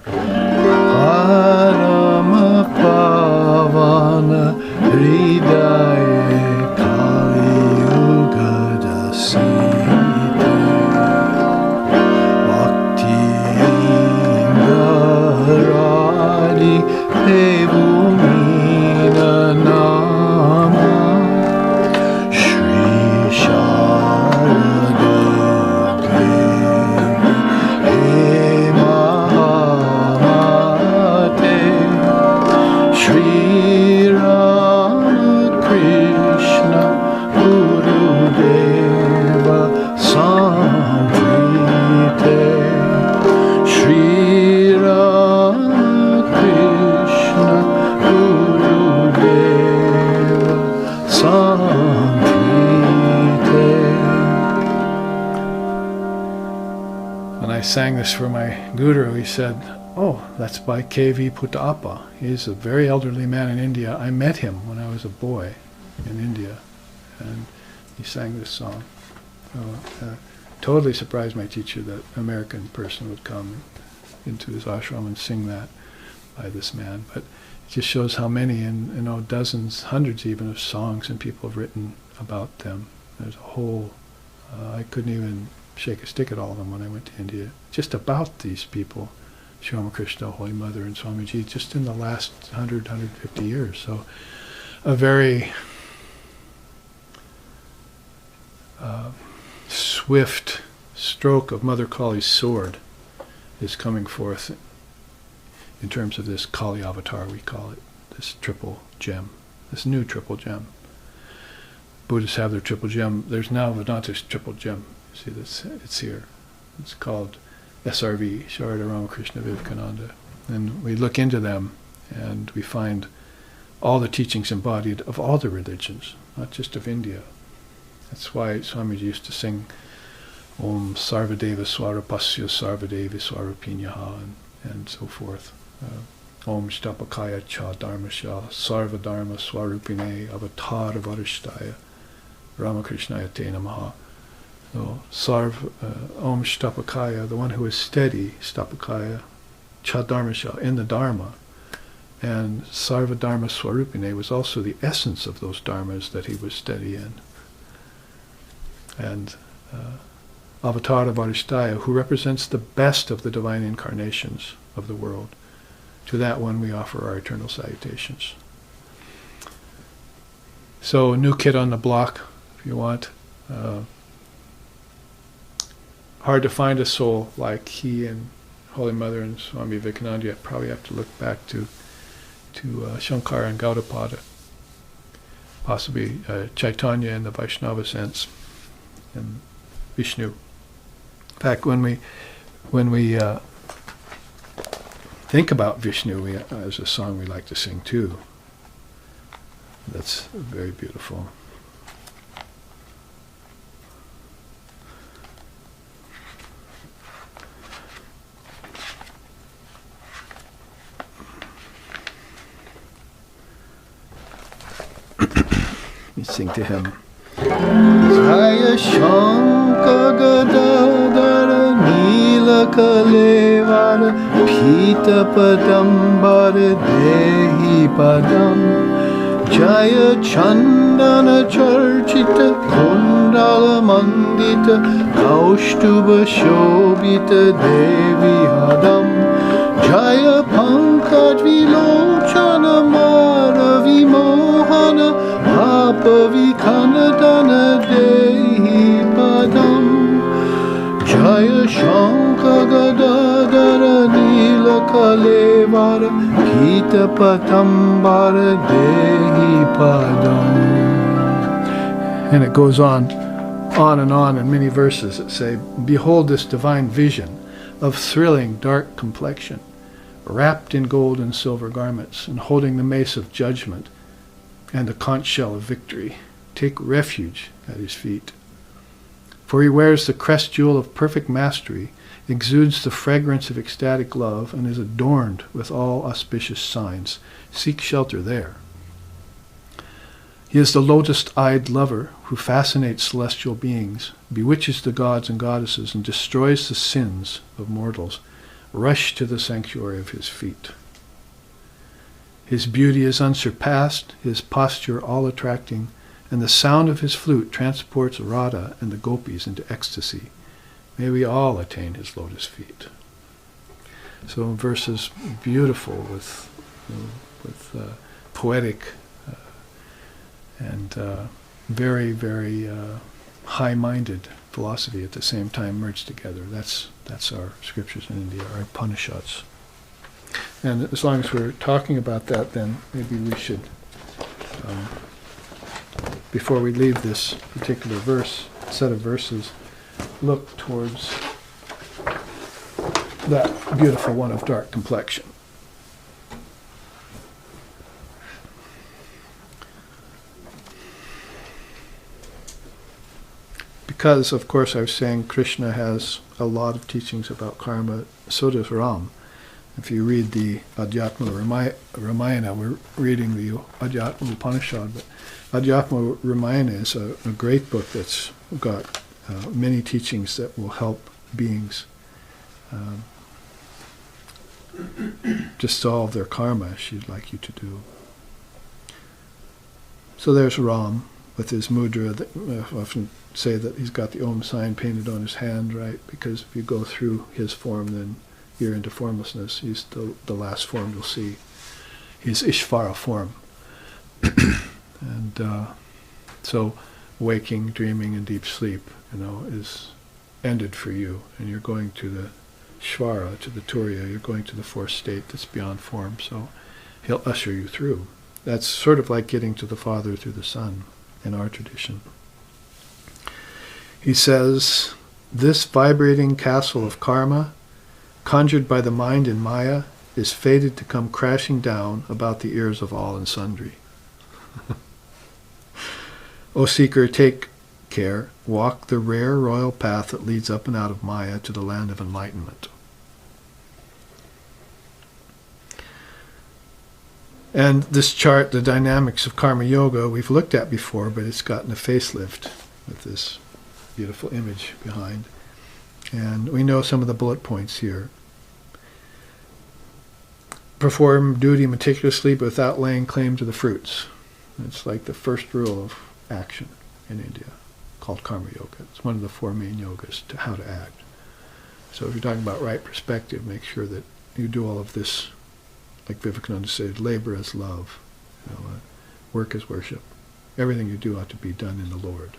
Parama Pavana Hridaye Kali Yuga Dasite Bhakti Ingaradi Devumina Nama Shri Sharada Shri Ramakrishna Gurudeva Samprite Shri Ramakrishna Gurudeva Samprite. When I sang this for my guru, he said, "Oh, that's by K.V. Puttappa. He's a very elderly man in India. I met him when I was a boy in India, and he sang this song." Totally surprised my teacher that an American person would come into his ashram and sing that by this man. But it just shows how many, and dozens, hundreds even of songs and people have written about them. There's a whole, I couldn't even shake a stick at all of them when I went to India, just about these people. Sri Ramakrishna, Holy Mother, and Swamiji, just in the last 100, 150 years. So a very swift stroke of Mother Kali's sword is coming forth in terms of this Kali avatar, we call it, this triple gem, this new triple gem. Buddhists have their triple gem. There's now Vedanta's triple gem. See this? It's here. It's called SRV, Sharada Ramakrishna Vivekananda. And we look into them and we find all the teachings embodied of all the religions, not just of India. That's why Swamiji used to sing Om Sarvadeva Swarupasya Sarvadevi Swarupinyaha, and so forth. Om Shtapakaya Cha Dharmasya Sarvadharma Swarupine Avatar Varishtaya Ramakrishnaya Te Namaha. So Om Shtapakaya, the one who is steady, Shtapakaya Cha Dharmasya, in the Dharma. And Sarvadharma Swarupine was also the essence of those dharmas that he was steady in. And Avatar Varishtaya, who represents the best of the divine incarnations of the world. To that one we offer our eternal salutations. So, new kid on the block, if you want. Hard to find a soul like he and Holy Mother and Swami Vivekananda. You probably have to look back to Shankara and Gaudapada, possibly Chaitanya in the Vaishnava sense, and Vishnu. In fact, when we think about Vishnu, there's a song we like to sing too. That's very beautiful. We sing to him. Jaya Shankar Gadadhara Nila Kalevara Pita Padambar Dehi Padam Jaya Chandana Charchita Kundala Mandita Kaustuba Shobita Devi Hadam Jaya Pankaj Vilochana Mara Vimohana Pavikanadana Dehi Padam Jaya Shankar Gadadhara Nila Kalevara Pita Patambara Dehi Padam. And it goes on and on in many verses that say, behold this divine vision of thrilling dark complexion, wrapped in gold and silver garments, and holding the mace of judgment and the conch shell of victory. Take refuge at his feet. For he wears the crest jewel of perfect mastery, exudes the fragrance of ecstatic love, and is adorned with all auspicious signs. Seek shelter there. He is the lotus-eyed lover who fascinates celestial beings, bewitches the gods and goddesses, and destroys the sins of mortals. Rush to the sanctuary of his feet. His beauty is unsurpassed, his posture all-attracting, and the sound of his flute transports Radha and the gopis into ecstasy. May we all attain his lotus feet. So verses beautiful with poetic and very, very high-minded philosophy at the same time merged together. That's our scriptures in India, our Upanishads. And as long as we're talking about that, then maybe we should, before we leave this particular set of verses, look towards that beautiful one of dark complexion. Because, of course, I was saying Krishna has a lot of teachings about karma, so does Ram. If you read the Adhyatma Ramayana, we're reading the Adhyatma Upanishad, but Adhyatma Ramayana is a great book that's got many teachings that will help beings dissolve their karma, as she'd like you to do. So there's Ram with his mudra. I often say that he's got the Om sign painted on his hand, right? Because if you go through his form, then you're into formlessness. He's the last form you'll see. He's Ishvara form. And so waking, dreaming, and deep sleep, is ended for you. And you're going to the Shvara, to the Turiya. You're going to the fourth state that's beyond form. So he'll usher you through. That's sort of like getting to the Father through the Son in our tradition. He says, this vibrating castle of karma, conjured by the mind in Maya, is fated to come crashing down about the ears of all and sundry. O seeker, take care, walk the rare royal path that leads up and out of Maya to the land of enlightenment. And this chart, the dynamics of karma yoga, we've looked at before, but it's gotten a facelift with this beautiful image behind. And we know some of the bullet points here. Perform duty meticulously but without laying claim to the fruits. It's like the first rule of action in India, called karma yoga. It's one of the 4 main yogas to how to act. So if you're talking about right perspective, make sure that you do all of this, like Vivekananda said, labor as love, work as worship. Everything you do ought to be done in the Lord.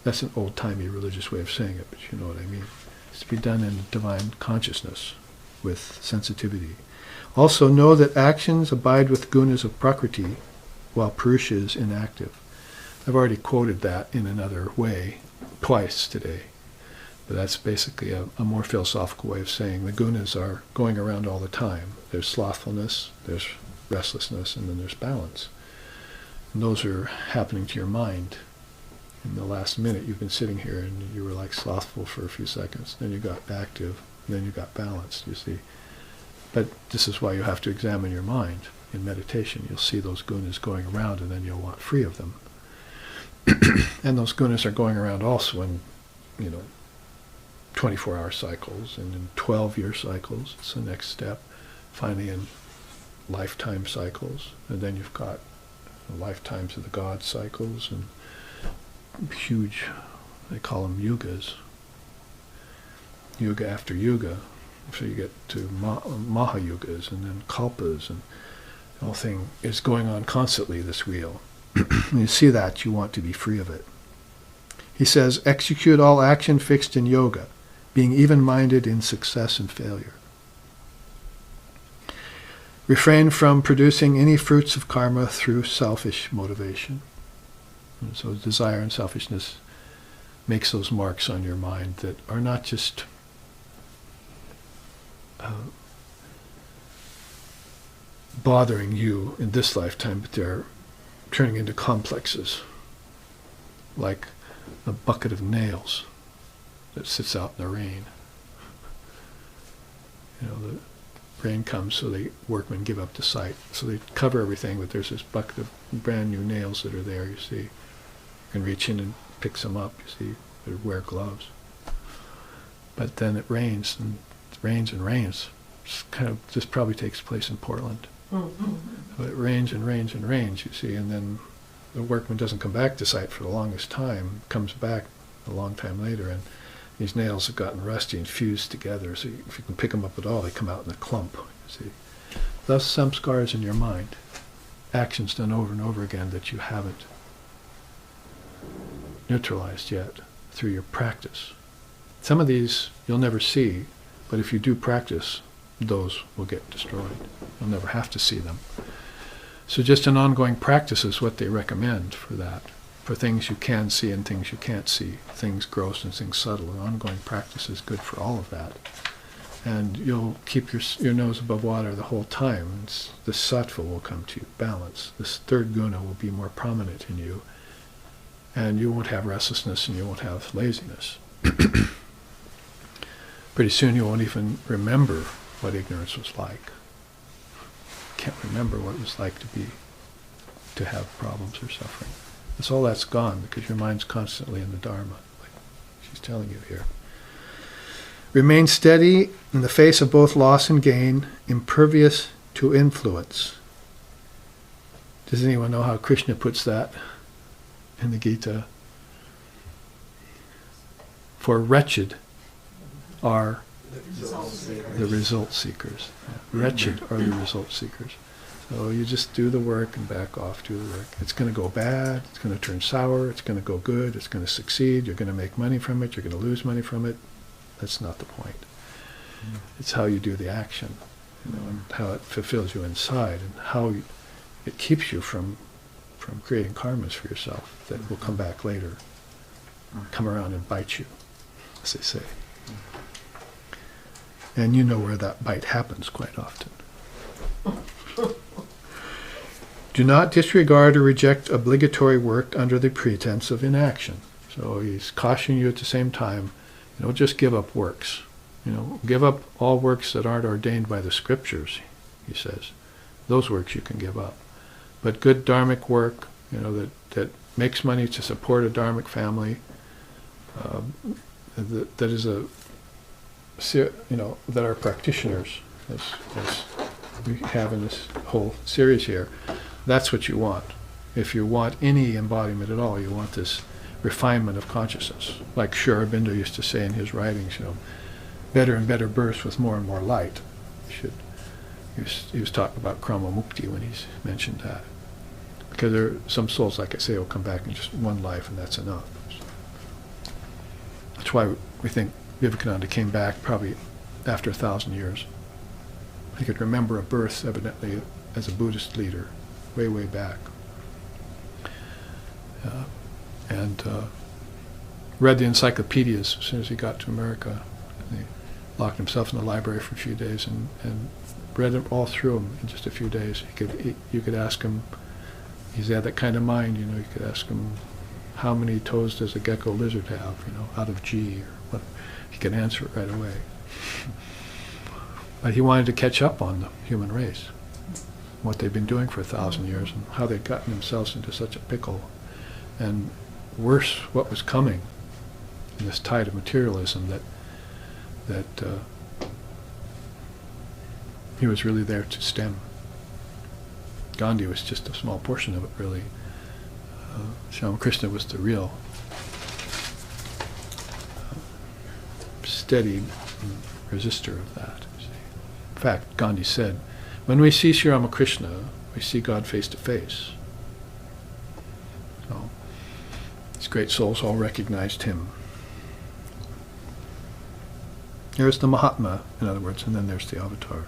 That's an old-timey religious way of saying it, but you know what I mean. It's to be done in divine consciousness with sensitivity. Also know that actions abide with gunas of Prakriti while Purusha is inactive. I've already quoted that in another way twice today. But that's basically a more philosophical way of saying the gunas are going around all the time. There's slothfulness, there's restlessness, and then there's balance. And those are happening to your mind. In the last minute you've been sitting here and you were like slothful for a few seconds, then you got active, then you got balanced, you see. But this is why you have to examine your mind. In meditation you'll see those gunas going around and then you'll want free of them. And those gunas are going around also in, 24-hour cycles and in 12-year cycles. It's the next step. Finally in lifetime cycles. And then you've got lifetimes of the God cycles and huge, they call them yugas. Yuga after yuga. So you get to Mahayugas and then Kalpas, and the whole thing is going on constantly, this wheel. When you see that, you want to be free of it. He says, execute all action fixed in yoga, being even-minded in success and failure. Refrain from producing any fruits of karma through selfish motivation. And so desire and selfishness makes those marks on your mind that are not just bothering you in this lifetime, but they're turning into complexes, like a bucket of nails that sits out in the rain. The rain comes, so the workmen give up the site. So they cover everything, but there's this bucket of brand new nails that are there, you see. You can reach in and pick some up, you see. They wear gloves. But then it rains, and it rains and rains. This probably takes place in Portland. So it rains and rains and rains, you see, and then the workman doesn't come back to site for the longest time, comes back a long time later, and these nails have gotten rusty and fused together, so if you can pick them up at all, they come out in a clump, you see. Thus some scars in your mind, actions done over and over again that you haven't neutralized yet through your practice. Some of these you'll never see, but if you do practice, those will get destroyed. You'll never have to see them. So just an ongoing practice is what they recommend for that. For things you can see and things you can't see, things gross and things subtle. An ongoing practice is good for all of that. And you'll keep your nose above water the whole time. The sattva will come to you, balance. This third guna will be more prominent in you. And you won't have restlessness and you won't have laziness. Pretty soon you won't even remember what ignorance was like. Can't remember what it was like to have problems or suffering. All that's gone because your mind's constantly in the Dharma, like she's telling you here. Remain steady in the face of both loss and gain, impervious to influence. Does anyone know how Krishna puts that in the Gita? For wretched are the result seekers. Wretched are the result seekers. So you just do the work and back off, do the work. It's going to go bad, it's going to turn sour, it's going to go good, it's going to succeed, you're going to make money from it, you're going to lose money from it. That's not the point. It's how you do the action, and how it fulfills you inside, and how it keeps you from creating karmas for yourself that will come back later, come around and bite you, as they say. And you know where that bite happens quite often. Do not disregard or reject obligatory work under the pretense of inaction. So he's cautioning you at the same time, just give up works. Give up all works that aren't ordained by the scriptures, he says. Those works you can give up. But good dharmic work, that makes money to support a dharmic family, that is that are practitioners, as we have in this whole series here, that's what you want. If you want any embodiment at all, you want this refinement of consciousness. Like Sri Aurobindo used to say in his writings, better and better births with more and more light. He was talking about Krama Mukti when he's mentioned that. Because there are some souls, like I say, will come back in just one life and that's enough. That's why we think Vivekananda came back probably after 1,000 years. He could remember a birth, evidently, as a Buddhist leader, way, way back. And read the encyclopedias as soon as he got to America. He locked himself in the library for a few days and read them all through them in just a few days. You could ask him, he's had that kind of mind, you could ask him, how many toes does a gecko lizard have, out of G, or what? He could answer it right away. But he wanted to catch up on the human race, what they've been doing for 1,000 years, and how they'd gotten themselves into such a pickle. And worse, what was coming in this tide of materialism that he was really there to stem. Gandhi was just a small portion of it, really. Ramakrishna was the real steady resistor of that. In fact, Gandhi said, when we see Sri Ramakrishna, we see God face to face. So, these great souls all recognized him. There's the Mahatma, in other words, and then there's the avatar.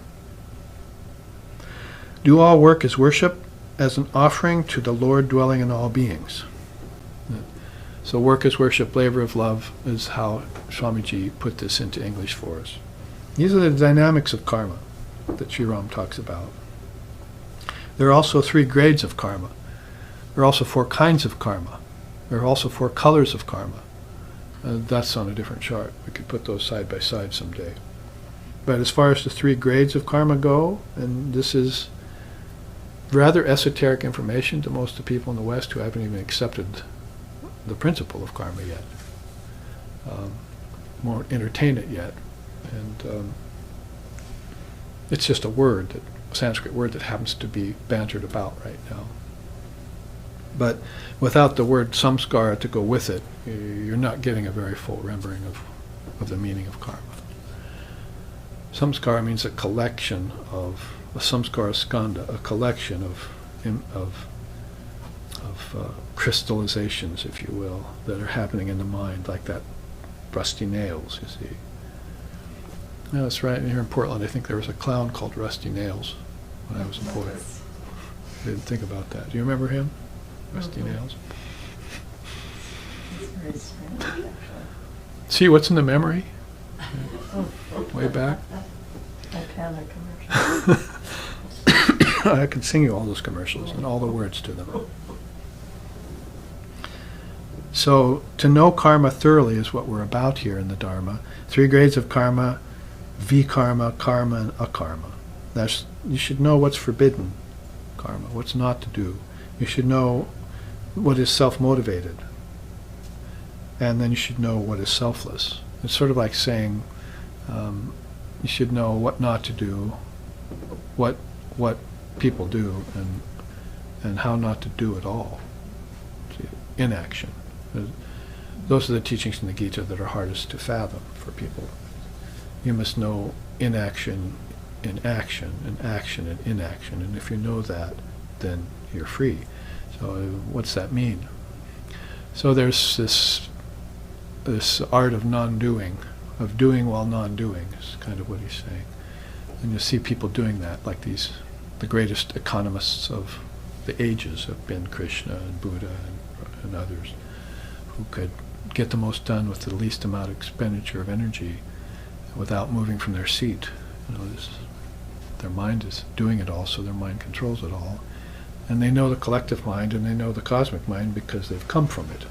Do all work as worship, as an offering to the Lord dwelling in all beings. So work as worship, labor of love, is how Swamiji put this into English for us. These are the dynamics of karma that Sri Ram talks about. There are also 3 grades of karma. There are also 4 kinds of karma. There are also 4 colors of karma. That's on a different chart. We could put those side by side someday. But as far as the 3 grades of karma go, and this is rather esoteric information to most of the people in the West who haven't even accepted the principle of karma yet. Won't entertain it yet. And it's just a Sanskrit word that happens to be bantered about right now. But without the word samskara to go with it, you're not getting a very full rendering of the meaning of karma. Samskara means a collection of a samskara skanda, a collection of crystallizations, if you will, that are happening in the mind, like that rusty nails, you see. No, that's right. Here in Portland, I think there was a clown called Rusty Nails when I was a boy. I didn't think about that. Do you remember him? Rusty Nails. Very strange, actually. See what's in the memory? Way back. Ahankara commercial. I could sing you all those commercials and all the words to them. So, to know karma thoroughly is what we're about here in the Dharma. 3 grades of karma, vikarma, karma, and akarma. You should know what's forbidden karma, what's not to do. You should know what is self-motivated. And then you should know what is selfless. It's sort of like saying you should know what not to do, what people do, and how not to do it all. See, inaction. Those are the teachings in the Gita that are hardest to fathom for people. You must know inaction in action, and action in inaction. And if you know that, then you're free. So what's that mean? So there's this art of non-doing, of doing while non-doing, is kind of what he's saying. And you see people doing that, like the greatest economists of the ages have been Krishna and Buddha and others, who could get the most done with the least amount of expenditure of energy without moving from their seat. Their mind is doing it all, so their mind controls it all. And they know the collective mind and they know the cosmic mind because they've come from it.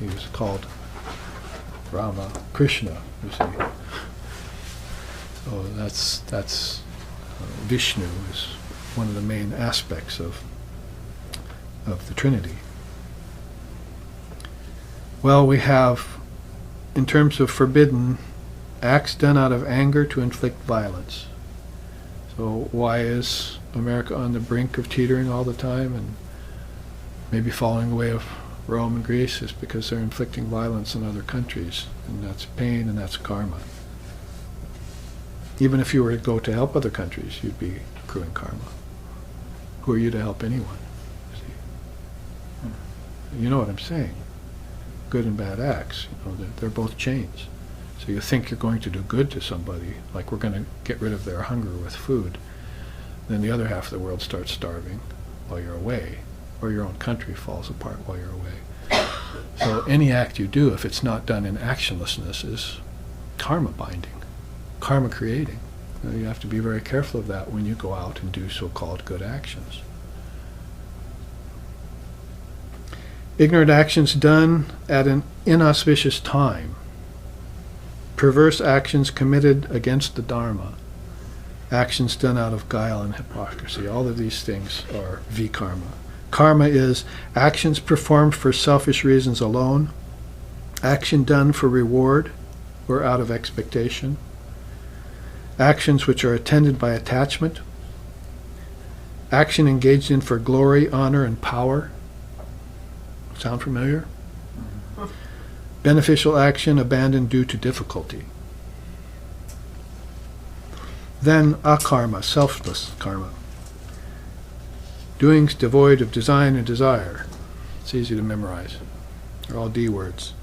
He was called Rama Krishna, you see. So that's Vishnu is one of the main aspects of the Trinity. Well, we have, in terms of forbidden, acts done out of anger to inflict violence. So why is America on the brink of teetering all the time and maybe falling away of Rome and Greece? Is because they're inflicting violence on other countries, and that's pain and that's karma. Even if you were to go to help other countries, you'd be accruing karma. Who are you to help anyone? See? You know what I'm saying? Good and bad acts, they're both chains. So you think you're going to do good to somebody, like we're going to get rid of their hunger with food, then the other half of the world starts starving while you're away, or your own country falls apart while you're away. So any act you do, if it's not done in actionlessness, is karma binding, karma creating. You have to be very careful of that when you go out and do so-called good actions. Ignorant actions done at an inauspicious time. Perverse actions committed against the Dharma. Actions done out of guile and hypocrisy. All of these things are vikarma. Karma is actions performed for selfish reasons alone, action done for reward or out of expectation, actions which are attended by attachment, action engaged in for glory, honor, and power. Sound familiar? Beneficial action abandoned due to difficulty. Then akarma, selfless karma. Doings devoid of design and desire. It's easy to memorize. They're all D words.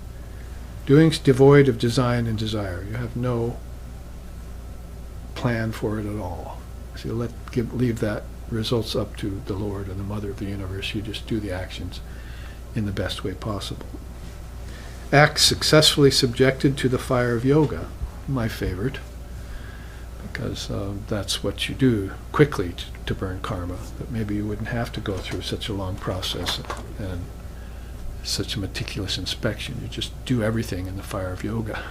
Doings devoid of design and desire. You have no plan for it at all. So leave that results up to the Lord and the Mother of the universe. You just do the actions in the best way possible. Acts successfully subjected to the fire of yoga, my favorite, because that's what you do quickly to burn karma. But maybe you wouldn't have to go through such a long process and such a meticulous inspection. You just do everything in the fire of yoga.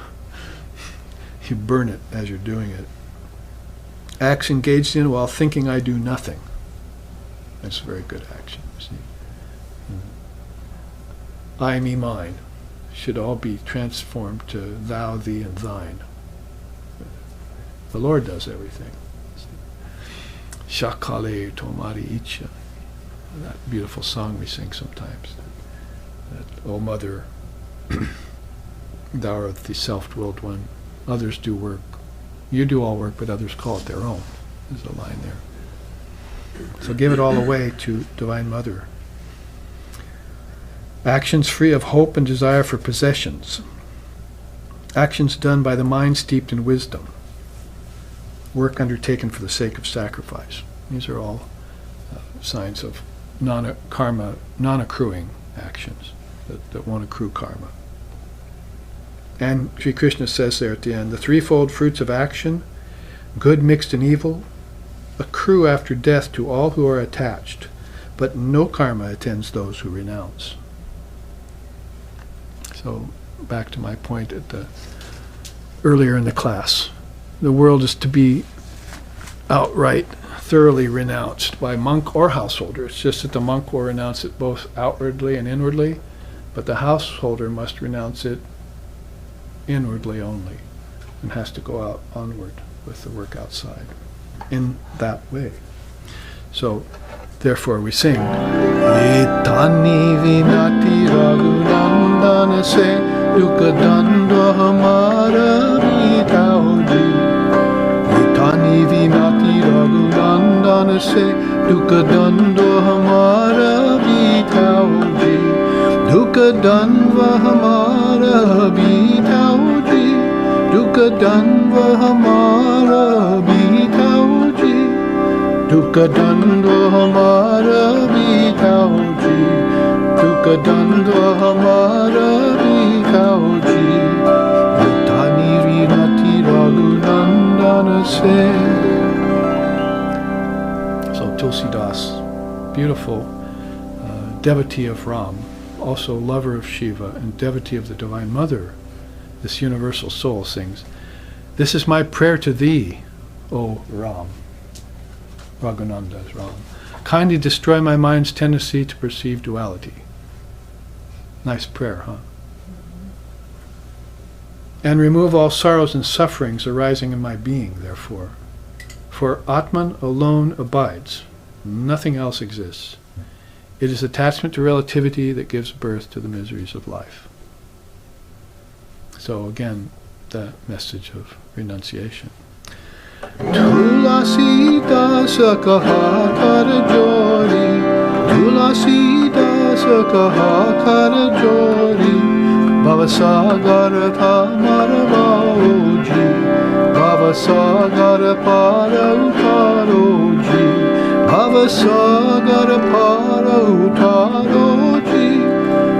You burn it as you're doing it. Acts engaged in while thinking I do nothing. That's a very good action, you see. I, me, mine should all be transformed to thou, thee, and thine. The Lord does everything. Shakale tomari icha. That beautiful song we sing sometimes. That, O Mother, thou art the self-willed one. Others do work. You do all work, but others call it their own. There's a line there. So give it all away to Divine Mother. Actions free of hope and desire for possessions. Actions done by the mind steeped in wisdom. Work undertaken for the sake of sacrifice. These are all signs of karma, non-accruing actions that won't accrue karma. And Sri Krishna says there at the end, the threefold fruits of action, good mixed and evil, accrue after death to all who are attached, but no karma attends those who renounce. So back to my point earlier in the class, the world is to be outright, thoroughly renounced by monk or householder. It's just that the monk will renounce it both outwardly and inwardly, but the householder must renounce it inwardly only, and has to go out onward with the work outside in that way. So therefore we sing Etani vinati raghunandan se dukha dandva hamara bitao ji. Etani vinati raghunandan se dukha dandva hamara bitao ji. Dukha dandva hamara bitao ji. Dukha dandva hamara bitao ji. Dukha dandva hamara bitao ji. Dukha dandva hamara bitao ji. Etani vinati raghunandan se. So Tulsidas, beautiful devotee of Ram, also lover of Shiva and devotee of the Divine Mother, this universal soul, sings, "This is my prayer to thee, O Ram." Raghunanda is Ram. "Kindly destroy my mind's tendency to perceive duality." Nice prayer, huh? "And remove all sorrows and sufferings arising in my being, therefore. For Atman alone abides. Nothing else exists. It is attachment to relativity that gives birth to the miseries of life." So again, the message of renunciation. Tulasi dasa kaha kar jori, Tulasi dasa kaha kar jori, Bhavasagar tha marvaoji, Bhavasagar para utaroji, Bhavasagar para utaroji,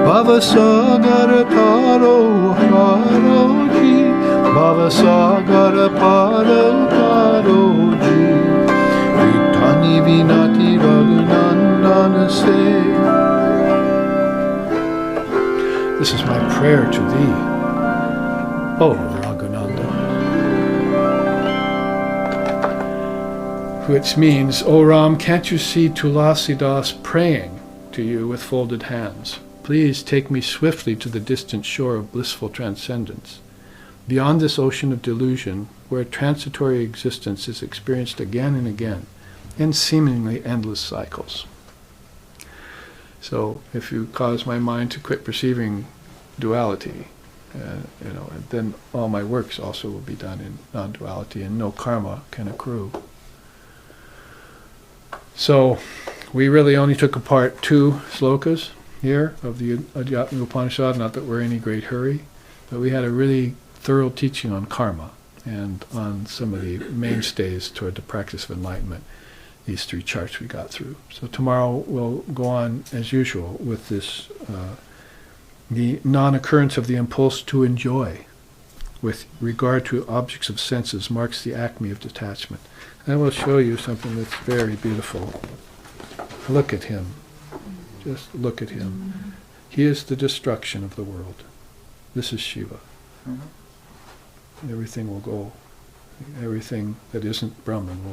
Bhavasagar taro haroji, Bhavasagar para utaroji, Vitani vinati raghunandana se. This is my prayer to thee, O Raghunanda. Which means, "O Ram, can't you see Tulasidas praying to you with folded hands? Please take me swiftly to the distant shore of blissful transcendence, beyond this ocean of delusion where transitory existence is experienced again and again in seemingly endless cycles." So if you cause my mind to quit perceiving duality, then all my works also will be done in non-duality and no karma can accrue. So we really only took apart 2 slokas here of the Adhyatma Upanishad, not that we're in any great hurry, but we had a really thorough teaching on karma and on some of the mainstays toward the practice of enlightenment, these 3 charts we got through. So tomorrow we'll go on as usual with this, the non-occurrence of the impulse to enjoy with regard to objects of senses marks the acme of detachment. And I will show you something that's very beautiful. Look at him. Just look at him. He is the destruction of the world. This is Shiva. Everything will go. Everything that isn't Brahman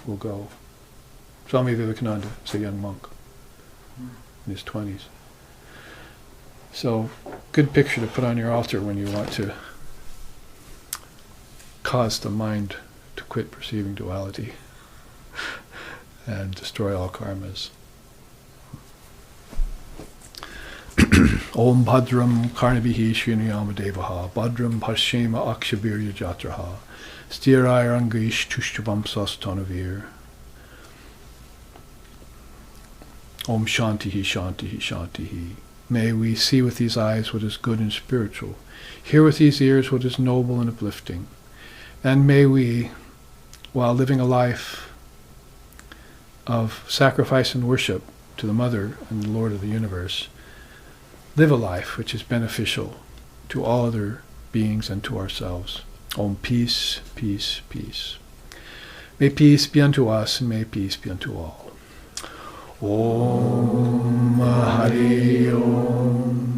will go. Swami Vivekananda is a young monk in his 20s. So, good picture to put on your altar when you want to cause the mind to quit perceiving duality and destroy all karmas. Om Bhadram Karnabihi Sriniyama Devaha Bhadram Parshema Akshabirya Jatraha Sthirairangish Tushtabam Sastanavir. Om Shantihi Shantihi Shantihi. May we see with these eyes what is good and spiritual, hear with these ears what is noble and uplifting, and may we, while living a life of sacrifice and worship to the Mother and the Lord of the universe, live a life which is beneficial to all other beings and to ourselves. Om, peace, peace, peace. May peace be unto us, and may peace be unto all. Om Hari Om.